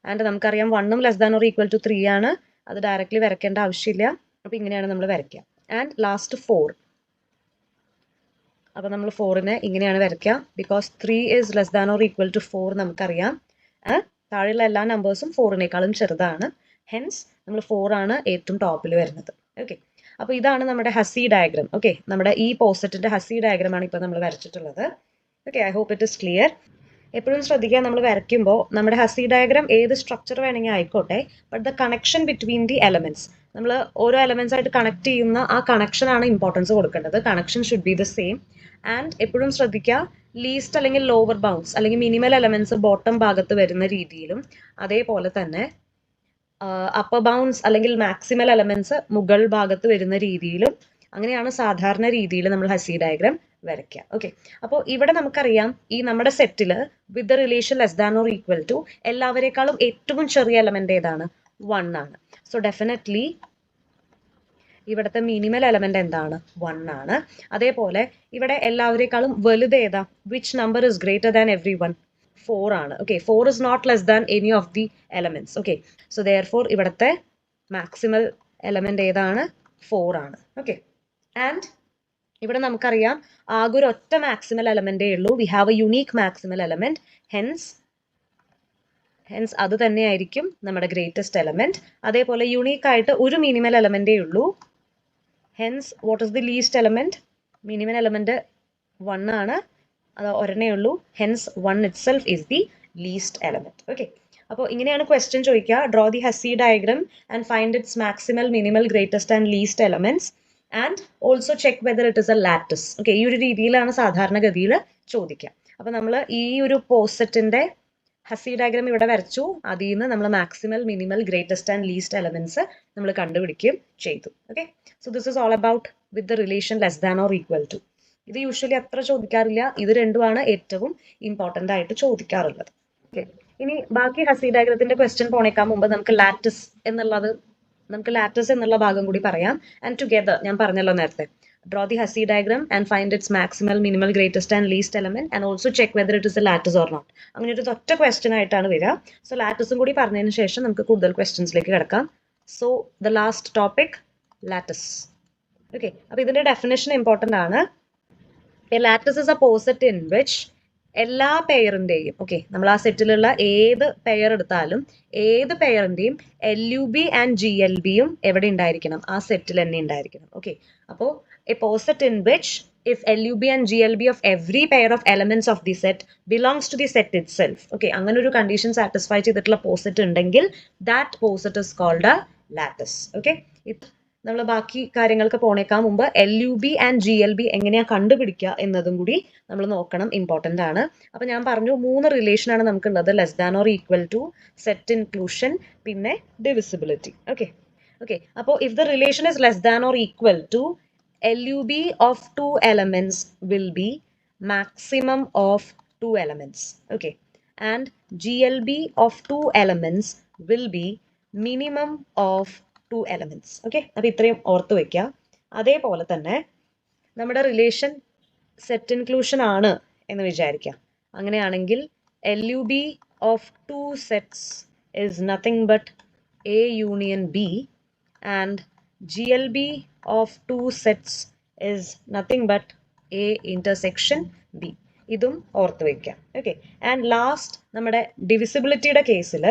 And നമുക്കറിയാം 1ഉം less than or equal to 3 ആണ്. അത് ഡയറക്റ്റ്ലി വരയ്ക്കേണ്ട ആവശ്യമില്ല. അപ്പോൾ ഇങ്ങനെയാണ് നമ്മൾ വരയ്ക്കുക. And last 4. അപ്പോൾ നമ്മൾ 4നെ ഇങ്ങനെയാണ് വരയ്ക്കുക, because 3 is less than or equal to 4 നമുക്കറിയാം. താഴെയുള്ള എല്ലാ നമ്പേഴ്സും 4നെക്കാളും ചെറുതാണ്. ഹെൻസ് നമ്മൾ 4 ആണ് ഏറ്റവും ടോപ്പിൽ വരുന്നത്. ഓക്കെ, അപ്പോൾ ഇതാണ് നമ്മുടെ ഹസി ഡയഗ്രാം. ഓക്കെ, നമ്മുടെ ഈ പോസറ്റിന്റെ ഹസി ഡയഗ്രാം ആണ് ഇപ്പോൾ നമ്മൾ വരച്ചിട്ടുള്ളത്. Okay, I hope it is clear. എപ്പോഴും ശ്രദ്ധിക്കുക, നമ്മൾ വരയ്ക്കുമ്പോൾ നമ്മുടെ ഹസി ഡയഗ്രാം ഏത് സ്ട്രക്ചർ വേണമെങ്കിൽ ആയിക്കോട്ടെ, but the connection between the elements, നമ്മൾ ഓരോ എലമെന്റ്സ് ആയിട്ട് കണക്ട് ചെയ്യുന്ന ആ കണക്ഷൻ ആണ് ഇമ്പോർട്ടൻസ് കൊടുക്കേണ്ടത്. Connection should be the same. And എപ്പോഴും ശ്രദ്ധിക്കുക, ലീസ്റ്റ് അല്ലെങ്കിൽ ലോവർ ബൗണ്ട്സ് അല്ലെങ്കിൽ മിനിമൽ എലമെന്റ്സ് ബോട്ടം ഭാഗത്ത് വരുന്ന രീതിയിലും, അതേപോലെ തന്നെ അപ്പർ ബൗണ്ട്സ് അല്ലെങ്കിൽ മാക്സിമൽ എലമെന്റ്സ് മുകൾ ഭാഗത്ത് വരുന്ന രീതിയിലും, അങ്ങനെയാണ് സാധാരണ രീതിയിൽ നമ്മൾ ഹസി ഡയഗ്രാം വരയ്ക്കുക. ഓക്കെ, അപ്പോൾ ഇവിടെ നമുക്കറിയാം ഈ നമ്മുടെ സെറ്റിൽ with the relation less than or equal to എല്ലാവരെക്കാളും ഏറ്റവും ചെറിയ എലമെന്റ് ഏതാണ്? 1 ആണ്. സോ ഡെഫിനറ്റ്ലി ഇവിടുത്തെ മിനിമൽ എലമെന്റ് എന്താണ്? 1 ആണ്. അതേപോലെ ഇവിടെ എല്ലാവരെക്കാളും വലുത് ഏതാ? Which number is greater than every one? 4 ആണ്. Okay, 4 is not less than any of the elements. Okay, so therefore ഇവിടുത്തെ മാക്സിമൽ എലമെന്റ് ഏതാണ്? 4 ആണ്. ഓക്കെ, ആൻഡ് ഇവിടെ നമുക്കറിയാം ആകെ ഒരു ഒറ്റ മാക്സിമൽ എലമെന്റേ ഉള്ളൂ. We have A unique maximal element. Hence അത് തന്നെയായിരിക്കും നമ്മുടെ ഗ്രേറ്റസ്റ്റ് എലമെന്റ്. അതേപോലെ യുണീക്ക് ആയിട്ട് ഒരു മിനിമൽ എലമെന്റേ ഉള്ളൂ. Hence what is the least element? Minimal element 1 ആണ്, അത് ഒരെണ്ണേ ഉള്ളൂ. Hence 1 itself is the least element. Okay, അപ്പോൾ ഇങ്ങനെയാണ് ക്വസ്റ്റ്യൻ ചോദിക്കുക. Draw the Hasse diagram and find its maximal, minimal, greatest and least elements and also check whether it is a lattice. Okay, ഈ ഒരു രീതിയിലാണ് സാധാരണഗതിയിൽ ചോദിക്കുക. അപ്പോൾ നമ്മൾ ഈ ഒരു പോസെറ്റിന്റെ ഹസി ഡയഗ്രാം ഇവിടെ വരച്ചു. അതിൽ നിന്ന് നമ്മൾ maximal, minimal, greatest and least elements നമ്മൾ കണ്ടുപിടിക്കുകയും ചെയ്തു. Okay, so this is all about with the relation less than or equal to. ഇത് യൂഷ്വലി അത്ര ചോദിക്കാറില്ല. ഇത് രണ്ടുമാണ് ഏറ്റവും ഇമ്പോർട്ടൻ്റ് ആയിട്ട് ചോദിക്കാറുള്ളത്. ഓക്കെ, ഇനി ബാക്കി ഹസി ഡയഗ്രത്തിന്റെ ക്വസ്റ്റ്യൻ പോണേക്കാൻ മുമ്പ് നമുക്ക് ലാറ്റിസ് എന്നുള്ള ഭാഗം കൂടി പറയാം. ആൻഡ് ടുഗെദർ ഞാൻ പറഞ്ഞല്ലോ നേരത്തെ, draw the Hussey diagram and find its maximal, minimal, greatest and least element and also check whether it is a lattice or not. അങ്ങനെ ഒരു ഒറ്റ ക്വസ്റ്റ്യൻ ആയിട്ടാണ് വരിക. സോ ലാറ്റിസും കൂടി പറഞ്ഞതിന് ശേഷം നമുക്ക് കൂടുതൽ ക്വസ്റ്റ്യൻസിലേക്ക് കിടക്കാം. So the last topic, lattice. Okay, അപ്പോൾ ഇതിന്റെ ഡെഫിനേഷൻ ഇമ്പോർട്ടൻ്റ് ആണ്. A lattice is A poset in which എല്ലാ പെയറിന്റെയും, ഓക്കെ, നമ്മൾ ആ സെറ്റിലുള്ള ഏത് പെയർ എടുത്താലും ഏത് പെയറിന്റെയും LUB ആൻഡ് GLBയും എവിടെ ഉണ്ടായിരിക്കണം? ആ സെറ്റിൽ തന്നെ ഉണ്ടായിരിക്കണം. ഓക്കെ, അപ്പോൾ a poset in which if LUB and GLB of every pair of elements of the set belongs to the set itself. Okay, അങ്ങനെ ഒരു കണ്ടീഷൻ സാറ്റിസ്ഫൈ ചെയ്തിട്ടുള്ള പോസെറ്റ് ഉണ്ടെങ്കിൽ that poset is called a lattice. Okay, നമ്മൾ ബാക്കി കാര്യങ്ങൾക്ക് പോണേക്കാൻ മുമ്പ് LUB and GLB എങ്ങനെയാ കണ്ടുപിടിക്കുക എന്നതും കൂടി നമ്മൾ നോക്കണം, ഇമ്പോർട്ടൻ്റ് ആണ്. അപ്പോൾ ഞാൻ പറഞ്ഞു 3 റിലേഷൻ ആണ് നമുക്കുള്ളത്, less than or equal to, set inclusion, പിന്നെ ഡിവിസിബിലിറ്റി. ഓക്കെ, അപ്പോൾ if the relation is less than or equal to, LUB of 2 elements will be maximum of 2 elements. Okay, and GLB of 2 elements will be minimum of 2 elements. Okay, അപ്പോൾ ഇത്രയും ഓർത്ത് വയ്ക്കുക. അതേപോലെ തന്നെ നമ്മുടെ relation set inclusion ആണ് എന്ന് വിചാരിക്കുക. അങ്ങനെയാണെങ്കിൽ LUB of 2 sets is nothing but A union B, and GLB of 2 sets is nothing but A intersection B. ഇതും ഓർത്ത് വയ്ക്കാം. ഓക്കെ, ആൻഡ് ലാസ്റ്റ് നമ്മുടെ ഡിവിസിബിലിറ്റിയുടെ കേസിൽ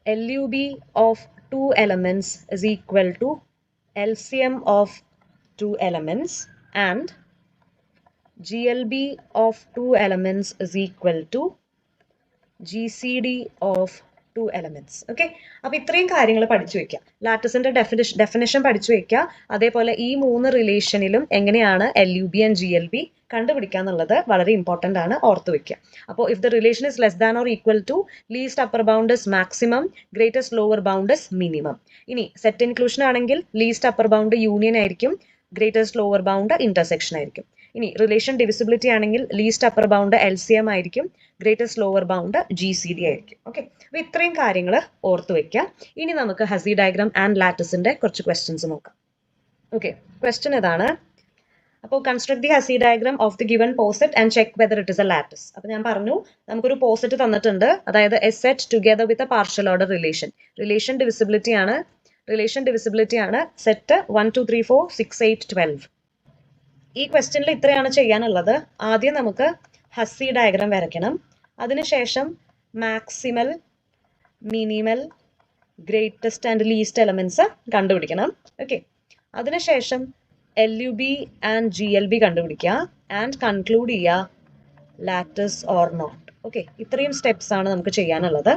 LUB of 2 elements is equal to LCM of 2 elements, and GLB of 2 elements is equal to GCD of 2 elements. Okay, അപ്പോൾ ഇത്രയും കാര്യങ്ങൾ പഠിച്ചു വെക്കുക. ലാറ്റിസിന്റെ ഡെഫിനിഷൻ പഠിച്ചു വെക്കുക. അതേപോലെ ഈ 3 റിലേഷനിലും എങ്ങനെയാണ് LUB ആൻഡ് GLB കണ്ടുപിടിക്കുക എന്നുള്ളത് വളരെ ഇമ്പോർട്ടൻ്റ് ആണ്, ഓർത്ത് വെക്കുക. അപ്പോൾ if the relation is less than or equal to least upper bound is maximum, greatest lower bound is minimum. ഇനി സെറ്റ് ഇൻക്ലൂഷൻ ആണെങ്കിൽ ലീസ്റ്റ് അപ്പർ ബൗണ്ട് യൂണിയൻ ആയിരിക്കും, ഗ്രേറ്റസ്റ്റ് ലോവർ ബൗണ്ട് ഇന്റർസെക്ഷൻ ആയിരിക്കും. ഇനി റിലേഷൻ ഡിവിസിബിലിറ്റി ആണെങ്കിൽ least upper bound LCM ആയിരിക്കും, greatest lower bound GCD ആയിരിക്കും. Okay, അപ്പോൾ ഇത്രയും കാര്യങ്ങൾ ഓർത്ത് വെക്കുക. ഇനി നമുക്ക് ഹസി ഡയഗ്രാം ആൻഡ് ലാറ്റിസിന്റെ കുറച്ച് ക്വസ്റ്റ്യൻസ് നോക്കാം. ഓക്കെ, ക്വസ്റ്റ്യൻ ഇതാണ്. അപ്പോൾ construct the Hasse diagram of the given poset and check whether it is a lattice. അപ്പോൾ ഞാൻ പറഞ്ഞു നമുക്കൊരു പോസെറ്റ് തന്നിട്ടുണ്ട്, അതായത് a set together with a partial order relation. Relation divisibility ആണ് സെറ്റ് 1 2 3 4 6 8 12. ഈ ക്വസ്റ്റ്യനിൽ ഇത്രയാണ് ചെയ്യാനുള്ളത്. ആദ്യം നമുക്ക് ഹസി ഡയഗ്രാം വരയ്ക്കണം. അതിനുശേഷം maximal, minimal, greatest and least elements കണ്ടുപിടിക്കണം. ഓക്കെ, അതിനുശേഷം LUB ആൻഡ് GLB കണ്ടുപിടിക്കുക ആൻഡ് കൺക്ലൂഡ് ചെയ്യുക ലാറ്റിസ് ഓർ നോട്ട്. ഓക്കെ, ഇത്രയും സ്റ്റെപ്സ് ആണ് നമുക്ക് ചെയ്യാനുള്ളത്.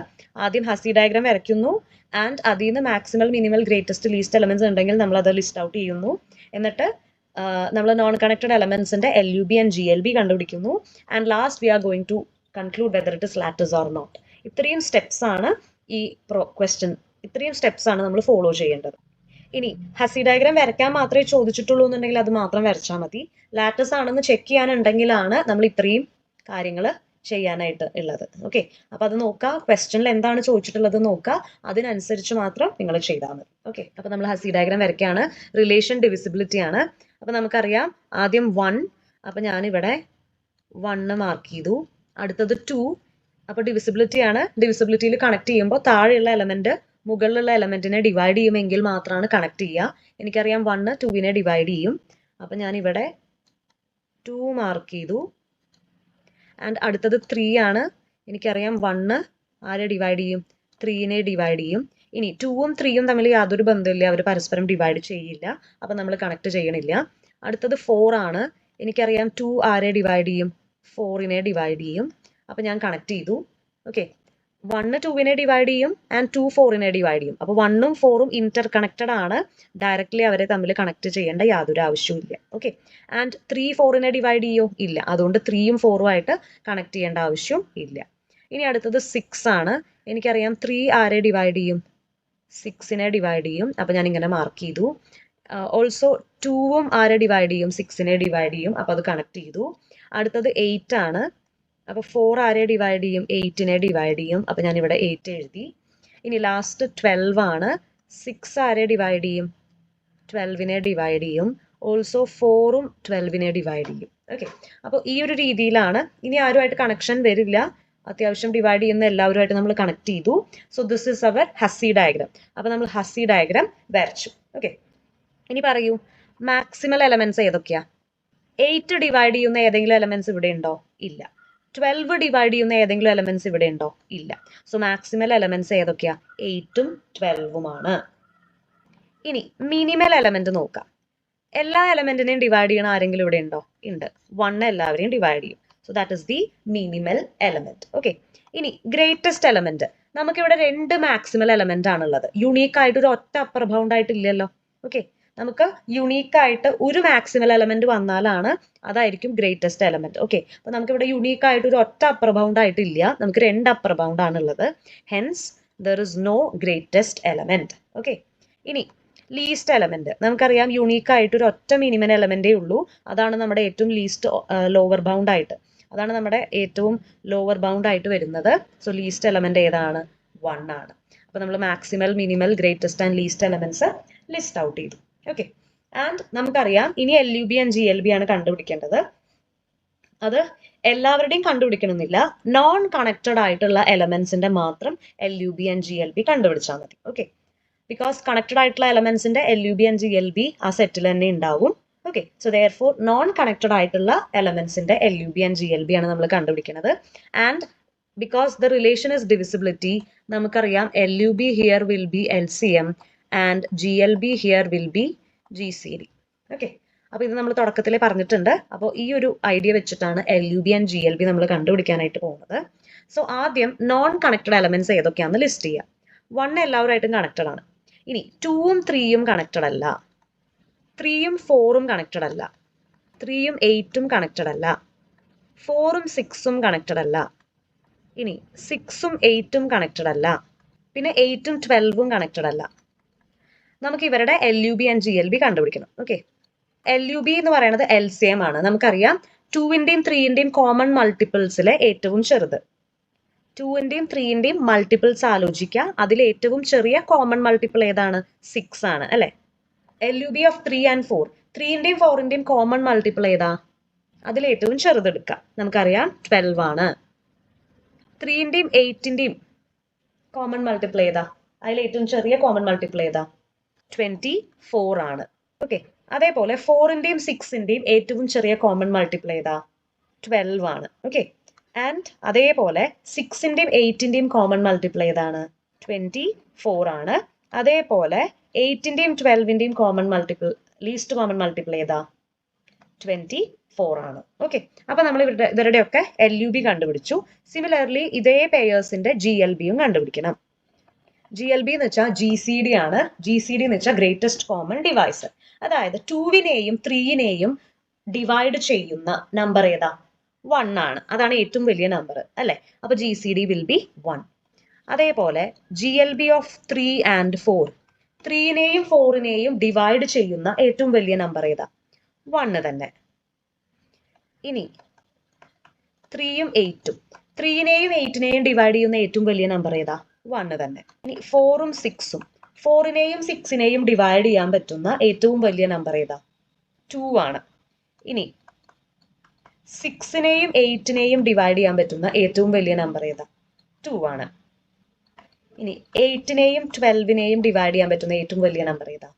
ആദ്യം ഹസി ഡയഗ്രാം വരയ്ക്കുന്നു, ആൻഡ് അതിൽ നിന്ന് maximal, minimal, greatest, least elements ഉണ്ടെങ്കിൽ നമ്മൾ അത് ലിസ്റ്റ് ഔട്ട് ചെയ്യുന്നു. എന്നിട്ട് നമ്മൾ നോൺ കണക്റ്റഡ് എലമെന്റ്സിന്റെ LUB ആൻഡ് GLB കണ്ടുപിടിക്കുന്നു. And last we are going to conclude whether it is lattice or not. ഇത്രയും സ്റ്റെപ്സ് ആണ് ഈ ഇത്രയും സ്റ്റെപ്സ് ആണ് നമ്മൾ ഫോളോ ചെയ്യേണ്ടത്. ഇനി ഹസി ഡയഗ്രാം വരയ്ക്കാൻ മാത്രമേ ചോദിച്ചിട്ടുള്ളൂ എന്നുണ്ടെങ്കിൽ അത് മാത്രം വരച്ചാൽ മതി. ലാറ്റിസ് ആണെന്ന് ചെക്ക് ചെയ്യാനുണ്ടെങ്കിലാണ് നമ്മൾ ഇത്രയും കാര്യങ്ങൾ ചെയ്യാനായിട്ട് ഉള്ളത്. ഓക്കെ, അപ്പൊ അത് നോക്കുക, ക്വസ്റ്റ്യനിൽ എന്താണ് ചോദിച്ചിട്ടുള്ളത് നോക്കുക, അതിനനുസരിച്ച് മാത്രം നിങ്ങൾ ചെയ്താൽ മതി. ഓക്കെ, അപ്പൊ നമ്മൾ ഹസി ഡയഗ്രാം വരയ്ക്കുകയാണ്. റിലേഷൻ ഡിവിസിബിലിറ്റി ആണ്. അപ്പൊ നമുക്കറിയാം ആദ്യം 1, അപ്പൊ ഞാനിവിടെ 1 മാർക്ക് ചെയ്തു. അടുത്തത് 2, അപ്പൊ ഡിവിസിബിലിറ്റി ആണ്. ഡിവിസിബിലിറ്റിയിൽ കണക്ട് ചെയ്യുമ്പോൾ താഴെയുള്ള എലമെന്റ് മുകളിലുള്ള എലമെന്റിനെ ഡിവൈഡ് ചെയ്യുമെങ്കിൽ മാത്രമാണ് കണക്ട് ചെയ്യുക. എനിക്കറിയാം 1 2നെ ഡിവൈഡ് ചെയ്യും. അപ്പൊ ഞാൻ ഇവിടെ 2 മാർക്ക് ചെയ്തു. ആൻഡ് അടുത്തത് 3 ആണ്. എനിക്കറിയാം 1 ആരെ ഡിവൈഡ് ചെയ്യും? 3നെ ഡിവൈഡ് ചെയ്യും. ഇനി 2ഉം 3യും തമ്മിൽ യാതൊരു ബന്ധമില്ല, അവർ പരസ്പരം ഡിവൈഡ് ചെയ്യില്ല, അപ്പം നമ്മൾ കണക്ട് ചെയ്യണില്ല. അടുത്തത് 4 ആണ്. എനിക്കറിയാം 2 ആരെ ഡിവൈഡ് ചെയ്യും? 4നെ ഡിവൈഡ് ചെയ്യും. അപ്പം ഞാൻ കണക്ട് ചെയ്തു. ഓക്കെ, 1 2നെ ഡിവൈഡ് ചെയ്യും ആൻഡ് 2 4നെ ഡിവൈഡ് ചെയ്യും. അപ്പോൾ 1ഉം 4ഉം ഇന്റർ കണക്റ്റഡ് ആണ്, ഡയറക്ട്ലി അവരെ തമ്മിൽ കണക്ട് ചെയ്യേണ്ട യാതൊരു ആവശ്യവും ഇല്ല. ഓക്കെ, ആൻഡ് 3 4നെ ഡിവൈഡ് ചെയ്യോ? ഇല്ല, അതുകൊണ്ട് 3ഉം 4ഉം ആയിട്ട് കണക്ട് ചെയ്യേണ്ട ആവശ്യം ഇല്ല. ഇനി അടുത്തത് 6 ആണ്. എനിക്കറിയാം 3 ആരെ ഡിവൈഡ് ചെയ്യും? 6നെ ഡിവൈഡ് ചെയ്യും. അപ്പം ഞാൻ ഇങ്ങനെ മാർക്ക് ചെയ്തു. ഓൾസോ 2ഉം ആരെ ഡിവൈഡ് ചെയ്യും? 6നെ ഡിവൈഡ് ചെയ്യും. അപ്പം അത് കണക്ട് ചെയ്തു. അടുത്തത് 8 ആണ്. അപ്പോൾ 4 ആരെ ഡിവൈഡ് ചെയ്യും? 8നെ ഡിവൈഡ് ചെയ്യും. അപ്പം ഞാൻ ഇവിടെ 8 എഴുതി. ഇനി ലാസ്റ്റ് 12 ആണ്. 6 ആരെ ഡിവൈഡ് ചെയ്യും? 12നെ ഡിവൈഡ് ചെയ്യും. ഓൾസോ 4ഉം 12നെ ഡിവൈഡ് ചെയ്യും. ഓക്കെ, അപ്പോൾ ഈ ഒരു രീതിയിലാണ്. ഇനി ആരുമായിട്ട് കണക്ഷൻ വരില്ല, അത്യാവശ്യം ഡിവൈഡ് ചെയ്യുന്ന എല്ലാവരുമായിട്ട് നമ്മൾ കണക്ട് ചെയ്തു. So this is our Hasse diagram. അപ്പോൾ നമ്മൾ ഹസി ഡയഗ്രാം വരച്ചു. ഓക്കെ, ഇനി പറയൂ മാക്സിമൽ എലമെന്റ്സ് ഏതൊക്കെയാ? 8 ഡിവൈഡ് ചെയ്യുന്ന ഏതെങ്കിലും എലമെന്റ്സ് ഇവിടെ ഉണ്ടോ? ഇല്ല. 12 ഡിവൈഡ് ചെയ്യുന്ന ഏതെങ്കിലും എലമെന്റ്സ് ഇവിടെ ഉണ്ടോ? ഇല്ല. സോ മാക്സിമൽ എലമെന്റ്സ് ഏതൊക്കെയാ? 8ഉം 12ഉമാണ്. ഇനി മിനിമൽ എലമെന്റ് നോക്കാം. എല്ലാ എലമെന്റിനെയും ഡിവൈഡ് ചെയ്യണ ആരെങ്കിലും ഇവിടെ ഉണ്ടോ? ഉണ്ട്. 1 എല്ലാവരെയും ഡിവൈഡ് ചെയ്യും. So that is the minimal element. Okay, ഇനി ഗ്രേറ്റസ്റ്റ് എലമെന്റ്. നമുക്കിവിടെ 2 മാക്സിമൽ എലമെന്റ് ആണുള്ളത്. യുണീക്ക് ആയിട്ട് ഒരു ഒറ്റ അപ്പർ ബൗണ്ട് ആയിട്ട് ഇല്ലല്ലോ. ഓക്കെ, നമുക്ക് യുണീക്ക് ആയിട്ട് ഒരു മാക്സിമൽ എലമെന്റ് വന്നാലാണ് അതായിരിക്കും ഗ്രേറ്റസ്റ്റ് എലമെന്റ്. ഓക്കെ, അപ്പൊ നമുക്കിവിടെ യുണീക്ക് ആയിട്ട് ഒരു ഒറ്റ അപ്പർ ബൗണ്ട് ആയിട്ടില്ല, നമുക്ക് 2 അപ്പർ ബൗണ്ട് ആണുള്ളത്. Hence there is no greatest element. Okay, ഇനി ലീസ്റ്റ് എലമെന്റ് നമുക്കറിയാം യുണീക്ക് ആയിട്ട് ഒരു ഒറ്റ മിനിമം എലമെന്റേ ഉള്ളൂ. അതാണ് നമ്മുടെ ഏറ്റവും ലീസ്റ്റ് ലോവർ ബൗണ്ട് ആയിട്ട്, അതാണ് നമ്മുടെ ഏറ്റവും ലോവർ ബൗണ്ട് ആയിട്ട് വരുന്നത്. സോ ലീസ്റ്റ് എലമെന്റ് ഏതാണ്? 1 ആണ്. അപ്പൊ നമ്മൾ maximal, minimal, greatest and least elements list out ചെയ്തു. ഓക്കെ, ആൻഡ് നമുക്കറിയാം ഇനി LUB ആൻഡ് GLB ആണ് കണ്ടുപിടിക്കേണ്ടത്. അത് എല്ലാവരുടെയും കണ്ടുപിടിക്കണമെന്നില്ല, നോൺ കണക്റ്റഡ് ആയിട്ടുള്ള എലമെന്റ്സിന്റെ മാത്രം LUB ആൻഡ് GLB കണ്ടുപിടിച്ചാൽ മതി. ഓക്കെ, ബിക്കോസ് കണക്റ്റഡ് ആയിട്ടുള്ള എലമെന്റ്സിന്റെ LUB ആൻഡ് GLB ആ സെറ്റിൽ തന്നെ ഉണ്ടാവും. Okay, so therefore non connected ആയിട്ടുള്ള എലമെന്റ്സിന്റെ LUB ആൻഡ് GLB ആണ് നമ്മൾ കണ്ടുപിടിക്കുന്നത്. And because the relation is divisibility, നമുക്കറിയാം LUB here will be LCM and GLB here will be GCD. Okay, അപ്പൊ ഇത് നമ്മൾ തുടക്കത്തിൽ പറഞ്ഞിട്ടുണ്ട്. അപ്പോൾ ഈ ഒരു ഐഡിയ വെച്ചിട്ടാണ് LUB ആൻഡ് GLB നമ്മൾ കണ്ടുപിടിക്കാനായിട്ട് പോകുന്നത്. സോ ആദ്യം നോൺ കണക്റ്റഡ് എലമെന്റ്സ് ഏതൊക്കെയാണെന്ന് ലിസ്റ്റ് ചെയ്യാം. 1 എല്ലാവരുമായിട്ടും കണക്റ്റഡ് ആണ്. ഇനി 2ഉം 3ഉം കണക്റ്റഡ് അല്ല, 3ഉം 4ഉം കണക്റ്റഡ് അല്ല, 3ഉം 8ഉം കണക്റ്റഡ് അല്ല, 4ഉം 6ഉം കണക്റ്റഡ് അല്ല, ഇനി 6ഉം 8ഉം കണക്റ്റഡ് അല്ല, പിന്നെ 8ഉം 12ഉം കണക്റ്റഡ് അല്ല. നമുക്ക് ഇവരുടെ LUB ആൻഡ് GLB കണ്ടുപിടിക്കണം. ഓക്കെ, LUB എന്ന് പറയുന്നത് LCM ആണ്. നമുക്കറിയാം 2ന്റെയും 3ന്റെയും കോമൺ മൾട്ടിപ്പിൾസിലെ ഏറ്റവും ചെറുത്. 2ന്റെയും 3ന്റെയും മൾട്ടിപ്പിൾസ് ആലോചിക്കുക, അതിൽ ഏറ്റവും ചെറിയ കോമൺ മൾട്ടിപ്പിൾ ഏതാണ്? 6 ആണ് അല്ലെ? LUB ഓഫ് 3 ആൻഡ് 4, 3ന്റെയും 4ന്റെയും കോമൺ മൾട്ടിപ്പിൾ ഏതാ? അതിൽ ഏറ്റവും ചെറുതെടുക്കാം, നമുക്കറിയാം 12 ആണ്. 3ന്റെയും 8ന്റെയും കോമൺ മൾട്ടിപ്പിൾ ഏതാ? അതിൽ ഏറ്റവും ചെറിയ കോമൺ മൾട്ടിപ്പിൾ ഏതാ? 24 ആണ്. ഓക്കെ, അതേപോലെ 4ന്റെയും 6ന്റെയും ഏറ്റവും ചെറിയ കോമൺ മൾട്ടിപ്പിൾ ഏതാ? 12 ആണ്. ഓക്കെ, ആൻഡ് അതേപോലെ 6ന്റെയും 8ന്റെയും കോമൺ മൾട്ടിപ്പിൾ ഏതാണ്? 24 ആണ്. അതേപോലെ 8ന്റെയും 12ന്റെയും common multiple, least common multiple ഏതാ? 24 ആണ്. ഓക്കെ, അപ്പൊ നമ്മൾ ഇവരുടെയൊക്കെ LUB കണ്ടുപിടിച്ചു. സിമിലർലി ഇതേ പെയേഴ്സിന്റെ GLBയും കണ്ടുപിടിക്കണം. GLB എന്ന് വെച്ചാൽ GCD ആണ്. GCD എന്ന് വെച്ചാൽ ഗ്രേറ്റസ്റ്റ് കോമൺ ഡിവൈസർ. അതായത് 2വിനെയും 3നെയും ഡിവൈഡ് ചെയ്യുന്ന നമ്പർ ഏതാ? 1 ആണ്. അതാണ് ഏറ്റവും വലിയ നമ്പർ അല്ലെ? അപ്പൊ GCD വിൽ ബി 1. അതേപോലെ GLB ഓഫ് 3 ആൻഡ് 4, 3നെയും 4നെയും ഡിവൈഡ് ചെയ്യുന്ന ഏറ്റവും വലിയ നമ്പർ ഏതാ? 1 തന്നെ. ഇനി 3യും 8ഉം, 3നെയും 8നെയും ഡിവൈഡ് ചെയ്യുന്ന ഏറ്റവും വലിയ നമ്പർ ഏതാ? 1 തന്നെ. ഇനി 4ഉം 6ഉം, 4നെയും 6നെയും ഡിവൈഡ് ചെയ്യാൻ പറ്റുന്ന ഏറ്റവും വലിയ നമ്പർ ഏതാ? 2 ആണ്. ഇനി 6നെയും 8നെയും ഡിവൈഡ് ചെയ്യാൻ പറ്റുന്ന ഏറ്റവും വലിയ നമ്പർ ഏതാ? 2 ആണ്. ഇനി 8നെയും 12നെയും ഡിവൈഡ് ചെയ്യാൻ പറ്റുന്ന ഏറ്റവും വലിയ നമ്പർ ഏതാ?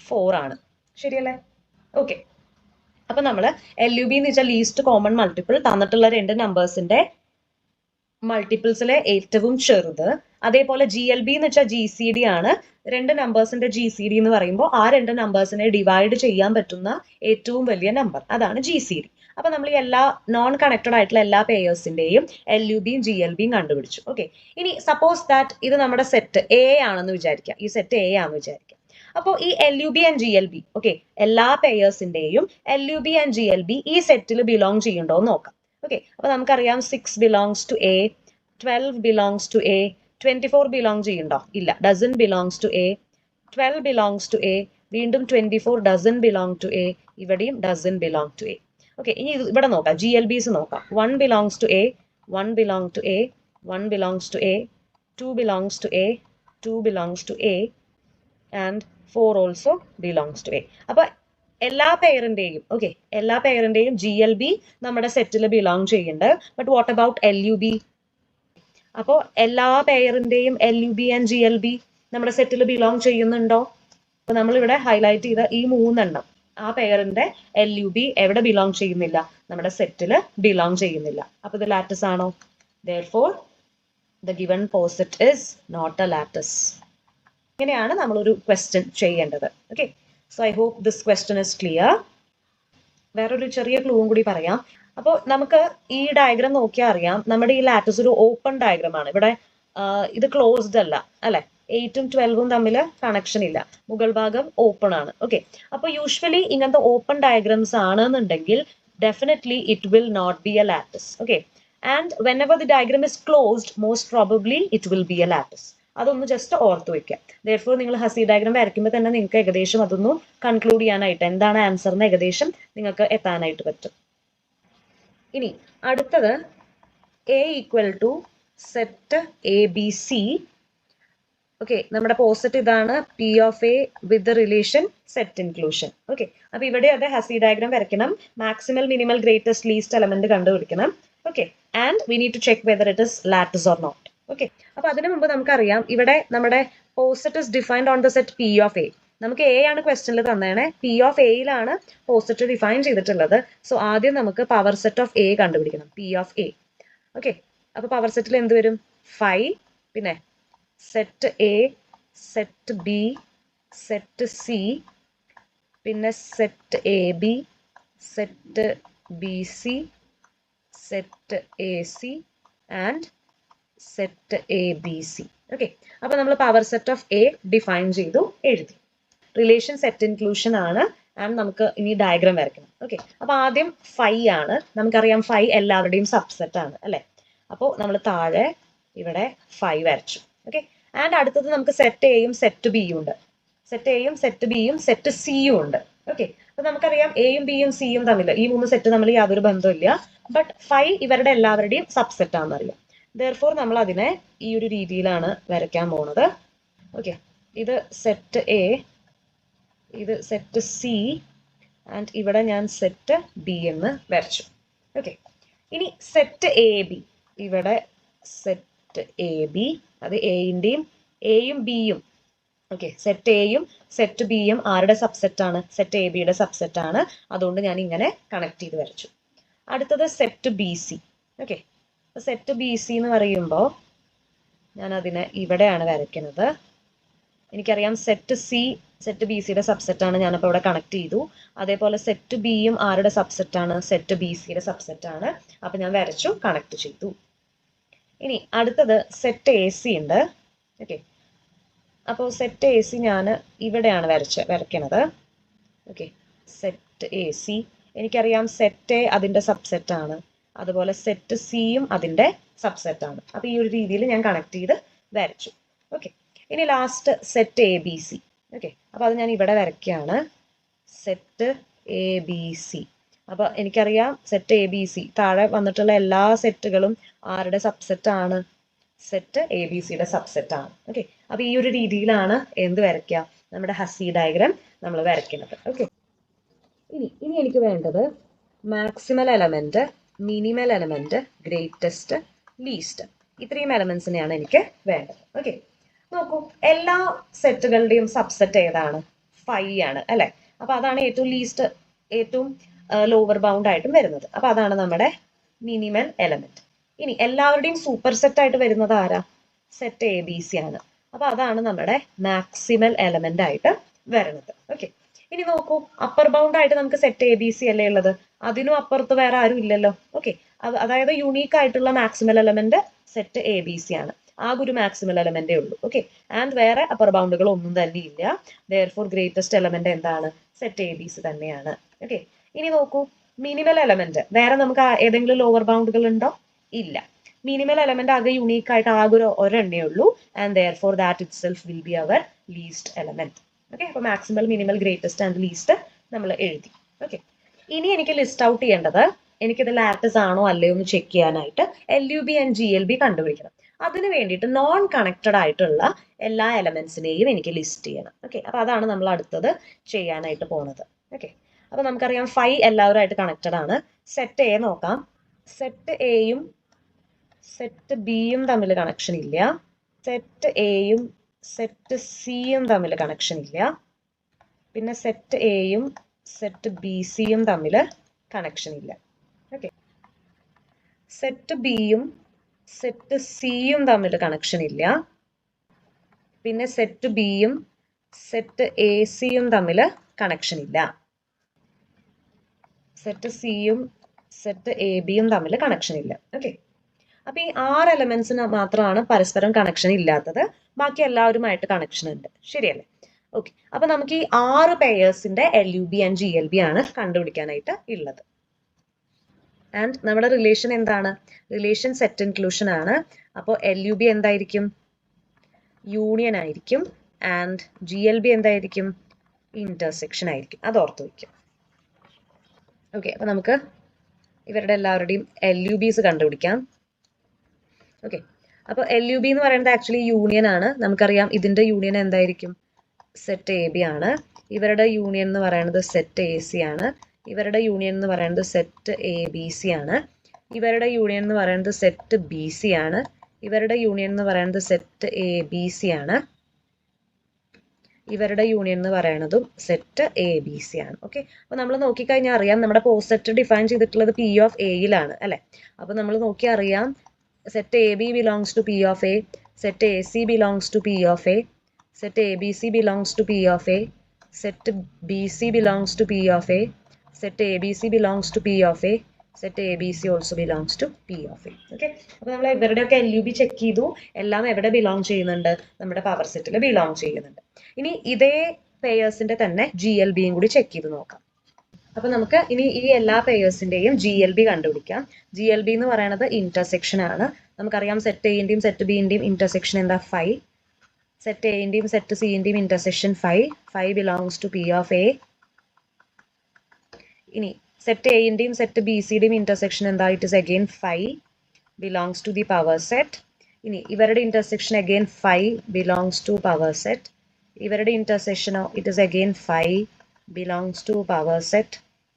4 ആണ്. ശരിയല്ലേ? ഓക്കെ, അപ്പൊ നമ്മള് LUB എന്ന് വെച്ചാൽ ലീസ്റ്റ് കോമൺ മൾട്ടിപ്പിൾ, തന്നിട്ടുള്ള രണ്ട് നമ്പേഴ്സിന്റെ മൾട്ടിപ്പിൾസിലെ ഏറ്റവും ചെറുത്. അതേപോലെ GLB എന്ന് വെച്ചാൽ GCD ആണ്. രണ്ട് നമ്പേഴ്സിന്റെ GCD എന്ന് പറയുമ്പോൾ ആ രണ്ട് നമ്പേഴ്സിനെ ഡിവൈഡ് ചെയ്യാൻ പറ്റുന്ന ഏറ്റവും വലിയ നമ്പർ, അതാണ് GCD. അപ്പൊ നമ്മൾ ഈ എല്ലാ നോൺ കണക്റ്റഡ് ആയിട്ടുള്ള എല്ലാ പെയേഴ്സിന്റെയും LUBയും GLBയും കണ്ടുപിടിച്ചു. ഓക്കെ, ഇനി സപ്പോസ് ദാറ്റ് ഇത് നമ്മുടെ സെറ്റ് A ആണെന്ന് വിചാരിക്കാം. ഈ സെറ്റ് A ആണെന്ന് വിചാരിക്കാം. അപ്പോൾ ഈ LUB ആൻഡ് GLB, ഓക്കെ, എല്ലാ പെയേഴ്സിന്റെയും LUB ആൻഡ് GLB ഈ സെറ്റിൽ ബിലോങ് ചെയ്യുന്നുണ്ടോ എന്ന് നോക്കാം. ഓക്കെ, അപ്പൊ നമുക്കറിയാം 6 belongs to A, 12 belongs to A, 24 belong ചെയ്യുന്നുണ്ടോ? ഇല്ല, doesn't belongs to A. 12 belongs to A, വീണ്ടും 24 doesn't belong to A, ഇവിടെയും doesn't belong to A. Okay, ഇനി ഇവിടെ നോക്കാം, GLBs നോക്കാം. 1 belongs to A, 1 belong to A, 1 belongs to A, 2 belongs to A, 2 belongs to A, and 4 also belongs to A. അപ്പൊ എല്ലാ പെയറിന്റെയും, okay, എല്ലാ പെയറിന്റെയും GLB നമ്മുടെ സെറ്റിൽ belong ചെയ്യുന്നുണ്ട്. But what about LUB? അപ്പോൾ എല്ലാ പെയറിന്റെയും LUB ആൻഡ് GLB നമ്മുടെ സെറ്റിൽ belong ചെയ്യുന്നുണ്ടോ? അപ്പൊ നമ്മളിവിടെ ഹൈലൈറ്റ് ചെയ്ത ഈ 3 എണ്ണം, ആ പെയറിന്റെ LUB എവിടെ ബിലോങ് ചെയ്യുന്നില്ല? നമ്മുടെ സെറ്റിൽ ബിലോങ് ചെയ്യുന്നില്ല. അപ്പൊ ഇത് ലാറ്റിസ് ആണോ? Therefore the given poset is not a lattice. ഇങ്ങനെയാണ് നമ്മളൊരു ക്വസ്റ്റ്യൻ ചെയ്യേണ്ടത്. Okay, so I hope this question is clear. വേറൊരു ചെറിയ ക്ലൂവും കൂടി പറയാം. അപ്പോൾ നമുക്ക് ഈ ഡയഗ്രാം നോക്കിയാൽ അറിയാം, നമ്മുടെ ഈ ലാറ്റിസ് ഒരു ഓപ്പൺ ഡയഗ്രാം ആണ്. ഇവിടെ ഇത് ക്ലോസ്ഡ് അല്ല അല്ലെ? 8ഉം 12ഉം തമ്മിൽ കണക്ഷൻ ഇല്ല, മുകൾ ഭാഗം ഓപ്പൺ ആണ്. ഓക്കെ, അപ്പോൾ യൂഷ്വലി ഇങ്ങനത്തെ ഓപ്പൺ ഡയഗ്രാംസ് ആണെന്നുണ്ടെങ്കിൽ definitely it will not be a lattice. Okay, and whenever the diagram is closed, most probably it will be a lattice. അതൊന്ന് ജസ്റ്റ് ഓർത്ത് വെക്കാം. therefore നിങ്ങൾ ഹസി ഡയഗ്രാം വരയ്ക്കുമ്പോൾ തന്നെ നിങ്ങൾക്ക് ഏകദേശം അതൊന്ന് കൺക്ലൂഡ് ചെയ്യാനായിട്ട് എന്താണ് ആൻസർ എന്ന് ഏകദേശം നിങ്ങൾക്ക് എത്താനായിട്ട് പറ്റും. ഇനി അടുത്തത് A equal to set ABC. Okay, നമ്മുടെ പോസിറ്റ് ഇതാണ് P of A with the relation set inclusion. Okay, അപ്പൊ ഇവിടെ അതെ ഹസി ഡയഗ്രാം വരയ്ക്കണം, maximal minimal greatest least element കണ്ടുപിടിക്കണം. Okay, and we need to check whether it is lattice or not. Okay, അപ്പൊ അതിനു മുമ്പ് നമുക്കറിയാം ഇവിടെ നമ്മുടെ poset is defined on the set P of A. നമുക്ക് എ ആണ് ക്വസ്റ്റനിൽ തന്നേണേ, P of Aയിലാണ് പോസിറ്റ് ഡിഫൈൻ ചെയ്തിട്ടുള്ളത്. സോ ആദ്യം നമുക്ക് പവർ സെറ്റ് ഓഫ് A കണ്ടുപിടിക്കണം, P of A. ഓക്കെ, അപ്പൊ പവർ സെറ്റിൽ എന്ത് വരും? 5, പിന്നെ set A, set B, set C, പിന്നെ set A B, set B C, set A C and set A B C. Okay, അപ്പൊ നമ്മൾ power set of A define ചെയ്തു, എഴുതി. റിലേഷൻ സെറ്റ് ഇൻക്ലൂഷൻ ആണ്, ആൻഡ് നമുക്ക് ഇനി ഡയഗ്രാം വരയ്ക്കണം. Okay, അപ്പൊ ആദ്യം 5 ആണ്, നമുക്കറിയാം 5 എല്ലാവരുടെയും സബ്സെറ്റ് ആണ് അല്ലെ. അപ്പോൾ നമ്മൾ താഴെ ഇവിടെ 5 വരച്ചു. ഓക്കെ, ആൻഡ് അടുത്തത് നമുക്ക് സെറ്റ് എയും സെറ്റ് ബിയും ഉണ്ട്, സെറ്റ് എയും സെറ്റ് ബിയും സെറ്റ് സിയും ഉണ്ട്. ഓക്കെ, അപ്പൊ നമുക്കറിയാം എയും ബിയും സിയും തമ്മിൽ, ഈ 3 സെറ്റ് തമ്മിൽ യാതൊരു ബന്ധമില്ല, ബട്ട് 5 ഇവരുടെ എല്ലാവരുടെയും സബ്സെറ്റ് ആണെന്നറിയാം. therefore നമ്മൾ അതിനെ ഈ ഒരു രീതിയിലാണ് വരയ്ക്കാൻ പോണത്. ഓക്കെ, ഇത് സെറ്റ് എ, ഇത് സെറ്റ് സി, ആൻഡ് ഇവിടെ ഞാൻ സെറ്റ് ബി എന്ന് വരച്ചു. ഓക്കെ, ഇനി സെറ്റ് എ ബി, ഇവിടെ സെറ്റ് എ ബി, അത് എയും ബിയും. ഓക്കെ, സെറ്റ് എയും സെറ്റ് ബിയും ആരുടെ സബ്സെറ്റ് ആണ്? സെറ്റ് എ ബിയുടെ സബ്സെറ്റ് ആണ്. അതുകൊണ്ട് ഞാൻ ഇങ്ങനെ കണക്ട് ചെയ്ത് വരച്ചു. അടുത്തത് set B C. Okay, set B C എന്ന് പറയുമ്പോൾ ഞാൻ അതിനെ ഇവിടെയാണ് വരയ്ക്കുന്നത്. എനിക്കറിയാം സെറ്റ് സി സെറ്റ് ബി സിയുടെ സബ്സെറ്റ് ആണ്, ഞാനപ്പോൾ ഇവിടെ കണക്ട് ചെയ്തു. അതേപോലെ സെറ്റ് ബിയും ആരുടെ സബ്സെറ്റ് ആണ്? സെറ്റ് ബി സിയുടെ സബ്സെറ്റ് ആണ്. അപ്പൊ ഞാൻ വരച്ചു, കണക്ട് ചെയ്തു. ഇനി അടുത്തത് സെറ്റ് എ സി ഉണ്ട്. ഓക്കെ, അപ്പോൾ സെറ്റ് എ സി ഞാൻ ഇവിടെയാണ് വരയ്ക്കണത്. ഓക്കെ, സെറ്റ് എ സി, എനിക്കറിയാം സെറ്റ് എ അതിൻ്റെ സബ്സെറ്റ് ആണ്, അതുപോലെ സെറ്റ് സിയും അതിൻ്റെ സബ്സെറ്റ് ആണ്. അപ്പോൾ ഈ ഒരു രീതിയിൽ ഞാൻ കണക്ട് ചെയ്ത് വരച്ചു. ഓക്കെ, ഇനി last set A B C. Okay, അപ്പോൾ അത് ഞാൻ ഇവിടെ വരയ്ക്കുകയാണ്, സെറ്റ് എ ബി സി. അപ്പോൾ എനിക്കറിയാം സെറ്റ് എ ബി സി താഴെ വന്നിട്ടുള്ള എല്ലാ സെറ്റുകളും ആരുടെ സബ്സെറ്റ് ആണ്? സെറ്റ് എ ബി സിയുടെ സബ്സെറ്റ് ആണ്. ഓക്കെ, അപ്പോൾ ഈ ഒരു രീതിയിലാണ് എന്ത് വരയ്ക്കുക? നമ്മുടെ ഹസി ഡയഗ്രാം നമ്മൾ വരയ്ക്കുന്നത്. ഓക്കെ, ഇനി എനിക്ക് വേണ്ടത് maximal element, minimal element, greatest, least, ഇത്രയും എലമെന്റ്സിനെയാണ് എനിക്ക് വേണ്ടത്. ഓക്കെ, നോക്കൂ, എല്ലാ സെറ്റുകളുടെയും സബ്സെറ്റ് ഏതാണ്? 5 ആണ് അല്ലെ. അപ്പൊ അതാണ് ഏറ്റവും ലീസ്റ്റ്, ഏറ്റവും ലോവർ ബൗണ്ട് ആയിട്ടും വരുന്നത്. അപ്പൊ അതാണ് നമ്മുടെ മിനിമൽ എലമെന്റ്. ഇനി എല്ലാവരുടെയും സൂപ്പർ സെറ്റ് ആയിട്ട് വരുന്നത് ആരാ? സെറ്റ് എ ബി സി ആണ്. അപ്പൊ അതാണ് നമ്മുടെ മാക്സിമൽ എലമെന്റ് ആയിട്ട് വരുന്നത്. ഓക്കെ, ഇനി നോക്കൂ, അപ്പർ ബൗണ്ട് ആയിട്ട് നമുക്ക് സെറ്റ് എ ബി സി അല്ലേ ഉള്ളത്, അതിനും അപ്പുറത്ത് വേറെ ആരും ഇല്ലല്ലോ. ഓക്കെ, അതായത് യുണീക്ക് ആയിട്ടുള്ള maximal element set A B C ആണ്. ആകെ ഒരു മാക്സിമൽ എലമെന്റേ ഉള്ളൂ. ഓക്കെ, ആൻഡ് വേറെ അപ്പർ ബൗണ്ടുകൾ ഒന്നും തന്നെ ഇല്ല. therefore ഗ്രേറ്റസ്റ്റ് എലമെന്റ് എന്താണ്? സെറ്റ് എ ബി സി തന്നെയാണ്. ഓക്കെ, ഇനി നോക്കൂ, മിനിമൽ എലമെന്റ് വേറെ നമുക്ക് ഏതെങ്കിലും ലോവർ ബൗണ്ടുകൾ ഉണ്ടോ? ഇല്ല. മിനിമൽ എലമെന്റ് ആകെ യുണീക്ക് ആയിട്ട് ആകെ ഒരെണ്ണേ ഉള്ളൂ, and therefore that itself will be our least element. Okay, അപ്പൊ maximal, minimal, greatest and least നമ്മൾ എഴുതി. ഓക്കെ, ഇനി എനിക്ക് ലിസ്റ്റ് ഔട്ട് ചെയ്യേണ്ടത്, എനിക്കിത് ലാറ്റിസ് ആണോ അല്ലയോ എന്ന് ചെക്ക് ചെയ്യാനായിട്ട് LUB ആൻഡ് GLB കണ്ടുപിടിക്കണം. അതിന് വേണ്ടിയിട്ട് നോൺ കണക്റ്റഡ് ആയിട്ടുള്ള എല്ലാ എലമെന്റ്സിനെയും എനിക്ക് ലിസ്റ്റ് ചെയ്യണം. ഓക്കെ, അപ്പൊ അതാണ് നമ്മൾ അടുത്തത് ചെയ്യാനായിട്ട് പോണത്. ഓക്കെ, അപ്പൊ നമുക്കറിയാം 5 എല്ലാവരുമായിട്ട് കണക്റ്റഡ് ആണ്. സെറ്റ് എ നോക്കാം, സെറ്റ് എയും സെറ്റ് ബിയും തമ്മിൽ കണക്ഷൻ ഇല്ല, സെറ്റ് എയും സെറ്റ് സിയും തമ്മിൽ കണക്ഷൻ ഇല്ല, പിന്നെ സെറ്റ് എയും സെറ്റ് ബി സിയും തമ്മിൽ കണക്ഷൻ ഇല്ല. ഓക്കെ, സെറ്റ് ബിയും സെറ്റ് സിയും തമ്മിൽ കണക്ഷൻ ഇല്ല, പിന്നെ സെറ്റ് ബിയും സെറ്റ് എ സിയും തമ്മിൽ കണക്ഷൻ ഇല്ല, സെറ്റ് സിയും സെറ്റ് എ ബിയും തമ്മിൽ കണക്ഷൻ ഇല്ല. ഓക്കെ, അപ്പൊ ഈ 6 എലമെന്റ്സിന് മാത്രമാണ് പരസ്പരം കണക്ഷൻ ഇല്ലാത്തത്, ബാക്കി എല്ലാവരുമായിട്ട് കണക്ഷൻ ഉണ്ട്. ശരിയല്ലേ? ഓക്കെ, അപ്പൊ നമുക്ക് ഈ 6 പെയേഴ്സിന്റെ LUB ആൻഡ് GLB ആണ് കണ്ടുപിടിക്കാനായിട്ട് ഉള്ളത്. ആൻഡ് നമ്മുടെ റിലേഷൻ എന്താണ്? റിലേഷൻ സെറ്റ് ഇൻക്ലൂഷൻ ആണ്. അപ്പോൾ LUB എന്തായിരിക്കും? യൂണിയൻ ആയിരിക്കും. ആൻഡ് GLB എന്തായിരിക്കും? ഇന്റർസെക്ഷൻ ആയിരിക്കും. അത് ഓർത്ത് വയ്ക്കും. ഓക്കെ, അപ്പോൾ നമുക്ക് ഇവരുടെ എല്ലാവരുടെയും LUBs കണ്ടുപിടിക്കാം. ഓക്കെ, അപ്പോൾ LUB എന്ന് പറയുന്നത് ആക്ച്വലി യൂണിയൻ ആണ്. നമുക്കറിയാം ഇതിന്റെ യൂണിയൻ എന്തായിരിക്കും? സെറ്റ് AB ആണ്. ഇവരുടെ യൂണിയൻ എന്ന് പറയുന്നത് സെറ്റ് AC ആണ്. ഇവരുടെ യൂണിയൻ എന്ന് പറയുന്നത് സെറ്റ് ABC ആണ്. ഇവരുടെ യൂണിയൻ എന്ന് പറയുന്നത് സെറ്റ് BC ആണ്. ഇവരുടെ യൂണിയൻ എന്ന് പറയുന്നത് സെറ്റ് ABC ആണ്. ഇവരുടെ യൂണിയൻ എന്ന് പറയുന്നതും സെറ്റ് ABC ആണ്. ഓക്കെ, അപ്പോൾ നമ്മൾ നോക്കിക്കഴിഞ്ഞാൽ അറിയാം നമ്മുടെ പോസ്റ്റ് സെറ്റ് ഡിഫൈൻ ചെയ്തിട്ടുള്ളത് P of Aയിലാണ് അല്ലേ? അപ്പോൾ നമ്മൾ നോക്കി അറിയാം set AB belongs to P of A, set AC belongs to P of A, set ABC belongs to P of A, set BC belongs to P of A, set ABC belongs to P of A, set ABC also belongs to P of A. Okay, അപ്പോൾ നമ്മൾ ഇവരുടെയൊക്കെ LUB check ചെയ്തു. എല്ലാം എവിടെ belong ചെയ്യുന്നുണ്ട്? നമ്മുടെ power സെറ്റിൽ belong ചെയ്യുന്നുണ്ട്. ഇനി ഇതേ പെയേഴ്സിന്റെ തന്നെ GLBയും കൂടി ചെക്ക് ചെയ്ത് നോക്കാം. അപ്പോൾ നമുക്ക് ഇനി ഈ എല്ലാ പെയേഴ്സിന്റെയും GLB കണ്ടുപിടിക്കാം. GLB എന്ന് പറയുന്നത് ഇന്റർസെക്ഷൻ ആണ്. നമുക്കറിയാം സെറ്റ് Aന്റെയും സെറ്റ് Bന്റെയും ഇന്റർസെക്ഷൻ എന്താ? 5. സെറ്റ് Aന്റെയും സെറ്റ് Cന്റെയും intersection 5. 5 belongs to P of A. ഇനി സെറ്റ് Aന്റെയും സെറ്റ് BCയുടെയും ഇന്റർസെക്ഷൻ എന്താ? It is again 5 belongs to the power set. ഇനി ഇവരുടെ intersection again 5 belongs to power set. ഇവരുടെ ഇന്റർസെക്ഷനോ it is again 5 belongs to power set.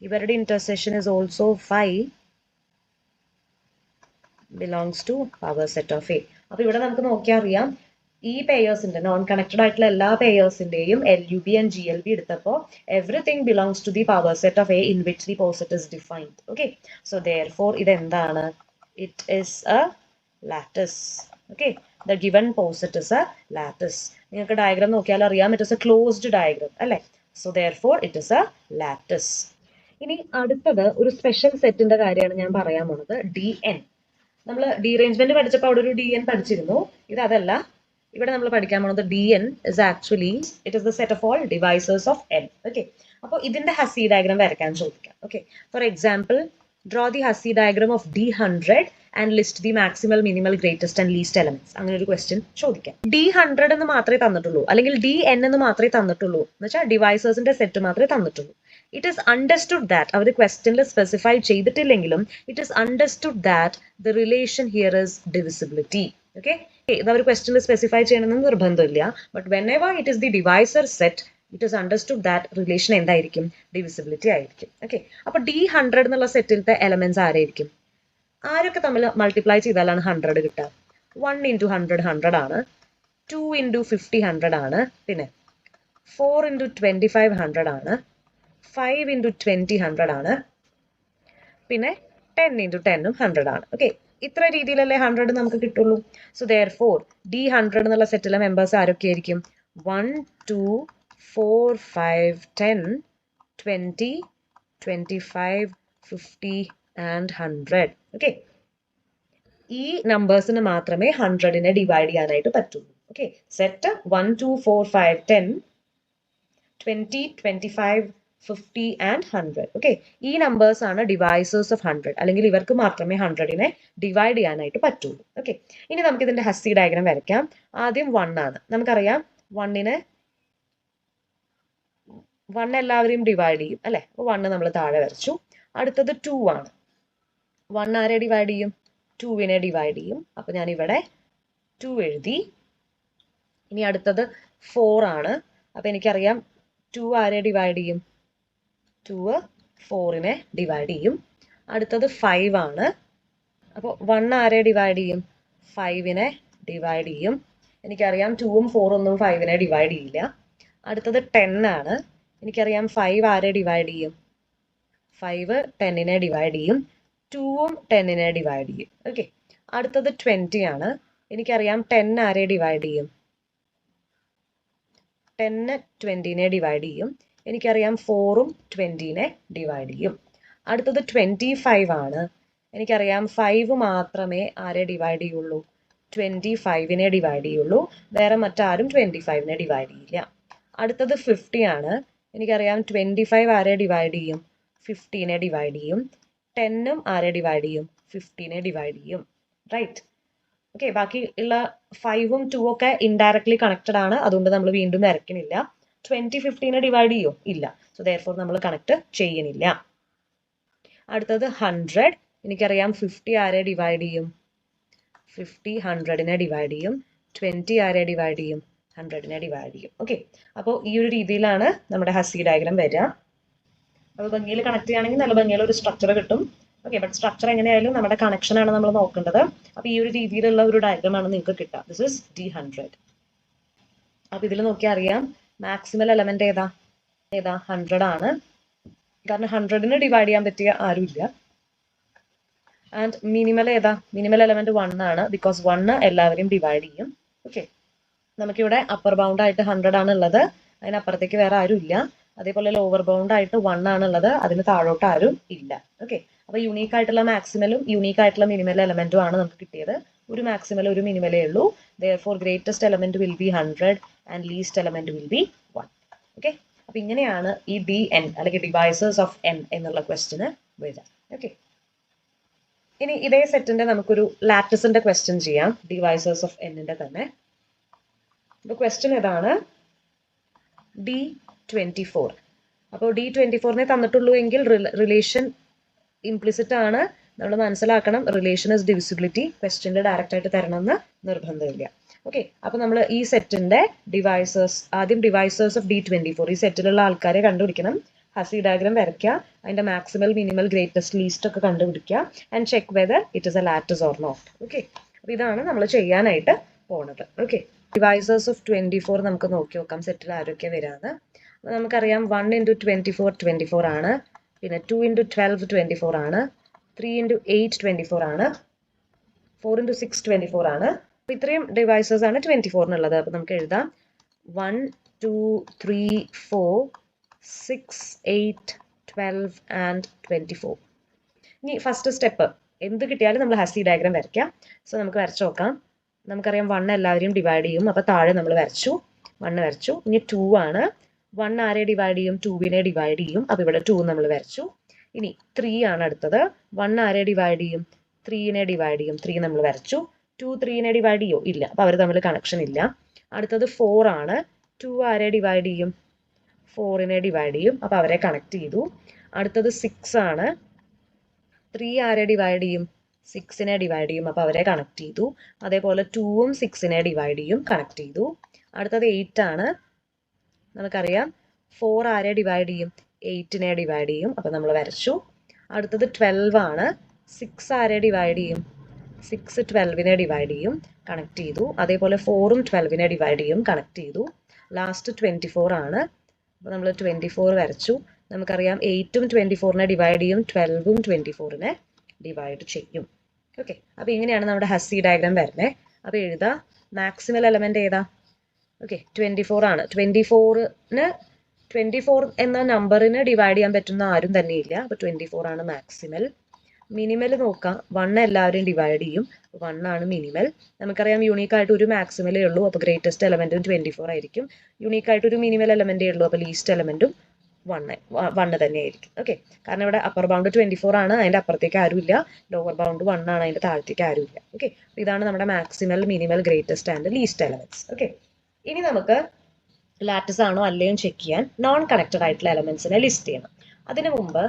ഇവരുടെ intersection is also 5 belongs to power set of A. അപ്പോൾ ഇവിടെ നമുക്ക് നോക്കിയാൽ അറിയാം ഈ പെയേഴ്സിന്റെ നോൺ കണക്റ്റഡ് ആയിട്ടുള്ള എല്ലാ പെയേഴ്സിന്റെയും LUB and GLB എടുത്തപ്പോൾ everything belongs to the power set of A in which the poset is defined. Okay, so therefore ഇത് എന്താണ്? It is a lattice. Okay, the given poset is a lattice. നിങ്ങൾക്ക് diagram നോക്കിയാൽ അറിയാം it is a closed diagram അല്ലേ? So therefore it is a lattice. ഇനി അടുത്തത് ഒരു special സെറ്റിന്റെ കാര്യമാണ് ഞാൻ പറയാൻ പോകുന്നത്. DN. നമ്മൾ ഡീറേഞ്ച്മെന്റ് പഠിച്ചപ്പോൾ അവിടെ ഒരു DN പഠിച്ചിരുന്നു. ഇത് അതല്ല, ഇവിടെ നമ്മൾ പഠിക്കാൻ പോകുന്നത് DN is actually it is the set of all divisors of N. Okay, അപ്പോൾ ഇതിന്റെ ഹസി ഡയഗ്രാം വരയ്ക്കാൻ ചോദിക്കാം. Okay, for example, draw the Hussey diagram of D100 and list the maximal, minimal, greatest and least elements. അങ്ങനെ ഒരു question ചോദിക്കാം. D100 എന്ന് മാത്രമേ തന്നിട്ടുള്ളൂ, അല്ലെങ്കിൽ DN എന്ന് മാത്രമേ തന്നിട്ടുള്ളൂ എന്ന് വെച്ചാൽ ഡിവൈസേഴ്സിന്റെ സെറ്റ് മാത്രമേ തന്നിട്ടുള്ളൂ. ഇറ്റ് ഈസ് അണ്ടർസ്റ്റുഡ് ദാറ്റ് അവർ ക്വസ്റ്റ്യനിൽ സ്പെസിഫൈ ചെയ്തിട്ടില്ലെങ്കിലും it is understood that the relation here is divisibility. Okay, ഇത് അവർ ക്വസ്റ്റ്യനിൽ സ്പെസിഫൈ ചെയ്യണമെന്ന് നിർബന്ധമില്ല. But whenever it is the divisor set it is understood that relation എന്തായിരിക്കും? ഡിവിസിബിലിറ്റി ആയിരിക്കും. ഓക്കെ, അപ്പോൾ D100 എന്നുള്ള സെറ്റിലത്തെ എലമെന്റ്സ് ആരായിരിക്കും? ആരൊക്കെ തമ്മിൽ മൾട്ടിപ്ലൈ ചെയ്താലാണ് 100 കിട്ടുക? 1 into 100 100 ആണ്. 2 into 50 100 ആണ്. പിന്നെ 4 into 25 100 ആണ്. 5 into 20 100 ആണ്. പിന്നെ 10 into 10 100 ആണ്. ഓക്കെ, ഇത്ര രീതിയിലല്ലേ 100 നമുക്ക് കിട്ടുള്ളൂ. സോ therefore D100 എന്നുള്ള സെറ്റിലെ മെമ്പേഴ്സ് ആരൊക്കെ ആയിരിക്കും? 1 2 4 5 10 20 25 50 and 100. ഓക്കെ, ഈ നമ്പേഴ്സിന് മാത്രമേ 100നെ ഡിവൈഡ് ചെയ്യാനായിട്ട് പറ്റുള്ളൂ. Okay, set 1 2 4 5 10 20 25 50 and 100. ഓക്കെ, ഈ നമ്പേഴ്സ് ആണ് ഡിവൈസേഴ്സ് ഓഫ് 100, അല്ലെങ്കിൽ ഇവർക്ക് മാത്രമേ 100നെ ഡിവൈഡ് ചെയ്യാനായിട്ട് പറ്റുള്ളൂ. ഓക്കെ, ഇനി നമുക്ക് ഇതിന്റെ ഹസ്സി ഡയഗ്രാം വരയ്ക്കാം. ആദ്യം 1 ആണ്. നമുക്കറിയാം 1 എല്ലാവരെയും ഡിവൈഡ് ചെയ്യും അല്ലെ? അപ്പോൾ 1 നമ്മൾ താഴെ വരച്ചു. അടുത്തത് 2 ആണ്. 1 ആരെ ഡിവൈഡ് ചെയ്യും? 2നെ ഡിവൈഡ് ചെയ്യും. അപ്പോൾ ഞാൻ ഇവിടെ 2 എഴുതി. ഇനി അടുത്തത് 4 ആണ്. അപ്പോൾ എനിക്കറിയാം 2 ആരെ ഡിവൈഡ് ചെയ്യും? 2 4നെ ഡിവൈഡ് ചെയ്യും. അടുത്തത് 5 ആണ്. അപ്പോൾ 1 ആരെ ഡിവൈഡ് ചെയ്യും? 5നെ ഡിവൈഡ് ചെയ്യും. എനിക്കറിയാം 2ഉം 4 ഒന്നും 5നെ ഡിവൈഡ് ചെയ്യില്ല. അടുത്തത് 10 ആണ്. എനിക്കറിയാം 5 ആരെ ഡിവൈഡ് ചെയ്യും? 5 10നെ ഡിവൈഡ് ചെയ്യും. 2ഉം 10നെ ഡിവൈഡ് ചെയ്യും. ഓക്കെ, അടുത്തത് 20 ആണ്. എനിക്കറിയാം 10 ആരെ ഡിവൈഡ് ചെയ്യും? 10 20നെ ഡിവൈഡ് ചെയ്യും. എനിക്കറിയാം 4ഉം 20നെ ഡിവൈഡ് ചെയ്യും. അടുത്തത് 25 ആണ്. എനിക്കറിയാം 5 മാത്രമേ ആരെ ഡിവൈഡ് ചെയ്യുള്ളൂ? 25നെ ഡിവൈഡ് ചെയ്യുള്ളൂ. വേറെ മറ്റാരും 25നെ ഡിവൈഡ് ചെയ്യില്ല. അടുത്തത് 50 ആണ്. എനിക്കറിയാം 25 ആരെ ഡിവൈഡ് ചെയ്യും? 50നെ ഡിവൈഡ് ചെയ്യും. 10ഉം ആരെ ഡിവൈഡ് ചെയ്യും? 15നെ ഡിവൈഡ് ചെയ്യും. റൈറ്റ്. ഓക്കെ, ബാക്കി ഉള്ള 5ഉം 2 ഒക്കെ ഇൻഡയറക്ട്ലി കണക്റ്റഡ് ആണ്, അതുകൊണ്ട് നമ്മൾ വീണ്ടും വരയ്ക്കണില്ല. 20 15നെ ഡിവൈഡ് ചെയ്യോ? ഇല്ല. സോ ദെയർഫോർ നമ്മൾ കണക്ട് ചെയ്യണില്ല. അടുത്തത് 100. എനിക്കറിയാം 50 ആരെ ഡിവൈഡ് ചെയ്യും? 50 100നെ ഡിവൈഡ് ചെയ്യും. 20 ആരെ ഡിവൈഡ് ചെയ്യും? 100നെ ഡിവൈഡ് ചെയ്യും. ഓക്കെ, അപ്പോൾ ഈ ഒരു രീതിയിലാണ് നമ്മുടെ ഹസി ഡയഗ്രാം വരിക. അപ്പോൾ ഭംഗിയിൽ കണക്ട് ചെയ്യുകയാണെങ്കിൽ നല്ല ഭംഗിയുള്ള ഒരു സ്ട്രക്ചർ കിട്ടും. ഓക്കെ, ബട്ട് സ്ട്രക്ചർ എങ്ങനെയായാലും നമ്മുടെ കണക്ഷനാണ് നമ്മൾ നോക്കേണ്ടത്. അപ്പോൾ ഈ ഒരു രീതിയിലുള്ള ഒരു ഡയഗ്രാമാണ് നിങ്ങൾക്ക് കിട്ടുക. This is D100. അപ്പോൾ ഇതിൽ നോക്കിയാൽ അറിയാം മാക്സിമൽ എലമെന്റ് ഏതാ? 100 ആണ്. കാരണം 100നെ ഡിവൈഡ് ചെയ്യാൻ പറ്റിയ ആരുമില്ല. ആൻഡ് മിനിമൽ ഏതാ? മിനിമൽ എലമെന്റ് 1 ആണ്, ബിക്കോസ് 1 എല്ലാവരെയും ഡിവൈഡ് ചെയ്യും. ഓക്കെ, നമുക്കിവിടെ അപ്പർ ബൗണ്ട് ആയിട്ട് 100 ആണ് ഉള്ളത്, അതിനപ്പുറത്തേക്ക് വേറെ ആരും ഇല്ല. അതേപോലെ ലോവർ ബൗണ്ട് ആയിട്ട് 1 ആണ് ഉള്ളത്, അതിന് താഴോട്ട് ആരും ഇല്ല. ഓക്കെ, അപ്പൊ യൂണീക്ക് ആയിട്ടുള്ള മാക്സിമലും യൂണീക്ക് ആയിട്ടുള്ള മിനിമൽ എലമെന്റും ആണ് നമുക്ക് കിട്ടിയത്. ഒരു മാക്സിമൽ ഒരു മിനിമലേ ഉള്ളൂ. therefore greatest element will be 100 and least element will be 1. Okay, അപ്പൊ ഇങ്ങനെയാണ് ഈ DN അല്ലെങ്കിൽ ഡിവൈസേഴ്സ് ഓഫ് N എന്നുള്ള ക്വസ്റ്റിന് വരിക. ഓക്കെ, ഇനി ഇതേ സെറ്റിന്റെ നമുക്കൊരു ലാറ്റിസിന്റെ ക്വസ്റ്റ്യൻ ചെയ്യാം, ഡിവൈസേഴ്സ് ഓഫ് Nന്റെ തന്നെ. ഇപ്പൊ ക്വസ്റ്റ്യൻ ഇതാണ്, D24. അപ്പോൾ D24നെ തന്നിട്ടുള്ളൂ എങ്കിൽ റിലേഷൻ ഇംപ്ലിസിറ്റ് ആണ്. നമ്മൾ മനസ്സിലാക്കണം, റിലേഷൻ ഇസ് ഡിവിസിബിലിറ്റി. ക്വസ്റ്റ്യനിൽ ഡയറക്റ്റ് ആയിട്ട് തരണമെന്ന് നിർബന്ധമില്ല. ഓക്കെ, അപ്പൊ നമ്മൾ ഈ സെറ്റിന്റെ ഡിവൈസേഴ്സ്, ആദ്യം ഡിവൈസേഴ്സ് ഓഫ് D24, ഈ സെറ്റിലുള്ള ആൾക്കാരെ കണ്ടുപിടിക്കണം. ഹസി ഡയഗ്രാം വരയ്ക്കുക, അതിന്റെ മാക്സിമൽ മിനിമൽ ഗ്രേറ്റസ്റ്റ് ലീസ്റ്റ് ഒക്കെ കണ്ടുപിടിക്കുക and check whether it is a lattice or not. Okay, അപ്പൊ ഇതാണ് നമ്മൾ ചെയ്യാനായിട്ട് പോണത്. ഓക്കെ, ഡിവൈസേഴ്സ് ഓഫ് 24 നമുക്ക് നോക്കി നോക്കാം സെറ്റിൽ ആരൊക്കെ വരാന്ന്. അപ്പൊ നമുക്കറിയാം 1 × 24 24 ആണ്, പിന്നെ 2 × 12 24 ആണ്, 3 × 8 24 ആണ്, 4 × 6 24 ആണ്. അപ്പൊ ഇത്രയും ഡിവൈസേഴ്സ് ആണ് 24-നുള്ളത്. അപ്പൊ നമുക്ക് എഴുതാം 1 2 3 4 6 8 12 ആൻഡ് 24. ഇനി ഫസ്റ്റ് സ്റ്റെപ്പ് എന്ത് കിട്ടിയാലും നമ്മൾ ഹസി ഡയഗ്രാം വരയ്ക്കാം. സോ നമുക്ക് വരച്ചു നോക്കാം. നമുക്കറിയാം 1 എല്ലാവരെയും ഡിവൈഡ് ചെയ്യും, അപ്പൊ താഴെ നമ്മൾ വരച്ചു, 1 വരച്ചു. ഇനി 2 ആണ്, 1 ആരെ ഡിവൈഡ് ചെയ്യും? 2നെ ഡിവൈഡ് ചെയ്യും, അപ്പൊ ഇവിടെ 2 നമ്മൾ വരച്ചു. ഇനി 3 ആണ് അടുത്തത്, 1 ആരെ ഡിവൈഡ് ചെയ്യും? 3നെ ഡിവൈഡ് ചെയ്യും, 3 നമ്മൾ വരച്ചു. 2 3നെ ഡിവൈഡ് ചെയ്യോ? ഇല്ല, അപ്പൊ അവർ തമ്മിൽ കണക്ഷൻ ഇല്ല. അടുത്തത് 4 ആണ്, 2 ആരെ ഡിവൈഡ് ചെയ്യും? 4നെ ഡിവൈഡ് ചെയ്യും, അപ്പൊ അവരെ കണക്ട് ചെയ്തു. അടുത്തത് 6 ആണ്, 3 ആരെ ഡിവൈഡ് ചെയ്യും? 6നെ ഡിവൈഡ് ചെയ്യും, അപ്പൊ അവരെ കണക്ട് ചെയ്തു. അതേപോലെ 2ഉം 6നെ ഡിവൈഡ് ചെയ്യും, കണക്ട് ചെയ്തു. അടുത്തത് 8 ആണ്, നമുക്കറിയാം 4 ആരെ ഡിവൈഡ് ചെയ്യും? 8നെ ഡിവൈഡ് ചെയ്യും, അപ്പൊ നമ്മൾ വരച്ചു. അടുത്തത് 12 ആണ്, 6 ആരെ ഡിവൈഡ് ചെയ്യും? 6 12നെ ഡിവൈഡ് ചെയ്യും, കണക്ട് ചെയ്തു. അതേപോലെ 4ഉം 12നെ ഡിവൈഡ് ചെയ്യും, കണക്ട് ചെയ്തു. ലാസ്റ്റ് 24 ആണ്, അപ്പോൾ നമ്മൾ 24 വരച്ചു. നമുക്കറിയാം 8ഉം 24നെ ഡിവൈഡ് ചെയ്യും, 12ഉം 24നെ ഡിവൈഡ് ചെയ്യും. ഓക്കെ, അപ്പോൾ ഇങ്ങനെയാണ് നമ്മുടെ ഹസി ഡയഗ്രാം വരുന്നത്. അപ്പോൾ എഴുതാം, മാക്സിമൽ എലമെന്റ് ഏതാ? ഓക്കെ, 24 ആണ്. 24 എന്ന നമ്പറിന് ഡിവൈഡ് ചെയ്യാൻ പറ്റുന്ന ആരും തന്നെ ഇല്ല, അപ്പോൾ 24 ആണ് മാക്സിമൽ. മിനിമൽ നോക്കാം, 1 എല്ലാവരും ഡിവൈഡ് ചെയ്യും, 1 ആണ് മിനിമൽ. നമുക്കറിയാം യൂണീക്ക് ആയിട്ട് ഒരു മാക്സിമലേ ഉള്ളൂ, അപ്പോൾ ഗ്രേറ്റസ്റ്റ് എലമെന്റും 24 ആയിരിക്കും. യൂണീക്ക് ആയിട്ട് ഒരു മിനിമൽ എലമെന്റേ ഉള്ളൂ, അപ്പോൾ ലീസ്റ്റ് എലമെന്റും 1 തന്നെയായിരിക്കും. ഓക്കെ, കാരണം ഇവിടെ അപ്പർ ബൗണ്ട് 24 ആണ്, അതിന്റെ അപ്പുറത്തേക്ക് ആരുമില്ല. ലോവർ ബൗണ്ട് 1 ആണ്, അതിന്റെ താഴത്തേക്ക് ആരുമില്ല. ഓക്കെ, ഇതാണ് നമ്മുടെ maximal, minimal, greatest and least elements. Okay, ഇനി നമുക്ക് ലാറ്റിസ് ആണോ അല്ലയോ ചെക്ക് ചെയ്യാൻ നോൺ കണക്റ്റഡ് ആയിട്ടുള്ള എലമെന്റ്സിനെ ലിസ്റ്റ് ചെയ്യണം. അതിനു മുമ്പ്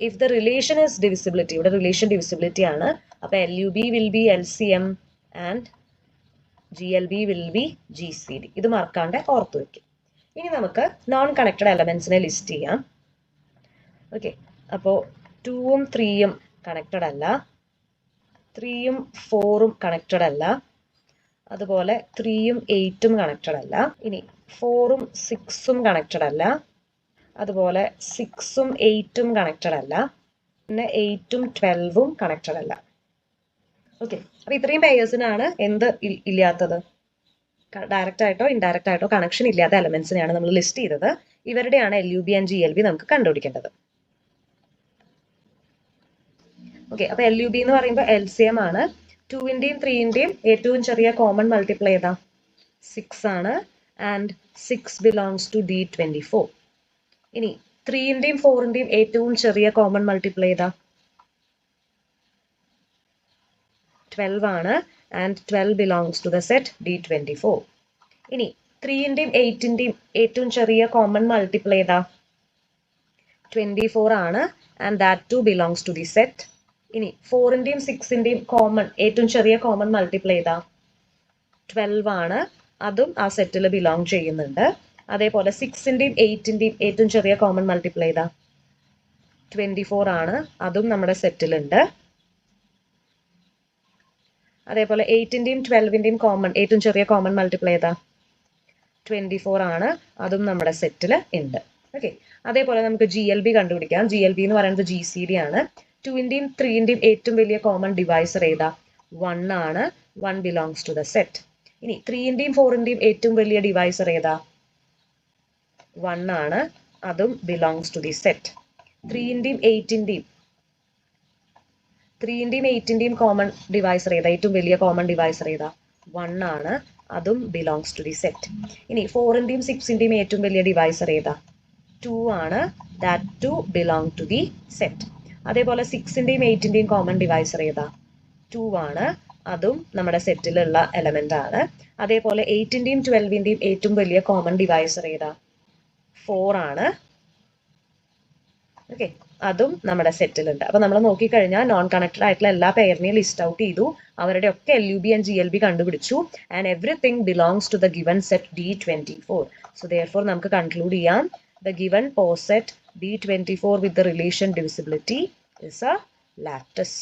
if the relation is divisibility, ഇവിടെ റിലേഷൻ ഡിവിസിബിലിറ്റി ആണ്, അപ്പോൾ LUB will be LCM and GLB will be GCD. ഇത് മറക്കാണ്ട് ഓർത്ത് വയ്ക്കും. ഇനി നമുക്ക് നോൺ കണക്റ്റഡ് എലമെന്റ്സിനെ ലിസ്റ്റ് ചെയ്യാം. ഓക്കെ, അപ്പോൾ 2ഉം 3ഉം കണക്റ്റഡ് അല്ല, 3ഉം 4ഉം കണക്റ്റഡ് അല്ല, അതുപോലെ 3ഉം 8ഉം കണക്റ്റഡ് അല്ല. ഇനി 4ഉം 6ഉം കണക്റ്റഡ് അല്ല, അതുപോലെ 6ഉം 8ഉം കണക്റ്റഡ് അല്ല, പിന്നെ 8ഉം 12ഉം കണക്റ്റഡ് അല്ല. ഓക്കെ, അപ്പൊ ഇത്രയും പേയേഴ്സിനാണ് എന്ത് ഇല്ലാത്തത്? ഡയറക്റ്റ് ആയിട്ടോ ഇൻഡയറക്റ്റ് ആയിട്ടോ കണക്ഷൻ ഇല്ലാത്ത എലമെന്റ്സിനെയാണ് നമ്മൾ ലിസ്റ്റ് ചെയ്തത്. ഇവരുടെയാണ് LUB ആൻഡ് GLB നമുക്ക് കണ്ടുപിടിക്കേണ്ടത്. ഓക്കെ, അപ്പൊ LUB എന്ന് പറയുമ്പോൾ LCM ആണ്. 2ന്റെയും 3ന്റെയും ഏറ്റവും ചെറിയ കോമൺ മൾട്ടിപ്ലൈ ഏതാ? 6 ആണ്. And 6 belongs to D24. ഇനി 3ന്റെയും 4ന്റെയും ഏറ്റവും ചെറിയ കോമൺ മൾട്ടിപ്ലൈ ഏതാ? 12 ആണ് and 12 belongs to the set D24. ഇനി 3ന്റെയും 8ന്റെയും ഏറ്റവും ചെറിയ കോമൺ മൾട്ടിപ്പിൾ ഏതാ? 24 ആണ് and that too belongs to the set. ഇനി 4ന്റെയും 6ന്റെയും ഏറ്റവും ചെറിയ കോമൺ മൾട്ടിപ്പിൾ ഏതാ? 12 ആണ്, അതും ആ സെറ്റിൽ ബിലോങ് ചെയ്യുന്നുണ്ട്. അതേപോലെ 6ന്റെയും 8ന്റെയും ഏറ്റവും ചെറിയ കോമൺ മൾട്ടിപ്പിൾ ഏതാ? 24 ആണ്, അതും നമ്മുടെ സെറ്റിലുണ്ട്. അതേപോലെ 8ന്റെയും 12ന്റെയും ഏറ്റവും ചെറിയ കോമൺ മൾട്ടിപ്പിൾ ഏതാ? 24 ആണ്, അതും നമ്മുടെ സെറ്റിൽ ഉണ്ട്. ഓക്കെ, അതേപോലെ നമുക്ക് GLB കണ്ടുപിടിക്കാം. GLB എന്ന് പറയുന്നത് GCD ആണ്. 2ന്റെയും 3ന്റെയും ഏറ്റവും വലിയ കോമൺ ഡിവൈസർ ഏതാ? 1 ആണ്, 1 ബിലോങ്സ് ടു ദ സെറ്റ്. ഇനി 3ന്റെയും 4ന്റെയും ഏറ്റവും വലിയ ഡിവൈസർ ഏതാ? 1 ആണ്, അതും ബിലോങ്സ് ടു ദി സെറ്റ്. 3ന്റെയും 8ന്റെയും കോമൺ ഡിവൈസർ ഏതാ? ഏറ്റവും വലിയ കോമൺ ഡിവൈസർ ഏതാ? 1 ആണ്, അതും ബിലോങ്സ് ടു ദി സെറ്റ്. ഇനി 4ന്റെയും 6ന്റെയും ഏറ്റവും വലിയ ഡിവൈസർ ഏതാ? 2 ആണ്, that too belong to the set. അതേപോലെ 6ന്റെയും 8ന്റെയും കോമൺ ഡിവൈസർ ഏതാ? 2 ആണ്, അതും നമ്മുടെ സെറ്റിലുള്ള എലമെന്റ് ആണ്. അതേപോലെ 8ന്റെയും 12ന്റെയും ഏറ്റവും വലിയ കോമൺ ഡിവൈസർ ഏതാ? 4 ആണ്. ഓക്കെ, അതും നമ്മുടെ സെറ്റിലുണ്ട്. അപ്പൊ നമ്മൾ നോക്കിക്കഴിഞ്ഞാൽ നോൺ കണക്റ്റഡ് ആയിട്ടുള്ള എല്ലാ പെയറിനെയും ലിസ്റ്റ് ഔട്ട് ചെയ്തു, അവരുടെ ഒക്കെ LUB ആൻഡ് GLB കണ്ടുപിടിച്ചു, and everything belongs to the given set D24. So therefore നമുക്ക് കൺക്ലൂഡ് ചെയ്യാം, the given POS set D24 with the relation divisibility is a lattice.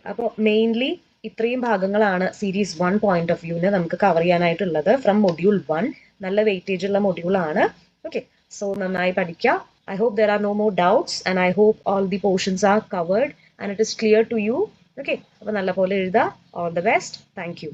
അപ്പോൾ മെയിൻലി ഇത്രയും ഭാഗങ്ങളാണ് സീരീസ് 1 പോയിന്റ് ഓഫ് വ്യൂവിന് നമുക്ക് കവർ ചെയ്യാനായിട്ടുള്ളത് ഫ്രം മൊഡ്യൂൾ 1. നല്ല weightage ഉള്ള module ആണ്. Okay, so നന്നായി പഠിക്കാം. I hope there are no more doubts and I hope all the portions are covered and it is clear to you. Okay, അപ്പോൾ നല്ല പോലെ എഴുതുക. All the best. Thank you.